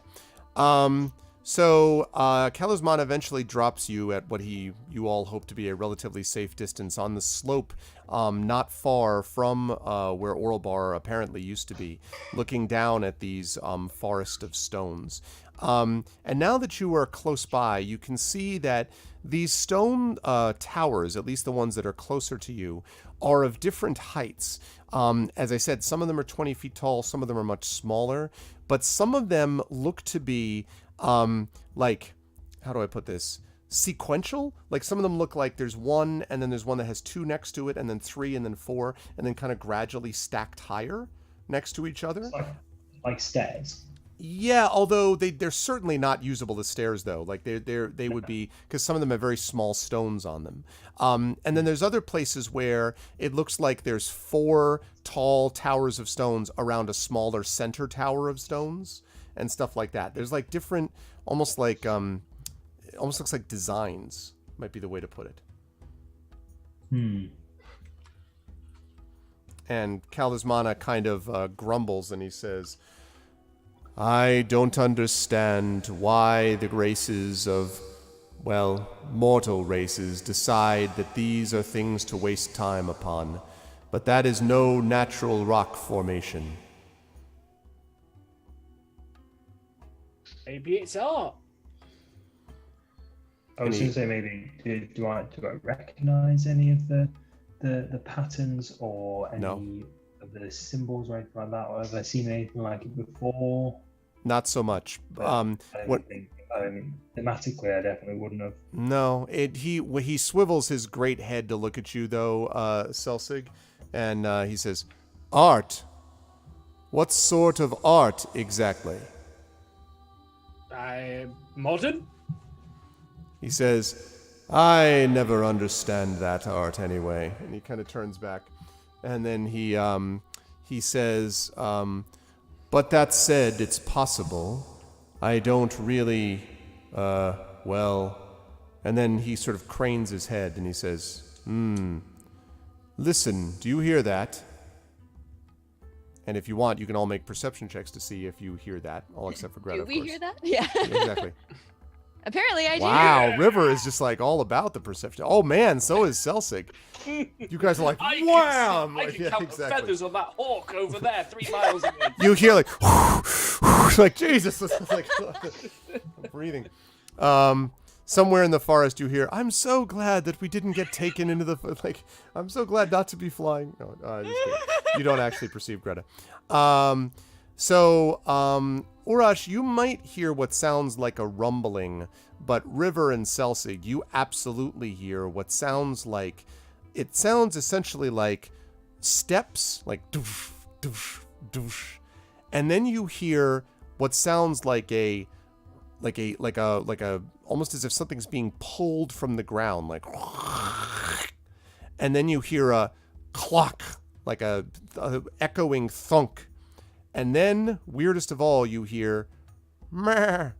So Kalisman eventually drops you at what you all hope to be a relatively safe distance on the slope, not far from where Oralbar apparently used to be, looking down at these forest of stones. And now that you are close by, you can see that these stone towers, at least the ones that are closer to you, are of different heights. As I said, some of them are 20 feet tall, some of them are much smaller, but some of them look to be like, how do I put this? Sequential. Like some of them look like there's one, and then there's one that has two next to it, and then three, and then four, and then kind of gradually stacked higher next to each other. Like stairs. Yeah, although they're certainly not usable as stairs, though. Like they would be, because some of them have very small stones on them. And then there's other places where it looks like there's 4 tall towers of stones around a smaller center tower of stones and stuff like that. There's like different, almost looks like designs, might be the way to put it. And Kalismana kind of grumbles and he says, I don't understand why the races of, well, mortal races decide that these are things to waste time upon, but that is no natural rock formation. Maybe it's art. I was going to say maybe, do I recognize any of the patterns or any of the symbols or anything like that? Or have I seen anything like it before? Not so much. Thematically, I definitely wouldn't have. No, he swivels his great head to look at you, though, Selsig, and he says, "Art? What sort of art exactly?" Modern? He says, "I never understand that art anyway." And he kind of turns back, and then he says, "But that said, it's possible. I don't really, well." And then he sort of cranes his head and he says, "Listen, do you hear that?" And if you want, you can all make perception checks to see if you hear that, all except for Greta, Do of we course. hear that? Yeah. Yeah, exactly. Apparently I do. Wow, River is just like all about the perception. Oh man, so is Selsig. You guys are like, wham! I can count the feathers on that hawk over there, 3 miles away. You hear like, like Jesus, like breathing. Somewhere in the forest, you hear, "I'm so glad that we didn't get taken into the like. I'm so glad not to be flying." No, just kidding. You don't actually perceive Greta. Urash, you might hear what sounds like a rumbling, but River and Selsig, you absolutely hear what sounds like. It sounds essentially like steps, like doosh, doosh, doosh, and then you hear what sounds like a almost as if something's being pulled from the ground, like, and then you hear a clock, like a echoing thunk, and then, weirdest of all, you hear meh.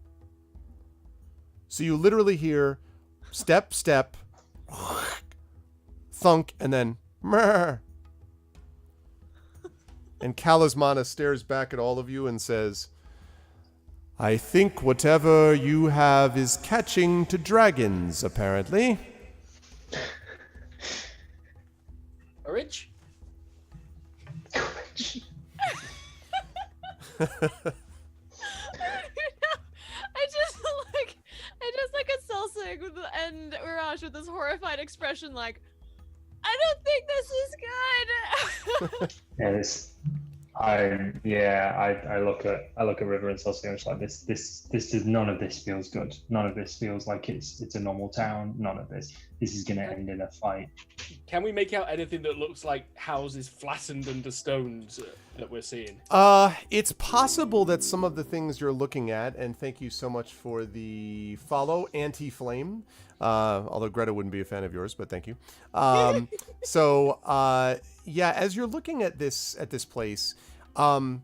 So you literally hear step, step, thunk, and then meh. And Kalismana stares back at all of you and says, "I think whatever you have is catching to dragons, apparently." Orange? I just like a Selsig and Urash with this horrified expression, like, I don't think this is good. I look at River and Celsius and it's like this does, none of this feels good. None of this feels like it's a normal town. None of this is gonna end in a fight. Can we make out anything that looks like houses flattened under stones that we're seeing? It's possible that some of the things you're looking at, and thank you so much for the follow, Anti-Flame, although Greta wouldn't be a fan of yours, but thank you. Yeah, as you're looking at this place, I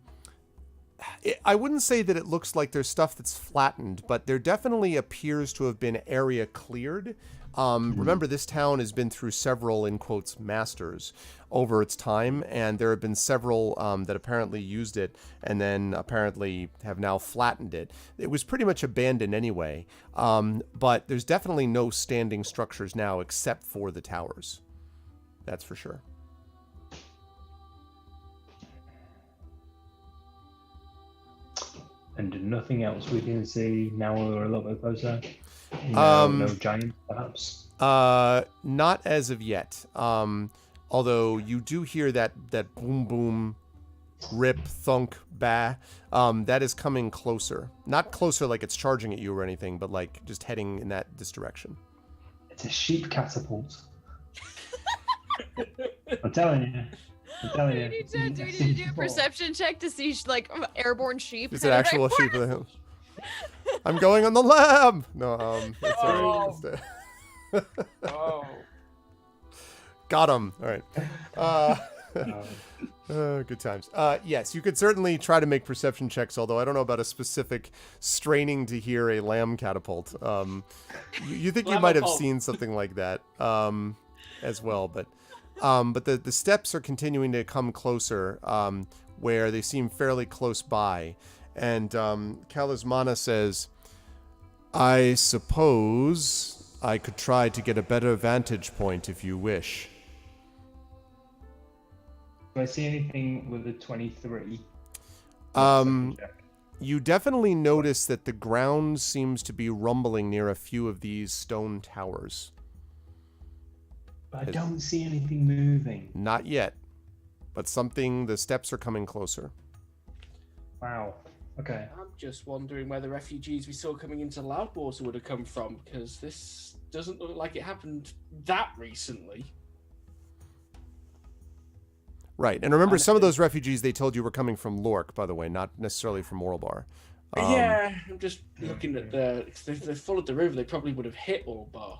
wouldn't say that it looks like there's stuff that's flattened, but there definitely appears to have been area cleared. Remember, this town has been through several, in quotes, masters over its time, and there have been several that apparently used it and then apparently have now flattened it. It was pretty much abandoned anyway, but there's definitely no standing structures now except for the towers. That's for sure. And nothing else we can see now we're a little bit closer. No giant, perhaps. Not as of yet. Although you do hear that boom boom, rip thunk bah. That is coming closer. Not closer like it's charging at you or anything, but like just heading in this direction. It's a sheep catapult. I'm telling you. Do we need to do a perception check to see like airborne sheep? It's an actual sheep. I'm going on the lamb. No, it's all right. Oh. Got him. All right. Good times. Yes, you could certainly try to make perception checks, although I don't know about a specific straining to hear a lamb catapult. You think you might have seen something like that as well, but the steps are continuing to come closer, where they seem fairly close by. And Kalismana says, I suppose I could try to get a better vantage point if you wish. Do I see anything with a 23? You definitely notice that the ground seems to be rumbling near a few of these stone towers. But I don't see anything moving. Not yet, but the steps are coming closer. Wow. Okay. I'm just wondering where the refugees we saw coming into Loudwater would have come from, because this doesn't look like it happened that recently. Right, and remember, some of those refugees they told you were coming from Lork, by the way, not necessarily from Orlebar. Yeah, I'm just looking at if they followed the river, they probably would have hit Orlebar.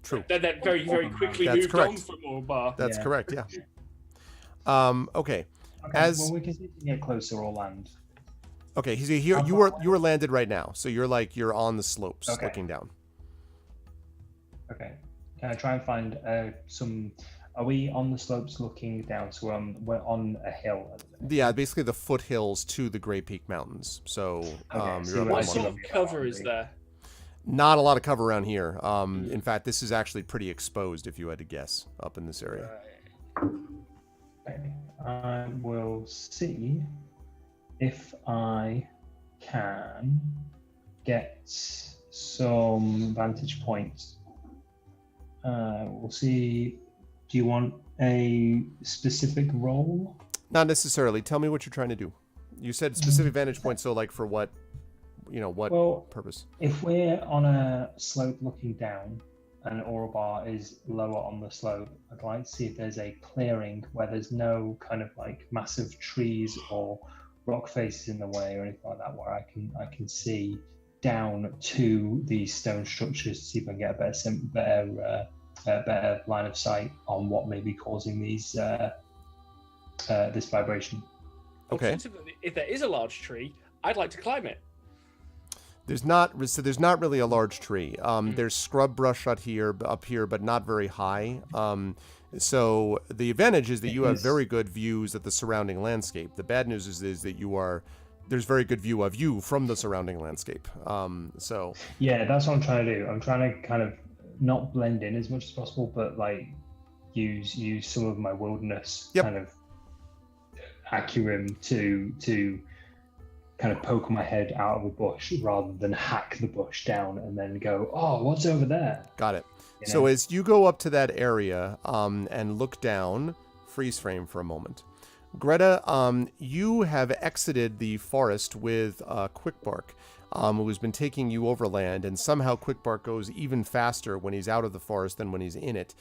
True. Then that very, very quickly That's moved correct. on from Orlebar. That's correct, yeah. Okay. Well, we can see if we can get closer or land. Okay, so here you are landed right now, so you're on the slopes looking down. Okay. Can I try and find some? Are we on the slopes looking down? So we're on a hill. Yeah, basically the foothills to the Grey Peak Mountains. So you're What sort of cover is there? Not a lot of cover around here. In fact, this is actually pretty exposed, if you had to guess, up in this area. Okay. I will see if I can get some vantage points. We'll see. Do you want a specific role? Not necessarily. Tell me what you're trying to do. You said specific vantage point, so like for what, what purpose? If we're on a slope looking down and Orlebar is lower on the slope, I'd like to see if there's a clearing where there's no kind of like massive trees or rock faces in the way or anything like that, where I can see down to these stone structures to see if I can get a better line of sight on what may be causing these this vibration. Okay. If there is a large tree, I'd like to climb it. There's not really a large tree. There's scrub brush up here, but not very high. So the advantage is that you have very good views of the surrounding landscape. The bad news is that there's very good view of you from the surrounding landscape. So yeah, that's what I'm trying to do. I'm trying to kind of not blend in as much as possible, but like use some of my wilderness kind of acumen to kind of poke my head out of a bush rather than hack the bush down and then go, oh, what's over there? Got it. So as you go up to that area and look down, freeze frame for a moment. Greta, you have exited the forest with Quickbark, who's been taking you overland, and somehow Quickbark goes even faster when he's out of the forest than when he's in it,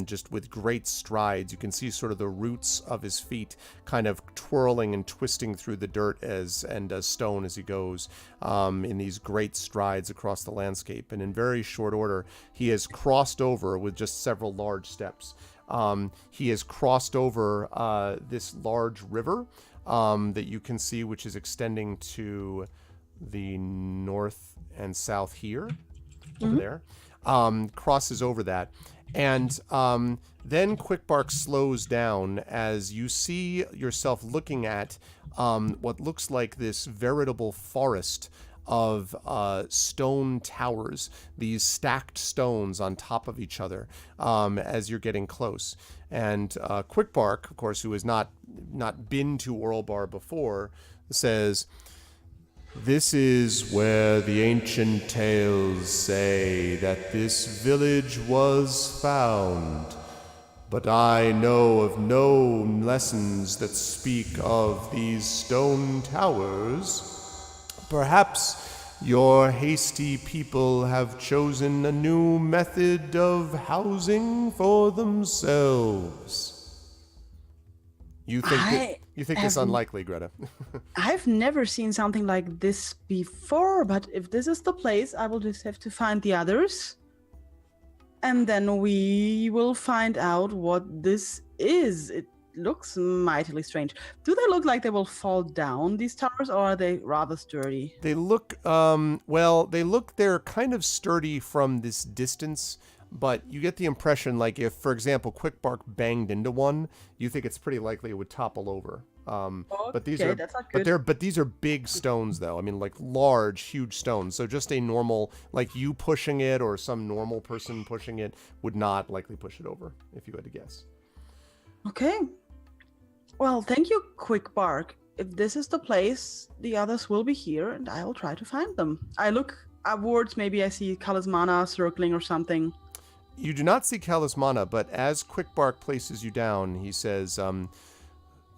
just with great strides. You can see sort of the roots of his feet kind of twirling and twisting through the dirt and stone as he goes in these great strides across the landscape. And in very short order, he has crossed over with just several large steps. He has crossed over this large river that you can see, which is extending to the north and south here, over there. crosses over that. And then Quickbark slows down as you see yourself looking at what looks like this veritable forest of stone towers, these stacked stones on top of each other as you're getting close. And Quickbark, of course, who has not been to Orlbar before, says, "This is where the ancient tales say that this village was found. But I know of no lessons that speak of these stone towers. Perhaps your hasty people have chosen a new method of housing for themselves." You think this unlikely, Greta? I've never seen something like this before, but if this is the place, I will just have to find the others. And then we will find out what this is. It looks mightily strange. Do they look like they will fall down, these towers, or are they rather sturdy? They look, they're kind of sturdy from this distance, but you get the impression, like if, for example, Quickbark banged into one, you think it's pretty likely it would topple over. But these are, that's not good. but these are big stones, though. I mean, like large, huge stones. So just a normal, like you pushing it or some normal person pushing it would not likely push it over, if you had to guess. Okay. Well, thank you, Quickbark. If this is the place, the others will be here, and I will try to find them. I look upwards, maybe I see Kalismana circling or something. You do not see Kalismana, but as Quickbark places you down, he says,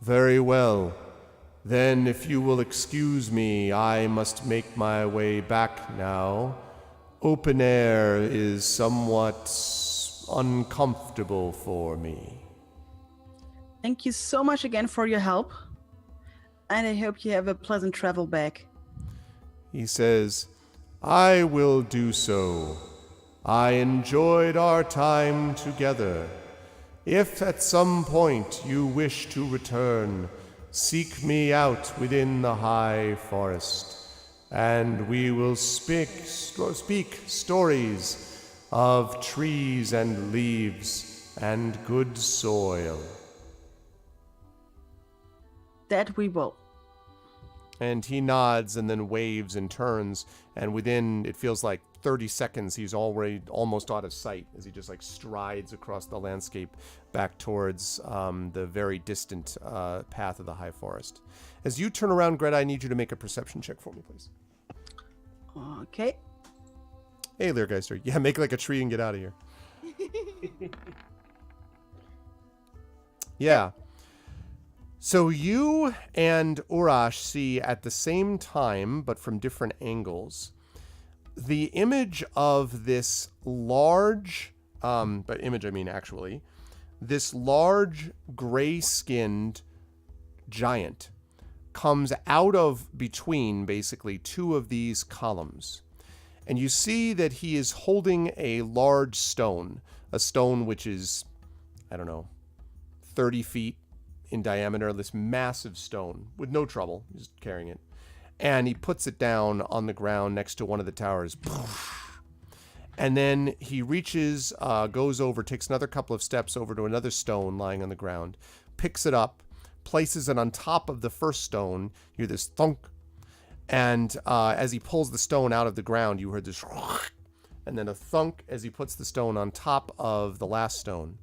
"Very well. Then if you will excuse me, I must make my way back now. Open air is somewhat uncomfortable for me." Thank you so much again for your help, and I hope you have a pleasant travel back. He says, "I will do so. I enjoyed our time together. If at some point you wish to return, seek me out within the high forest, and we will speak stories of trees and leaves and good soil." That we will. And he nods and then waves and turns, and within, it feels like 30 seconds, he's already almost out of sight as he just like strides across the landscape back towards the very distant path of the high forest. As you turn around, Greta, I need you to make a perception check for me, please. Okay. Hey, Leargeister. Yeah, make like a tree and get out of here. Yeah. So you and Urash see at the same time, but from different angles, the image of this large, by image I mean actually, this large gray-skinned giant comes out of between basically two of these columns. And you see that he is holding a large stone, a stone which is, I don't know, 30 feet in diameter, this massive stone with no trouble, just carrying it. And he puts it down on the ground next to one of the towers. And then he reaches, goes over, takes another couple of steps over to another stone lying on the ground, picks it up, places it on top of the first stone. You hear this thunk. And as he pulls the stone out of the ground, you heard this, and then a thunk as he puts the stone on top of the last stone.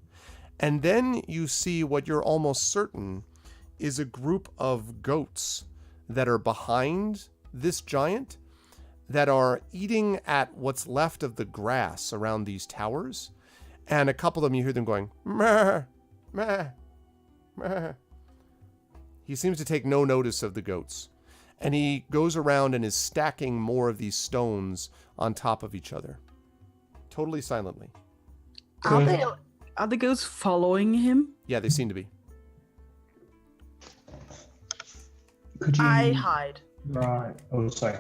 And then you see what you're almost certain is a group of goats that are behind this giant that are eating at what's left of the grass around these towers. And a couple of them, you hear them going, meh, meh, meh. He seems to take no notice of the goats. And he goes around and is stacking more of these stones on top of each other. Totally silently. Are the goats following him? Yeah, they seem to be. Could you... I hide. Right. Oh, sorry.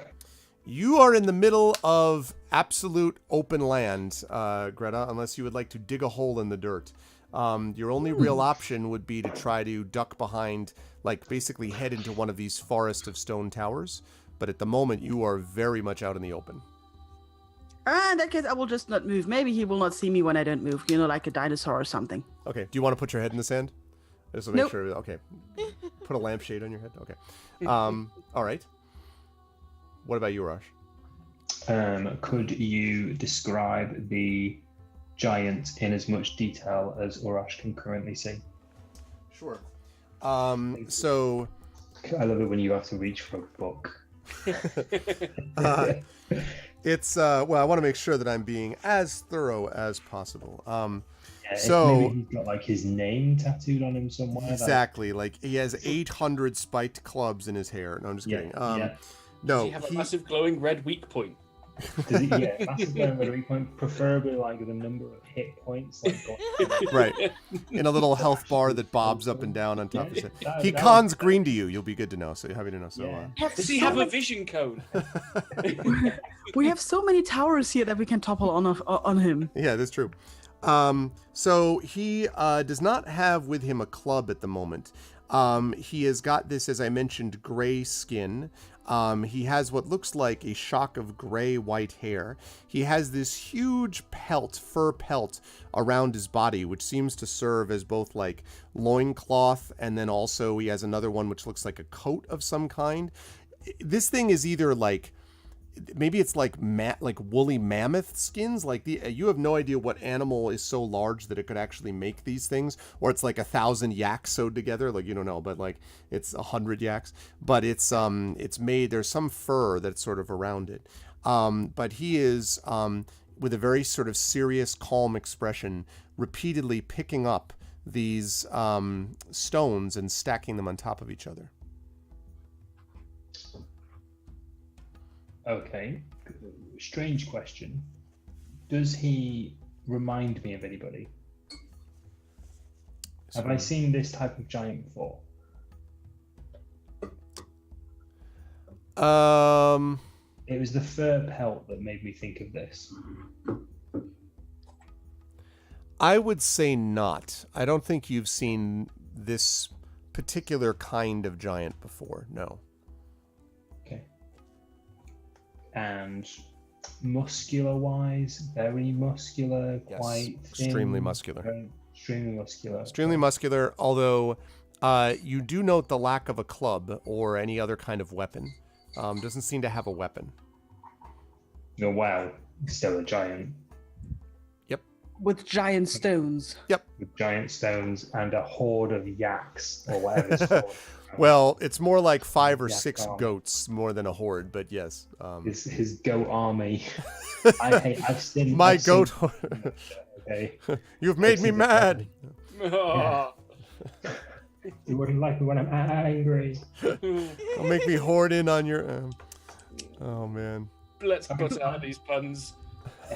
You are in the middle of absolute open land, Greta, unless you would like to dig a hole in the dirt. Your only real option would be to try to duck behind, like basically head into one of these forest of stone towers. But at the moment, you are very much out in the open. In that case, I will just not move. Maybe he will not see me when I don't move. Like a dinosaur or something. Okay. Do you want to put your head in the sand? Just to make Nope. sure. Okay. Put a lampshade on your head. Okay. All right. What about you, Raj? Could you describe the giant in as much detail as Urash can currently see? Sure. So I love it when you have to reach for a book. it's well, I want to make sure that I'm being as thorough as possible. Yeah, So- maybe he's got like his name tattooed on him somewhere. Exactly. Like he has 800 spiked clubs in his hair. No, I'm just kidding. Yeah. No, Does he have a massive glowing red weak point? Does he, yeah, massive memory point, preferably like the number of hit points. Like, right. In a little health bar that bobs up and down on top of his head. that- He that cons was- green to you. You'll be good to know. So happy to know. So Yeah. Does he have a vision cone? We have so many towers here that we can topple on him. yeah, that's true. So he does not have with him a club at the moment. He has got this, as I mentioned, gray skin. He has what looks like a shock of gray-white hair. He has this huge fur pelt around his body, which seems to serve as both like loincloth, and then also he has another one which looks like a coat of some kind. This thing is either like, maybe it's like woolly mammoth skins. Like you have no idea what animal is so large that it could actually make these things, or it's like 1,000 yaks sewed together. Like you don't know, but like it's 100 yaks. But it's made. There's some fur that's sort of around it. But he is with a very sort of serious, calm expression, repeatedly picking up these stones and stacking them on top of each other. Okay, strange question. Does he remind me of anybody? Have I seen this type of giant before? It was the fur pelt that made me think of this. I would say not. I don't think you've seen this particular kind of giant before. No. Okay. And muscular-wise, very muscular, Yes, quite thin, extremely muscular. Extremely muscular. Extremely muscular, although you do note the lack of a club or any other kind of weapon. Doesn't seem to have a weapon. Oh, wow. Still a giant. With giant stones. With giant stones and a horde of yaks or whatever it's called. Well, it's more like 5 or Yeah, 6 go on. goats more than a horde, but yes. His goat army. I've seen My I've seen- goat. Okay. You've made me mad. Oh. You wouldn't like me when I'm angry. Don't make me hoard in on your. Oh man. Let's put out these puns.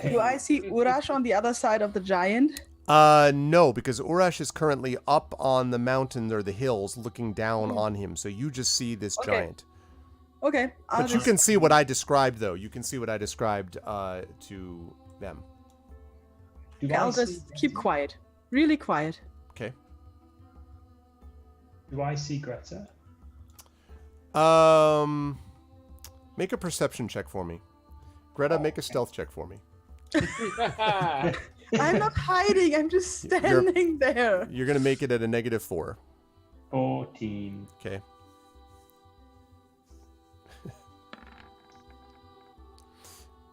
Do I see Urash on the other side of the giant? No, because Urash is currently up on the mountain or the hills, looking down on him. So you just see this Okay. giant. Okay. I'll But you just- can see what I described, though. You can see what I described to them. Do Okay, I'll I see just keep quiet. Really quiet. Okay. Do I see Greta? Make a perception check for me. Greta, make a stealth check for me. I'm not hiding. I'm just You're- standing there. You're gonna make it at a -4. 14. Okay.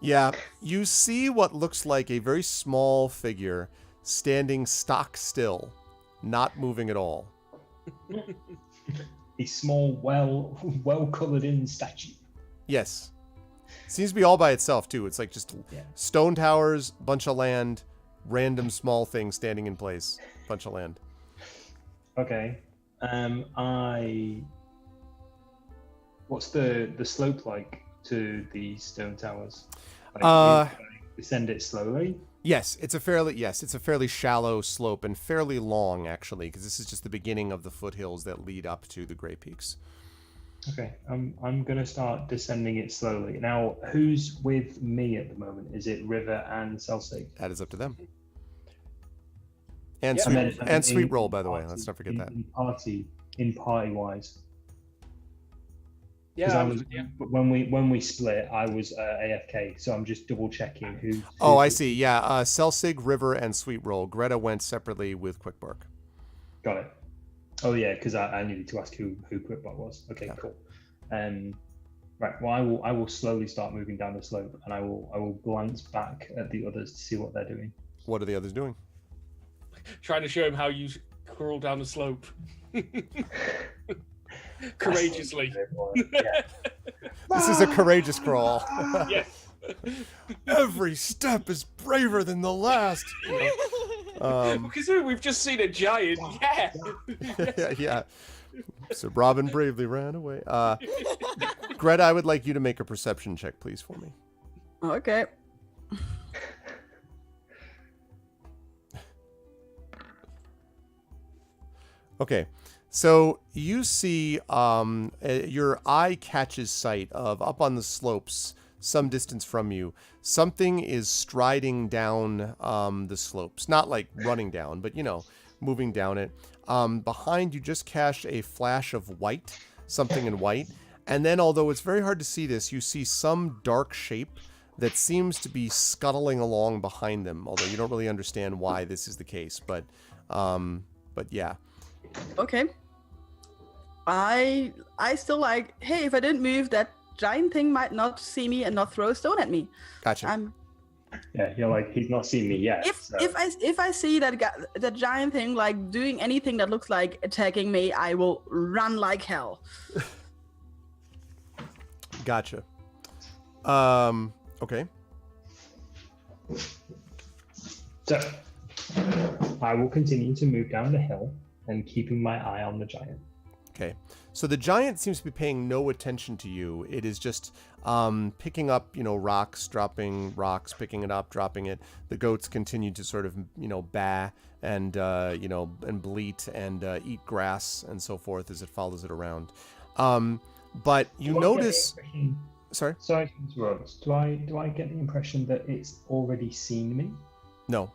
Yeah, you see what looks like a very small figure standing stock still, not moving at all. A small, well-colored in statue. Yes. Seems to be all by itself, too. It's like just Yeah. stone towers, bunch of land, random small things standing in place, bunch of land. Okay. What's the slope like to the stone towers? Like, can I descend it slowly? Yes, it's a fairly shallow slope and fairly long, actually, because this is just the beginning of the foothills that lead up to the Grey Peaks. Okay, I'm gonna start descending it slowly. Now, who's with me at the moment? Is it River and Celsic? That is up to them. And Yeah. sweet, and sweet roll, in by the way. party- Let's not forget that. In party wise. Because Yeah, I was when we split, I was AFK, so I'm just double checking who. Oh, I see. Yeah, Selsig, River, and Sweet Roll. Greta went separately with Quickbark. Got it. Oh yeah, because I needed to ask who Quickbot was. Okay, Yeah. cool. Right. Well, I will slowly start moving down the slope, and I will glance back at the others to see what they're doing. What are the others doing? trying to show him how you crawl down the slope. Courageously. Yeah. This is a courageous crawl. Yes. Every step is braver than the last. Because we've just seen a giant. Yeah. Yeah. So Robin bravely ran away. Greta, I would like you to make a perception check, please, for me. Okay. Okay, so you see your eye catches sight of up on the slopes some distance from you. Something is striding down the slopes. Not like running down, but, moving down it. Behind you just catch a flash of white, something in white. And then, although it's very hard to see this, you see some dark shape that seems to be scuttling along behind them, although you don't really understand why this is the case. But yeah. Okay. I still hey, if I didn't move, that giant thing might not see me and not throw a stone at me. Gotcha. Yeah, you're like, he's not seen me yet. If I see that giant thing doing anything that looks like attacking me, I will run like hell. Gotcha. Okay. So I will continue to move down the hill and keeping my eye on the giant. Okay. So the giant seems to be paying no attention to you. It is just picking up, rocks, dropping rocks, picking it up, dropping it. The goats continue to sort of, baa and, and bleat and eat grass and so forth as it follows it around. But you notice... Sorry? Sorry to interrupt. Do I get the impression that it's already seen me? No.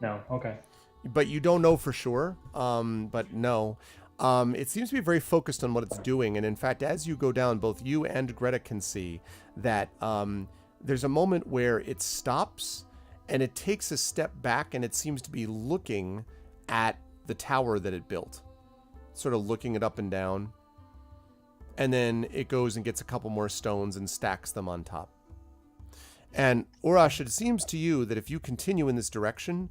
No? Okay. But you don't know for sure. But no. It seems to be very focused on what it's doing. And in fact, as you go down, both you and Greta can see that there's a moment where it stops and it takes a step back and it seems to be looking at the tower that it built. Sort of looking it up and down. And then it goes and gets a couple more stones and stacks them on top. And Urash, it seems to you that if you continue in this direction,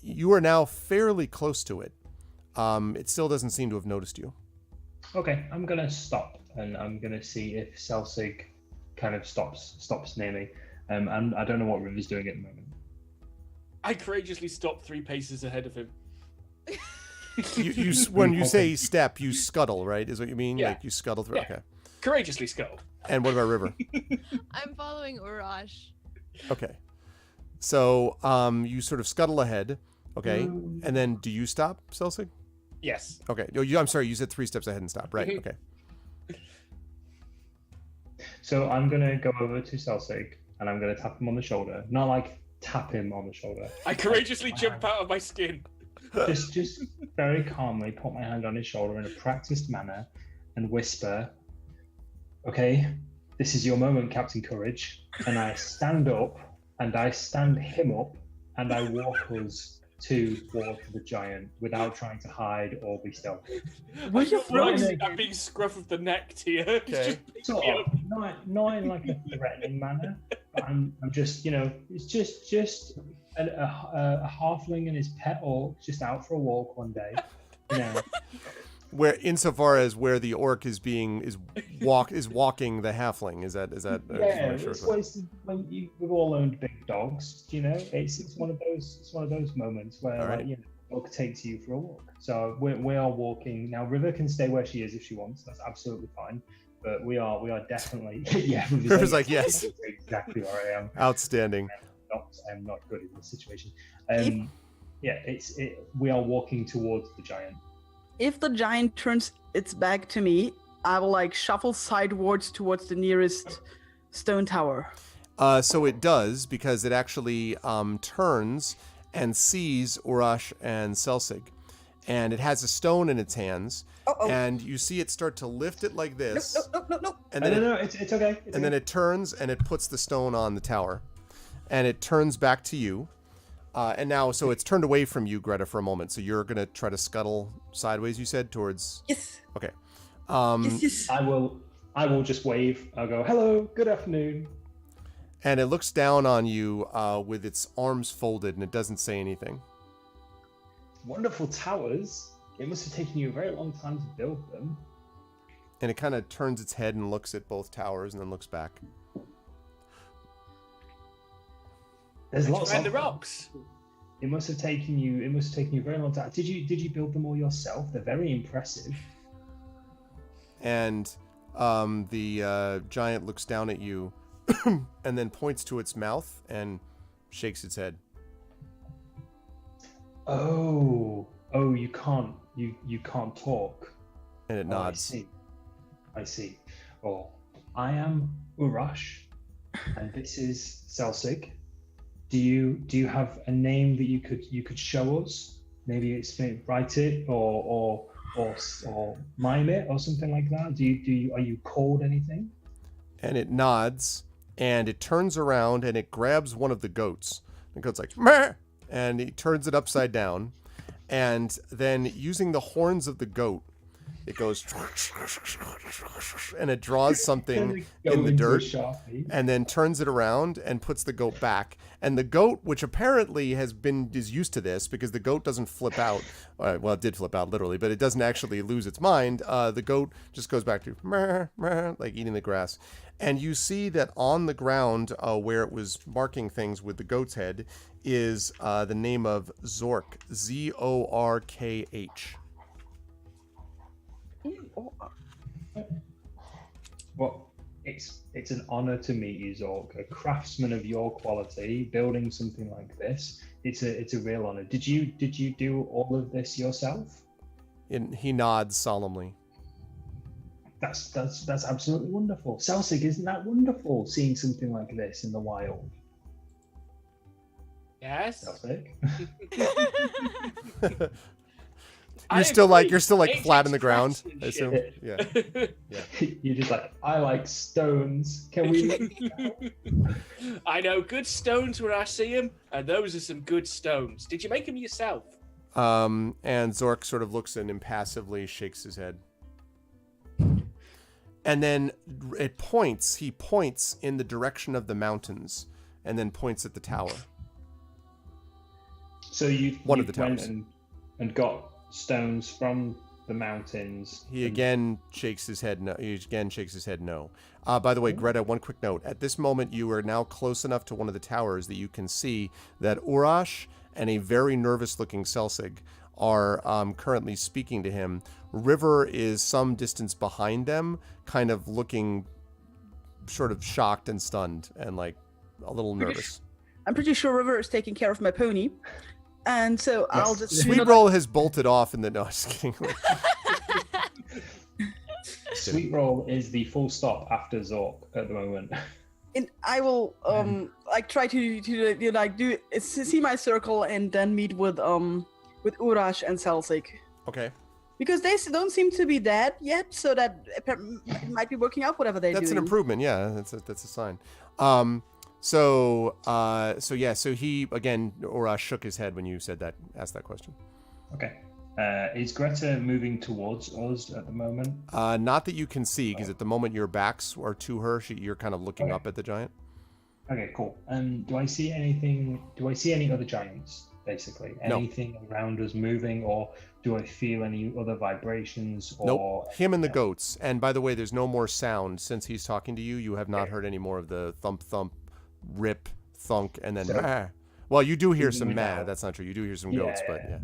you are now fairly close to it. It still doesn't seem to have noticed you. Okay, I'm gonna stop and I'm gonna see if Selsig kind of stops near me. And I don't know what River's doing at the moment. I courageously stopped 3 paces ahead of him. You when you say step, you scuttle, right? Is what you mean? Yeah. Like you scuttle through. Yeah. Okay. Courageously scuttle. And what about River? I'm following Urash. Okay. So you sort of scuttle ahead. Okay. And then do you stop, Selsig? Yes. Okay. I'm sorry. You said 3 steps ahead and stop. Right. Okay. So I'm gonna go over to Selsig and I'm gonna tap him on the shoulder. Not like tap him on the shoulder. I courageously jump out of my skin. Just very calmly put my hand on his shoulder in a practiced manner and whisper, "Okay, this is your moment, Captain Courage." And I stand up and I stand him up and I walk us towards the giant without trying to hide or be stealthy. Were you frozen? I'm being scruff of the neck to you. Okay. Sort of, not in like a threatening manner, but I'm just, it's just a halfling and his pet orc just out for a walk one day, Where insofar as where the orc is walking the halfling, is that yeah, we've all owned big dogs, it's one of those moments where right. the dog takes you for a walk. So we are walking now. River can stay where she is if she wants. That's absolutely fine. But we are definitely River's like, yes, exactly where I am. Outstanding. I'm not good in this situation. We are walking towards the giant. If the giant turns its back to me, I will shuffle sidewards towards the nearest stone tower. So it does, because it actually turns and sees Urash and Selsig. and it has a stone in its hands, Uh-oh. and you see it start to lift it like this, Nope. and No, then no, it's okay. and then it turns and it puts the stone on the tower, and it turns back to you. And now, so it's turned away from you, Greta, for a moment. So you're gonna try to scuttle sideways. You said towards. Yes. Okay. Yes. I will just wave. I'll go, hello, good afternoon. And it looks down on you with its arms folded, and it doesn't say anything. Wonderful towers. It must have taken you a very long time to build them. And it kind of turns its head and looks at both towers, and then looks back. There's lots Behind of the them. rocks. It must have taken you. It must have taken you a very long time. Did you build them all yourself? They're very impressive. And the giant looks down at you, and then points to its mouth and shakes its head. Oh, you can't. You can't talk. And it Oh, nods. I see. Oh, I am Urash, and this is Selsig. Do you have a name that you could show us? Maybe write it or mime it or something like that. Are you called anything? And it nods, and it turns around and it grabs one of the goats. The goat's like, meh! And he turns it upside down, and then using the horns of the goat, it goes and it draws something in the dirt, and then turns it around and puts the goat back. And the goat, which apparently is used to this, because the goat doesn't flip out. Well, it did flip out literally, but it doesn't actually lose its mind. The goat just goes back to meh, meh, like eating the grass. And you see that on the ground, where it was marking things with the goat's head, is the name of Zork, Zorkh. Well, it's an honor to meet you, Zork. A craftsman of your quality, building something like this. It's a real honor. Did you do all of this yourself? And he nods solemnly. That's absolutely wonderful. Selsig, isn't that wonderful? Seeing something like this in the wild. Yes. Selsig. You're still like flat in the ground, I assume. Yeah. You're just like, I like stones. Can we? I know good stones where I see them, and those are some good stones. Did you make them yourself? And Zork sort of looks and impassively shakes his head. And then he points in the direction of the mountains, and then points at the tower. So you One of the went towers. and got stones from the mountains. He again shakes his head no. By the way, Greta, one quick note. At this moment, you are now close enough to one of the towers that you can see that Urash and a very nervous-looking Selsig are currently speaking to him. River is some distance behind them, kind of looking sort of shocked and stunned and like a little nervous. I'm pretty sure River is taking care of my pony. And so I'll just... Sweet Roll has bolted off in the... No, just kidding. Sweet Roll is the full stop after Zork at the moment. And I will like try to like do see my circle and then meet with Urash and Selsig. Okay. Because they don't seem to be dead yet, so that it might be working out whatever they're doing. That's an improvement, yeah. That's a sign. So he again, Urash shook his head when you asked that question. Okay. Is Greta moving towards us at the moment? Not that you can see, because at the moment your backs are to her. You're kind of looking Okay. up at the giant. Okay, cool. Do I see anything? Do I see any other giants? Basically, No. anything around us moving, or do I feel any other vibrations? Or Nope. Him and the goats. And by the way, there's no more sound since he's talking to you. You have not heard any more of the thump, thump, rip, thunk, and then So- meh. Well, you do hear Even some meh. without- That's not true. You do hear some goats, but yeah.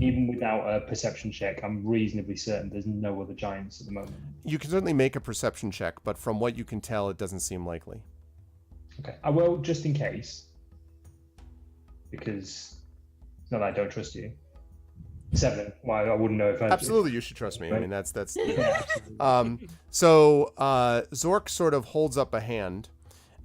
Even without a perception check, I'm reasonably certain there's no other giants at the moment. You can certainly make a perception check, but from what you can tell, it doesn't seem likely. Okay, I will just in case, because it's not that I don't trust you. 7. Why I wouldn't know if I Absolutely, you should trust me. I mean, that's Yeah, absolutely. So Zork sort of holds up a hand,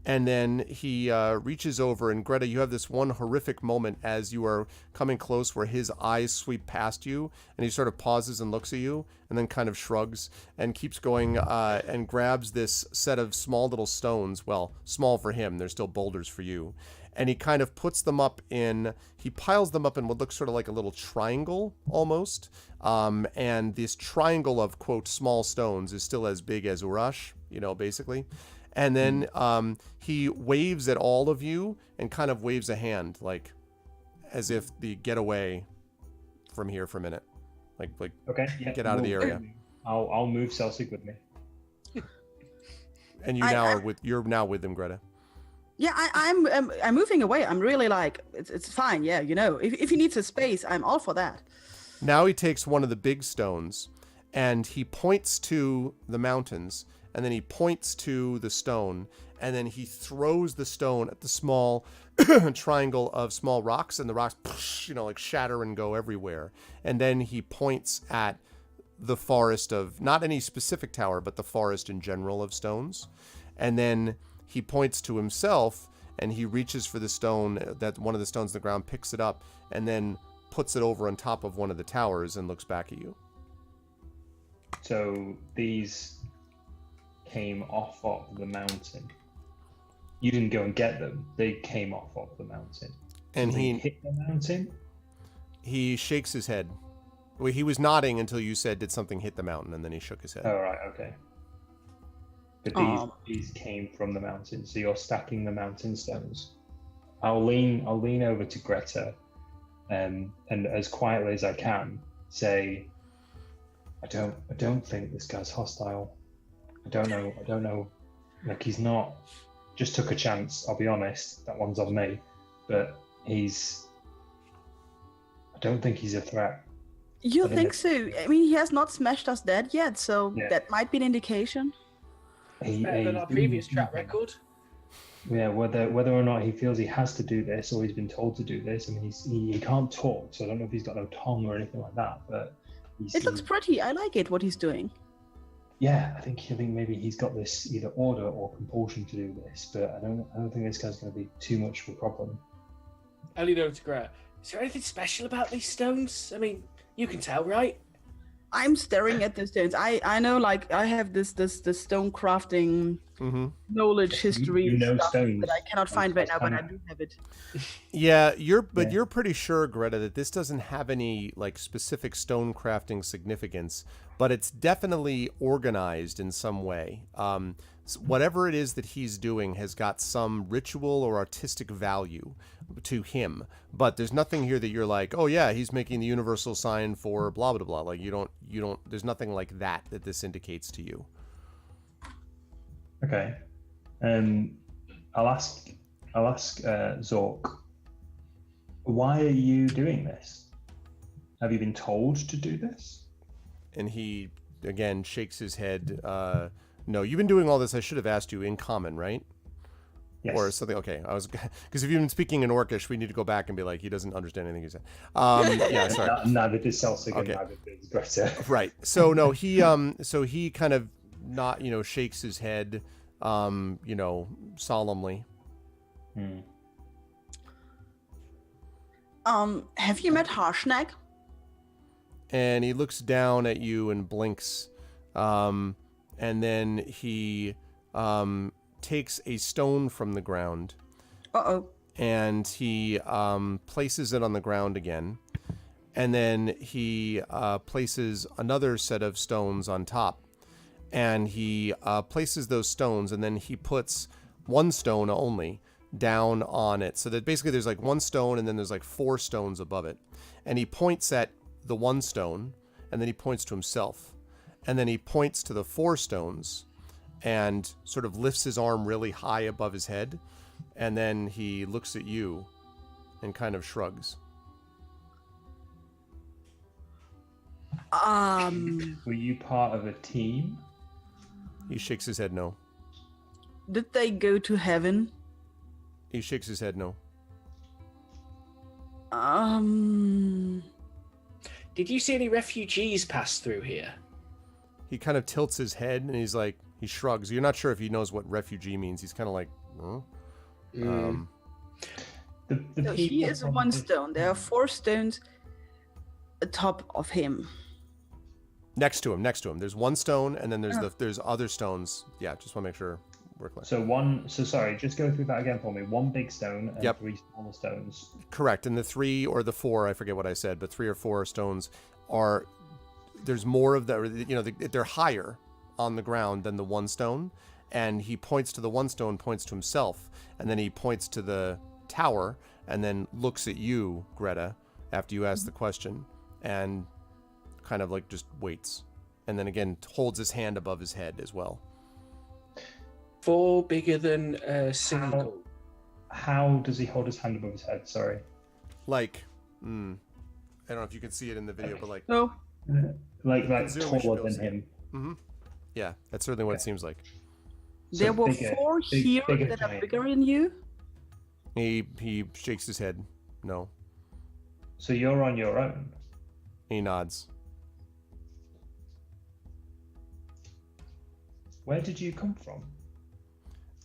And then he reaches over, and Greta, you have this one horrific moment as you are coming close where his eyes sweep past you, and he sort of pauses and looks at you, and then kind of shrugs and keeps going and grabs this set of small little stones. Well, small for him. They're still boulders for you. And he kind of puts them up he piles them up in what looks sort of like a little triangle almost. And this triangle of, quote, small stones is still as big as Urash, basically. And then he waves at all of you and kind of waves a hand, like as if the get away from here for a minute. Like Okay, yeah, get out of the area. I'll move Celsig with me. And you're now with them, Greta. Yeah, I'm moving away. I'm really like, it's fine. Yeah, if he needs a space, I'm all for that. Now he takes one of the big stones and he points to the mountains, and then he points to the stone, and then he throws the stone at the small triangle of small rocks, and the rocks, like shatter and go everywhere. And then he points at the forest of, not any specific tower, but the forest in general of stones. And then he points to himself, and he reaches for the stone, that one of the stones on the ground, picks it up, and then puts it over on top of one of the towers and looks back at you. So these came off of the mountain. You didn't go and get them. They came off of the mountain. And he hit the mountain? He shakes his head. Well, he was nodding until you said, did something hit the mountain? And then he shook his head. Oh, right, okay. But these came from the mountain, so you're stacking the mountain stones. I'll lean over to Greta, and as quietly as I can say, I don't think this guy's hostile. I don't know. Like, he's not. Just took a chance. I'll be honest. That one's on me. But I don't think he's a threat. You think so? I mean, he has not smashed us dead yet, so that might be an indication. Better than our previous track record. Yeah, whether or not he feels he has to do this or he's been told to do this. I mean, he can't talk, so I don't know if he's got no tongue or anything like that. But it looks pretty. I like it, what he's doing. Yeah, I think maybe he's got this either order or compulsion to do this, but I don't think this guy's going to be too much of a problem. I lean over to Greta. Is there anything special about these stones? I mean, you can tell, right? I'm staring at the stones. I know, like, I have this stone crafting knowledge history stuff stones that I cannot find right now, but I do have it. Yeah, you're pretty sure, Greta, that this doesn't have any like specific stone crafting significance, but it's definitely organized in some way. Whatever it is that he's doing has got some ritual or artistic value to him, but there's nothing here that you're like, oh yeah, he's making the universal sign for blah blah blah. Like you don't. There's nothing like that this indicates to you. Okay, I'll ask Zork, why are you doing this? Have you been told to do this? And he again shakes his head. No, you've been doing all this. I should have asked you in common, right? Yes. Or something. Okay, I was because if you've been speaking in Orcish, we need to go back and be like, he doesn't understand anything you said. Yeah, sorry. Neither does Celsig, Okay. and neither does Greta. Right. So no, he kind of not shakes his head, solemnly. Have you met Harshnag? And he looks down at you and blinks, and then he takes a stone from the ground. And he places it on the ground again, and then he places another set of stones on top, and he places those stones, and then he puts one stone only down on it, so that basically there's like one stone and then there's like 4 stones above it, and he points at the one stone, and then he points to himself, and then he points to the 4 stones and sort of lifts his arm really high above his head, and then he looks at you and kind of shrugs. Were you part of a team? He shakes his head no. Did they go to heaven? He shakes his head no. Did you see any refugees pass through here? He kind of tilts his head and he's like, he shrugs. You're not sure if he knows what refugee means. He's kind of like Huh? Mm. The So he people is from one this- stone. There are 4 stones atop of him. Next to him. There's one stone, and then there's other stones. Yeah, just want to make sure we're clear. So sorry, just go through that again for me. 1 big stone and Yep. 3 smaller stones. Correct. And the 3 or the 4, I forget what I said, but 3 or 4 stones are. There's more of the. They're higher on the ground than the one stone, and he points to the one stone, points to himself, and then he points to the tower, and then looks at you, Greta, after you ask the question, and kind of like just waits, and then again holds his hand above his head as well. 4 bigger than a single. How does he hold his hand above his head? Sorry. Like, I don't know if you can see it in the video, but like, No. Like Zoom, we should taller go than see. him. yeah, that's certainly what it seems like. So There were bigger, 4 big- here bigger that are giant. bigger than you. He shakes his head. No. So you're on your own. He nods. Where did you come from?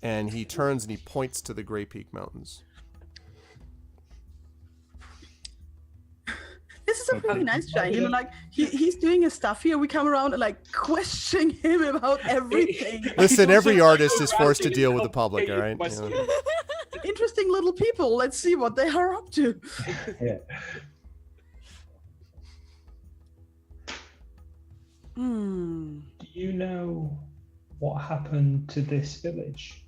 And he turns and he points to the Grey Peak Mountains. This is a Okay. really nice guy. You know, like he's doing his stuff here. We come around and like question him about everything. Listen, He's every also artist is forced to ranting deal and with the public, all right? complicated Yeah. Interesting little people. Let's see what they are up to. Yeah. Hmm. Do you know what happened to this village?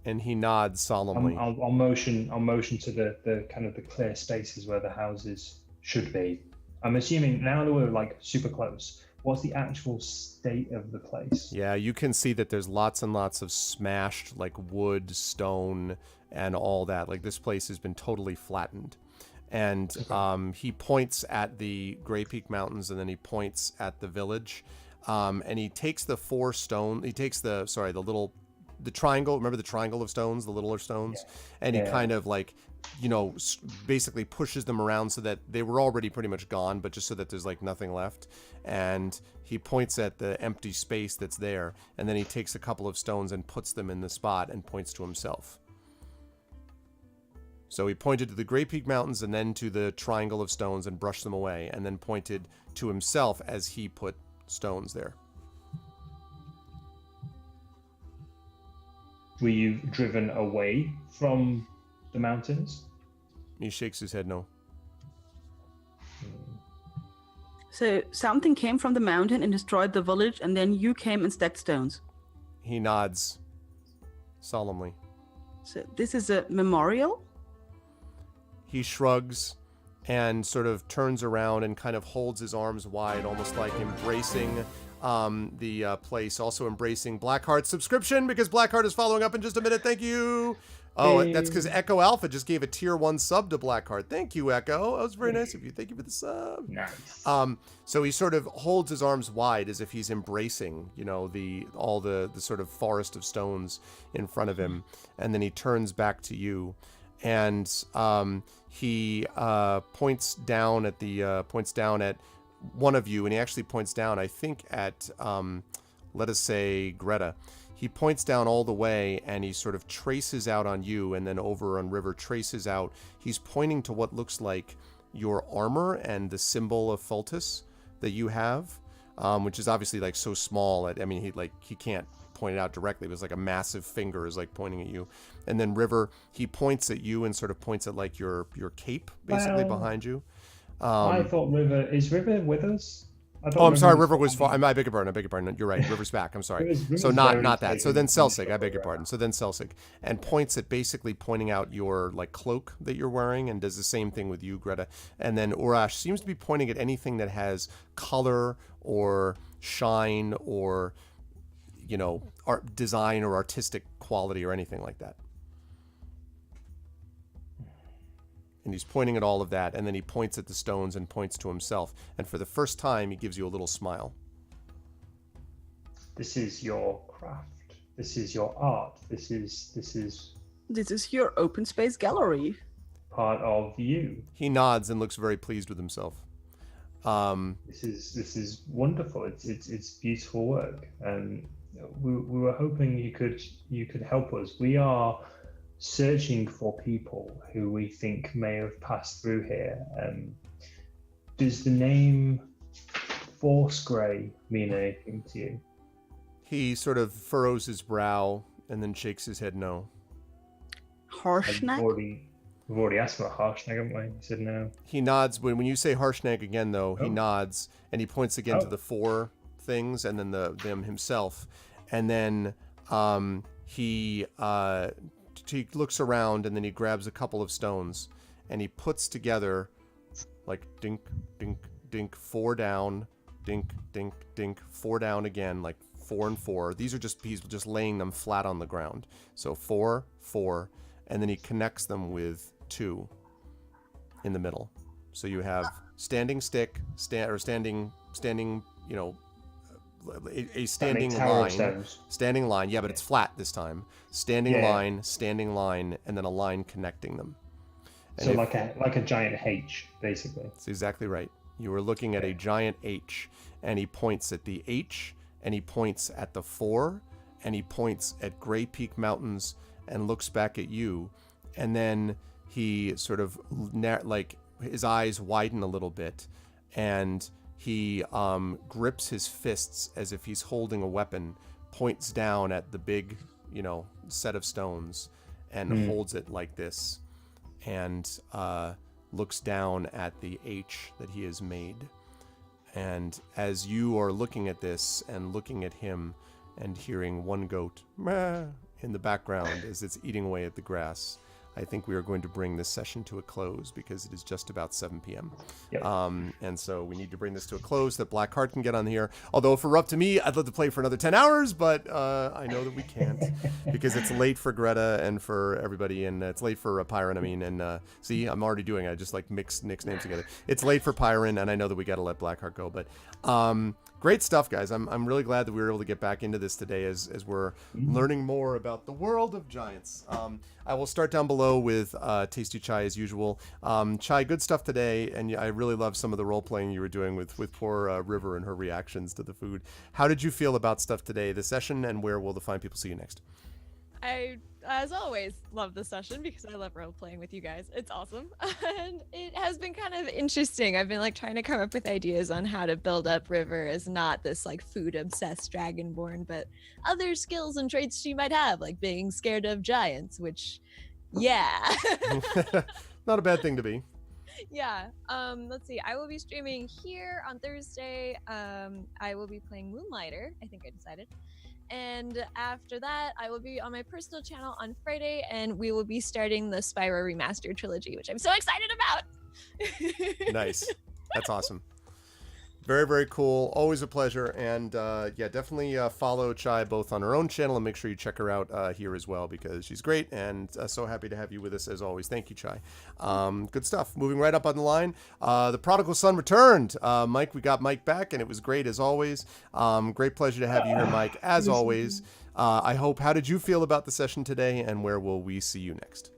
And he nods solemnly. I'll motion to the kind of the clear spaces where the houses should be. I'm assuming now that we're like super close, what's the actual state of the place? Yeah, you can see that there's lots and lots of smashed, like, wood, stone, and all that. Like, this place has been totally flattened. And he points at the Grey Peak Mountains, and then he points at the village. And he takes the 4 stone. He takes the triangle. Remember the triangle of stones, the littler stones? Yeah. And he Yeah. kind of like, basically pushes them around so that they were already pretty much gone, but just so that there's like nothing left. And he points at the empty space that's there, and then he takes a couple of stones and puts them in the spot and points to himself. So he pointed to the Grey Peak Mountains and then to the triangle of stones and brushed them away, and then pointed to himself as he put stones there. Were you driven away from the mountains? He shakes his head no. So something came from the mountain and destroyed the village, and then you came and stacked stones. He nods solemnly. So this is a memorial. He shrugs and sort of turns around and kind of holds his arms wide, almost like embracing the place, also embracing Blackheart's subscription, because Blackheart is following up in just a minute. Thank you. Oh, that's because Echo Alpha just gave a tier 1 sub to Blackheart. Thank you, Echo. That was very nice of you. Thank you for the sub. Nice. So he sort of holds his arms wide as if he's embracing, all the sort of forest of stones in front of him, and then he turns back to you, and he points down at one of you, and he actually points down, I think, at let us say Greta. He points down all the way, and he sort of traces out on you, and then over on River traces out. He's pointing to what looks like your armor and the symbol of Fultus that you have, which is obviously like so small. He can't point it out directly, but it's like a massive finger is like pointing at you. And then River, he points at you and sort of points at like your cape basically behind you. I thought is River with us? I'm sorry, River was far. I beg your pardon. You're right. River's back. I'm sorry. So not that. So then Celsig. I beg your pardon. So then Celsig, and points at basically pointing out your like cloak that you're wearing, and does the same thing with you, Greta. And then Urash seems to be pointing at anything that has color or shine or art design or artistic quality or anything like that. And he's pointing at all of that, and then he points at the stones and points to himself. And for the first time, he gives you a little smile. This is your craft. This is your art. This is your open space gallery. part of you. He nods and looks very pleased with himself. This is wonderful. It's beautiful work. we were hoping you could help us. We are searching for people who we think may have passed through here. Does the name Force Grey mean anything to you? He sort of furrows his brow and then shakes his head no. Harshnag? We've already asked about Harshnag, haven't we? He said no. He nods. When you say Harshnag again, though, he nods and he points again to the 4 things and then them himself. And then he looks around and then he grabs a couple of stones and he puts together like dink, dink, dink, 4 down, dink, dink, dink, 4 down again, like 4 and 4. These are he's just laying them flat on the ground. So 4, 4, and then he connects them with 2 in the middle. So you have standing stick, standing, you know, a standing line. Standing line, yeah, but it's flat this time. Standing line, and then a line connecting them. And so like a giant H, basically. That's exactly right. You were looking at a giant H, and he points at the H, and he points at the 4, and he points at Gray Peak Mountains, and looks back at you, and then he sort of like his eyes widen a little bit, and he grips his fists as if he's holding a weapon, points down at the big, you know, set of stones, and holds it like this, and looks down at the H that he has made. And as you are looking at this and looking at him and hearing one goat meh in the background as it's eating away at the grass, I think we are going to bring this session to a close because it is just about 7 p.m. Yep. And so we need to bring this to a close that Blackheart can get on here. Although if it were up to me, I'd love to play for another 10 hours, but I know that we can't because it's late for Greta and for everybody, and it's late for Pyron. I mean, and see, I'm already doing it. I just like mix Nick's names together. It's late for Pyron, and I know that we got to let Blackheart go, but great stuff, guys. I'm really glad that we were able to get back into this today as we're learning more about the world of giants. I will start down below with Tasty Chai as usual. Chai, good stuff today, and I really love some of the role-playing you were doing with poor River and her reactions to the food. How did you feel about stuff today, the session, and where will the fine people see you next? I, as always, love the session because I love role playing with you guys. It's awesome. And it has been kind of interesting. I've been like trying to come up with ideas on how to build up River as not this like food obsessed dragonborn, but other skills and traits she might have, like being scared of giants, which, yeah. Not a bad thing to be. Yeah. Let's see. I will be streaming here on Thursday. I will be playing Moonlighter. I think I decided. And after that, I will be on my personal channel on Friday, and we will be starting the Spyro Remastered trilogy, which I'm so excited about. Nice. That's awesome. Very, very cool. Always a pleasure. And yeah, definitely follow Chai both on her own channel and make sure you check her out here as well because she's great and so happy to have you with us as always. Thank you, Chai. Good stuff. Moving right up on the line. The Prodigal Son returned. Mike, we got Mike back and it was great as always. Great pleasure to have you here, Mike, as always. How did you feel about the session today and where will we see you next?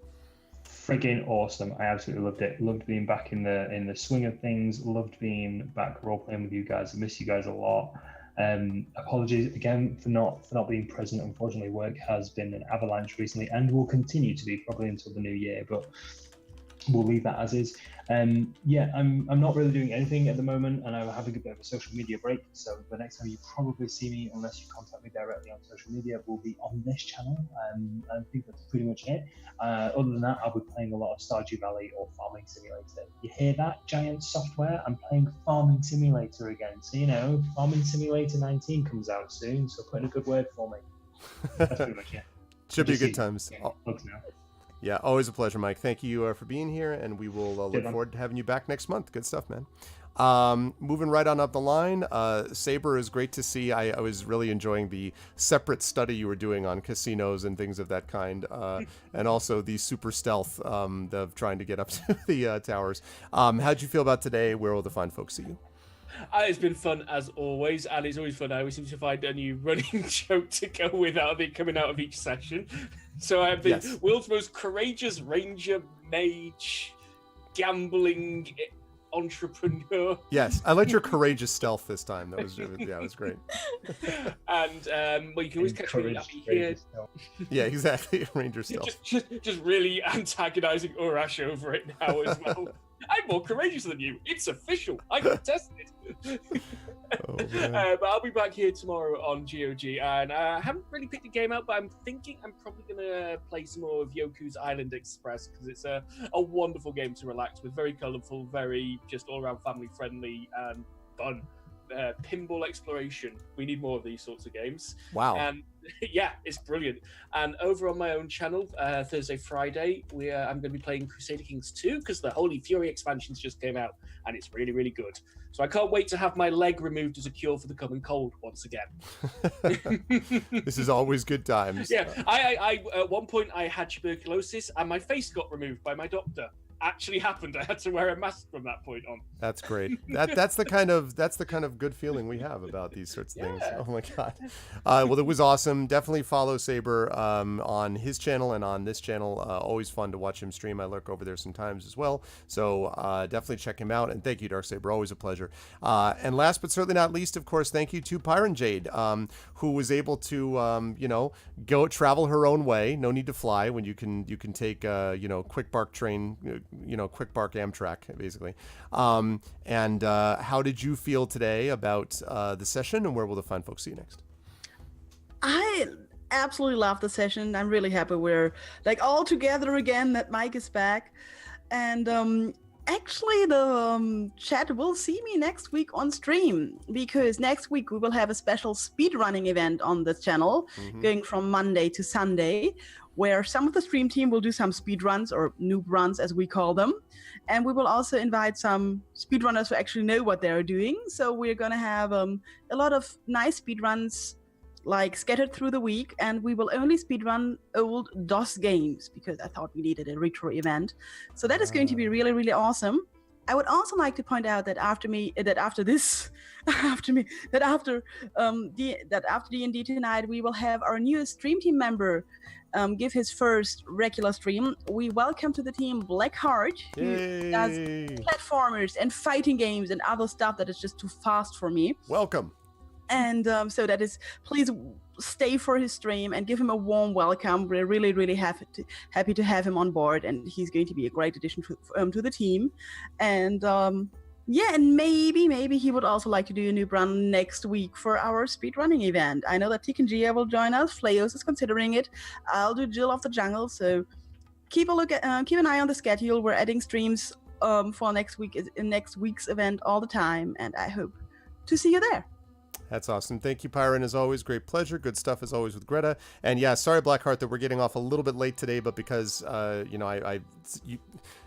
Friggin' awesome. I absolutely loved it. Loved being back in the swing of things. Loved being back role playing with you guys. I miss you guys a lot. Apologies again for not being present. Unfortunately, work has been an avalanche recently and will continue to be probably until the new year, but we'll leave that as is. Yeah, I'm not really doing anything at the moment and I'm having a bit of a social media break. So the next time you probably see me, unless you contact me directly on social media, will be on this channel. I think that's pretty much it. Other than that, I'll be playing a lot of Stardew Valley or Farming Simulator. You hear that, Giant Software? I'm playing Farming Simulator again. So, you know, Farming Simulator 19 comes out soon, so put in a good word for me. That's pretty much it. Should be good times. Yeah, looks now. Yeah, always a pleasure, Mike. Thank you for being here, and we will look forward to having you back next month. Good stuff, man. Moving right on up the line, Saber is great to see. I was really enjoying the separate study you were doing on casinos and things of that kind, and also the super stealth of trying to get up to the towers. How'd you feel about today? Where will the fine folks see you? It's been fun as always, and it's always fun. I always seem to find a new running joke to go with coming out of each session. So I have the world's most courageous ranger mage gambling entrepreneur. Yes, I liked your courageous stealth this time. That was yeah, it was great. And well, you can always catch me up here. Yeah, exactly. Ranger stealth. Just really antagonizing Urash over it now as well. I'm more courageous than you. It's official. I can test it. Oh, But I'll be back here tomorrow on GOG, and I haven't really picked a game out, but I'm thinking I'm probably going to play some more of Yoku's Island Express, because it's a wonderful game to relax with, very colourful, very just all-around family-friendly and fun. Pinball exploration. We need more of these sorts of games. Wow. And yeah, it's brilliant. And over on my own channel, Thursday, Friday, I'm going to be playing Crusader Kings 2, because the Holy Fury expansions just came out, and it's really, really good. So I can't wait to have my leg removed as a cure for the common cold once again. This is always good times. Yeah, I at one point I had tuberculosis, and my face got removed by my doctor. Actually happened. I had to wear a mask from that point on. That's great. That's the kind of good feeling we have about these sorts of things. Oh my god. Well, it was awesome. Definitely follow Saber on his channel and on this channel. Always fun to watch him stream. I lurk over there sometimes as well. So definitely check him out. And thank you, Dark Saber. Always a pleasure. And last but certainly not least, of course, thank you to Pyron Jade, who was able to go travel her own way. No need to fly when you can take Quick Bark train. Quick Bark Amtrak, basically. And how did you feel today about the session, and where will the fine folks see you next? I absolutely love the session. I'm really happy we're all together again, that Mike is back. And actually, the chat will see me next week on stream, because next week we will have a special speedrunning event on the channel, going from Monday to Sunday, where some of the stream team will do some speed runs, or noob runs as we call them. And we will also invite some speedrunners who actually know what they're doing. So we're going to have a lot of nice speed runs scattered through the week, and we will only speedrun old DOS games, because I thought we needed a retro event. So that is going to be really, really awesome. I would also like to point out that after D&D tonight, we will have our newest stream team member give his first regular stream. We welcome to the team Blackheart, who does platformers and fighting games and other stuff that is just too fast for me. Welcome. And so that is, please stay for his stream and give him a warm welcome. We're really, really happy to have him on board, and he's going to be a great addition to the team. And and maybe he would also like to do a new run next week for our speedrunning event. I know that Tik and Gia will join us. Flayos is considering it. I'll do Jill of the Jungle. So keep an eye on the schedule. We're adding streams for next week's event all the time, and I hope to see you there. That's awesome. Thank you, Pyron, as always. Great pleasure. Good stuff, as always, with Greta. And yeah, sorry, Blackheart, that we're getting off a little bit late today, but because,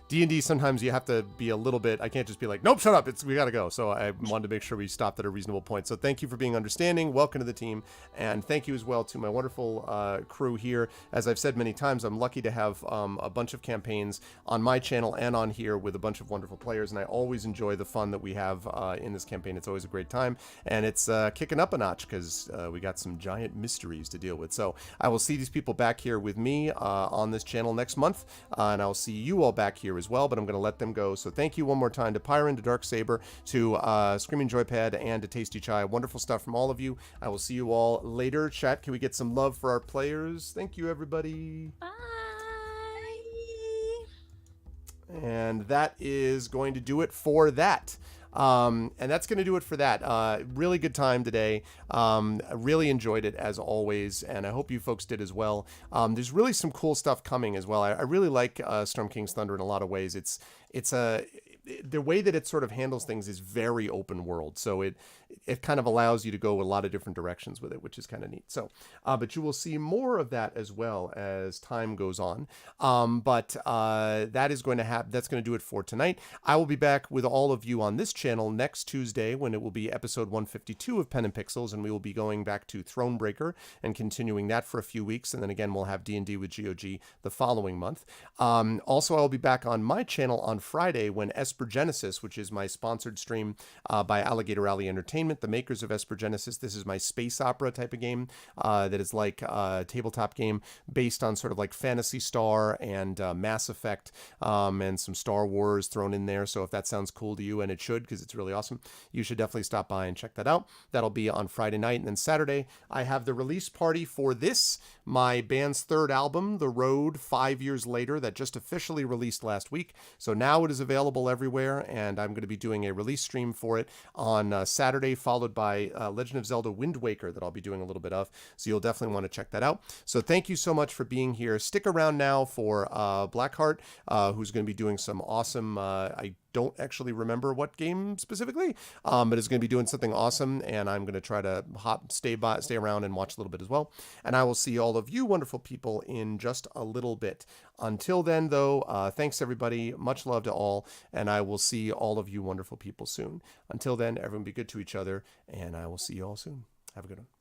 D&D, sometimes you have to be a little bit, I can't just be like, nope, shut up, we gotta go. So I wanted to make sure we stopped at a reasonable point. So thank you for being understanding. Welcome to the team. And thank you as well to my wonderful crew here. As I've said many times, I'm lucky to have a bunch of campaigns on my channel and on here with a bunch of wonderful players. And I always enjoy the fun that we have in this campaign. It's always a great time. And it's kicking up a notch, because we got some giant mysteries to deal with. So I will see these people back here with me on this channel next month. And I'll see you all back here as well, but I'm going to let them go. So thank you one more time to Pyron, to Dark Saber, to Screaming Joypad, and to Tasty Chai. Wonderful stuff from all of you. I will see you all later. Chat, can we get some love for our players? Thank you, everybody. Bye. And that is going to do it for that. And that's going to do it for that. Really good time today. I really enjoyed it, as always, and I hope you folks did as well. There's really some cool stuff coming as well. I really like Storm King's Thunder in a lot of ways. The way that it sort of handles things is very open world, so it kind of allows you to go a lot of different directions with it, which is kind of neat. So but you will see more of that as well as time goes on. But that's going to do it for tonight. I will be back with all of you on this channel next Tuesday, when it will be episode 152 of Pen and Pixels, and we will be going back to Thronebreaker and continuing that for a few weeks, and then again we'll have D&D with GOG the following month. Also, I will be back on my channel on Friday, when Espergenesis, which is my sponsored stream by Alligator Alley Entertainment, the makers of Espergenesis. This is my space opera type of game that is like a tabletop game based on sort of like Phantasy Star and Mass Effect and some Star Wars thrown in there. So if that sounds cool to you, and it should because it's really awesome, you should definitely stop by and check that out. That'll be on Friday night. And then Saturday, I have the release party for this, my band's third album, The Road, 5 years later, that just officially released last week. So now it is available everywhere, and I'm going to be doing a release stream for it on Saturday, followed by Legend of Zelda Wind Waker that I'll be doing a little bit of. So you'll definitely want to check that out. So thank you so much for being here. Stick around now for Blackheart, who's going to be doing some awesome, I don't actually remember what game specifically, but it's going to be doing something awesome, and I'm going to try to stay around and watch a little bit as well. And I will see all of you wonderful people in just a little bit. Until then, though, thanks everybody. Much love to all, and I will see all of you wonderful people soon. Until then, everyone be good to each other, and I will see you all soon. Have a good one.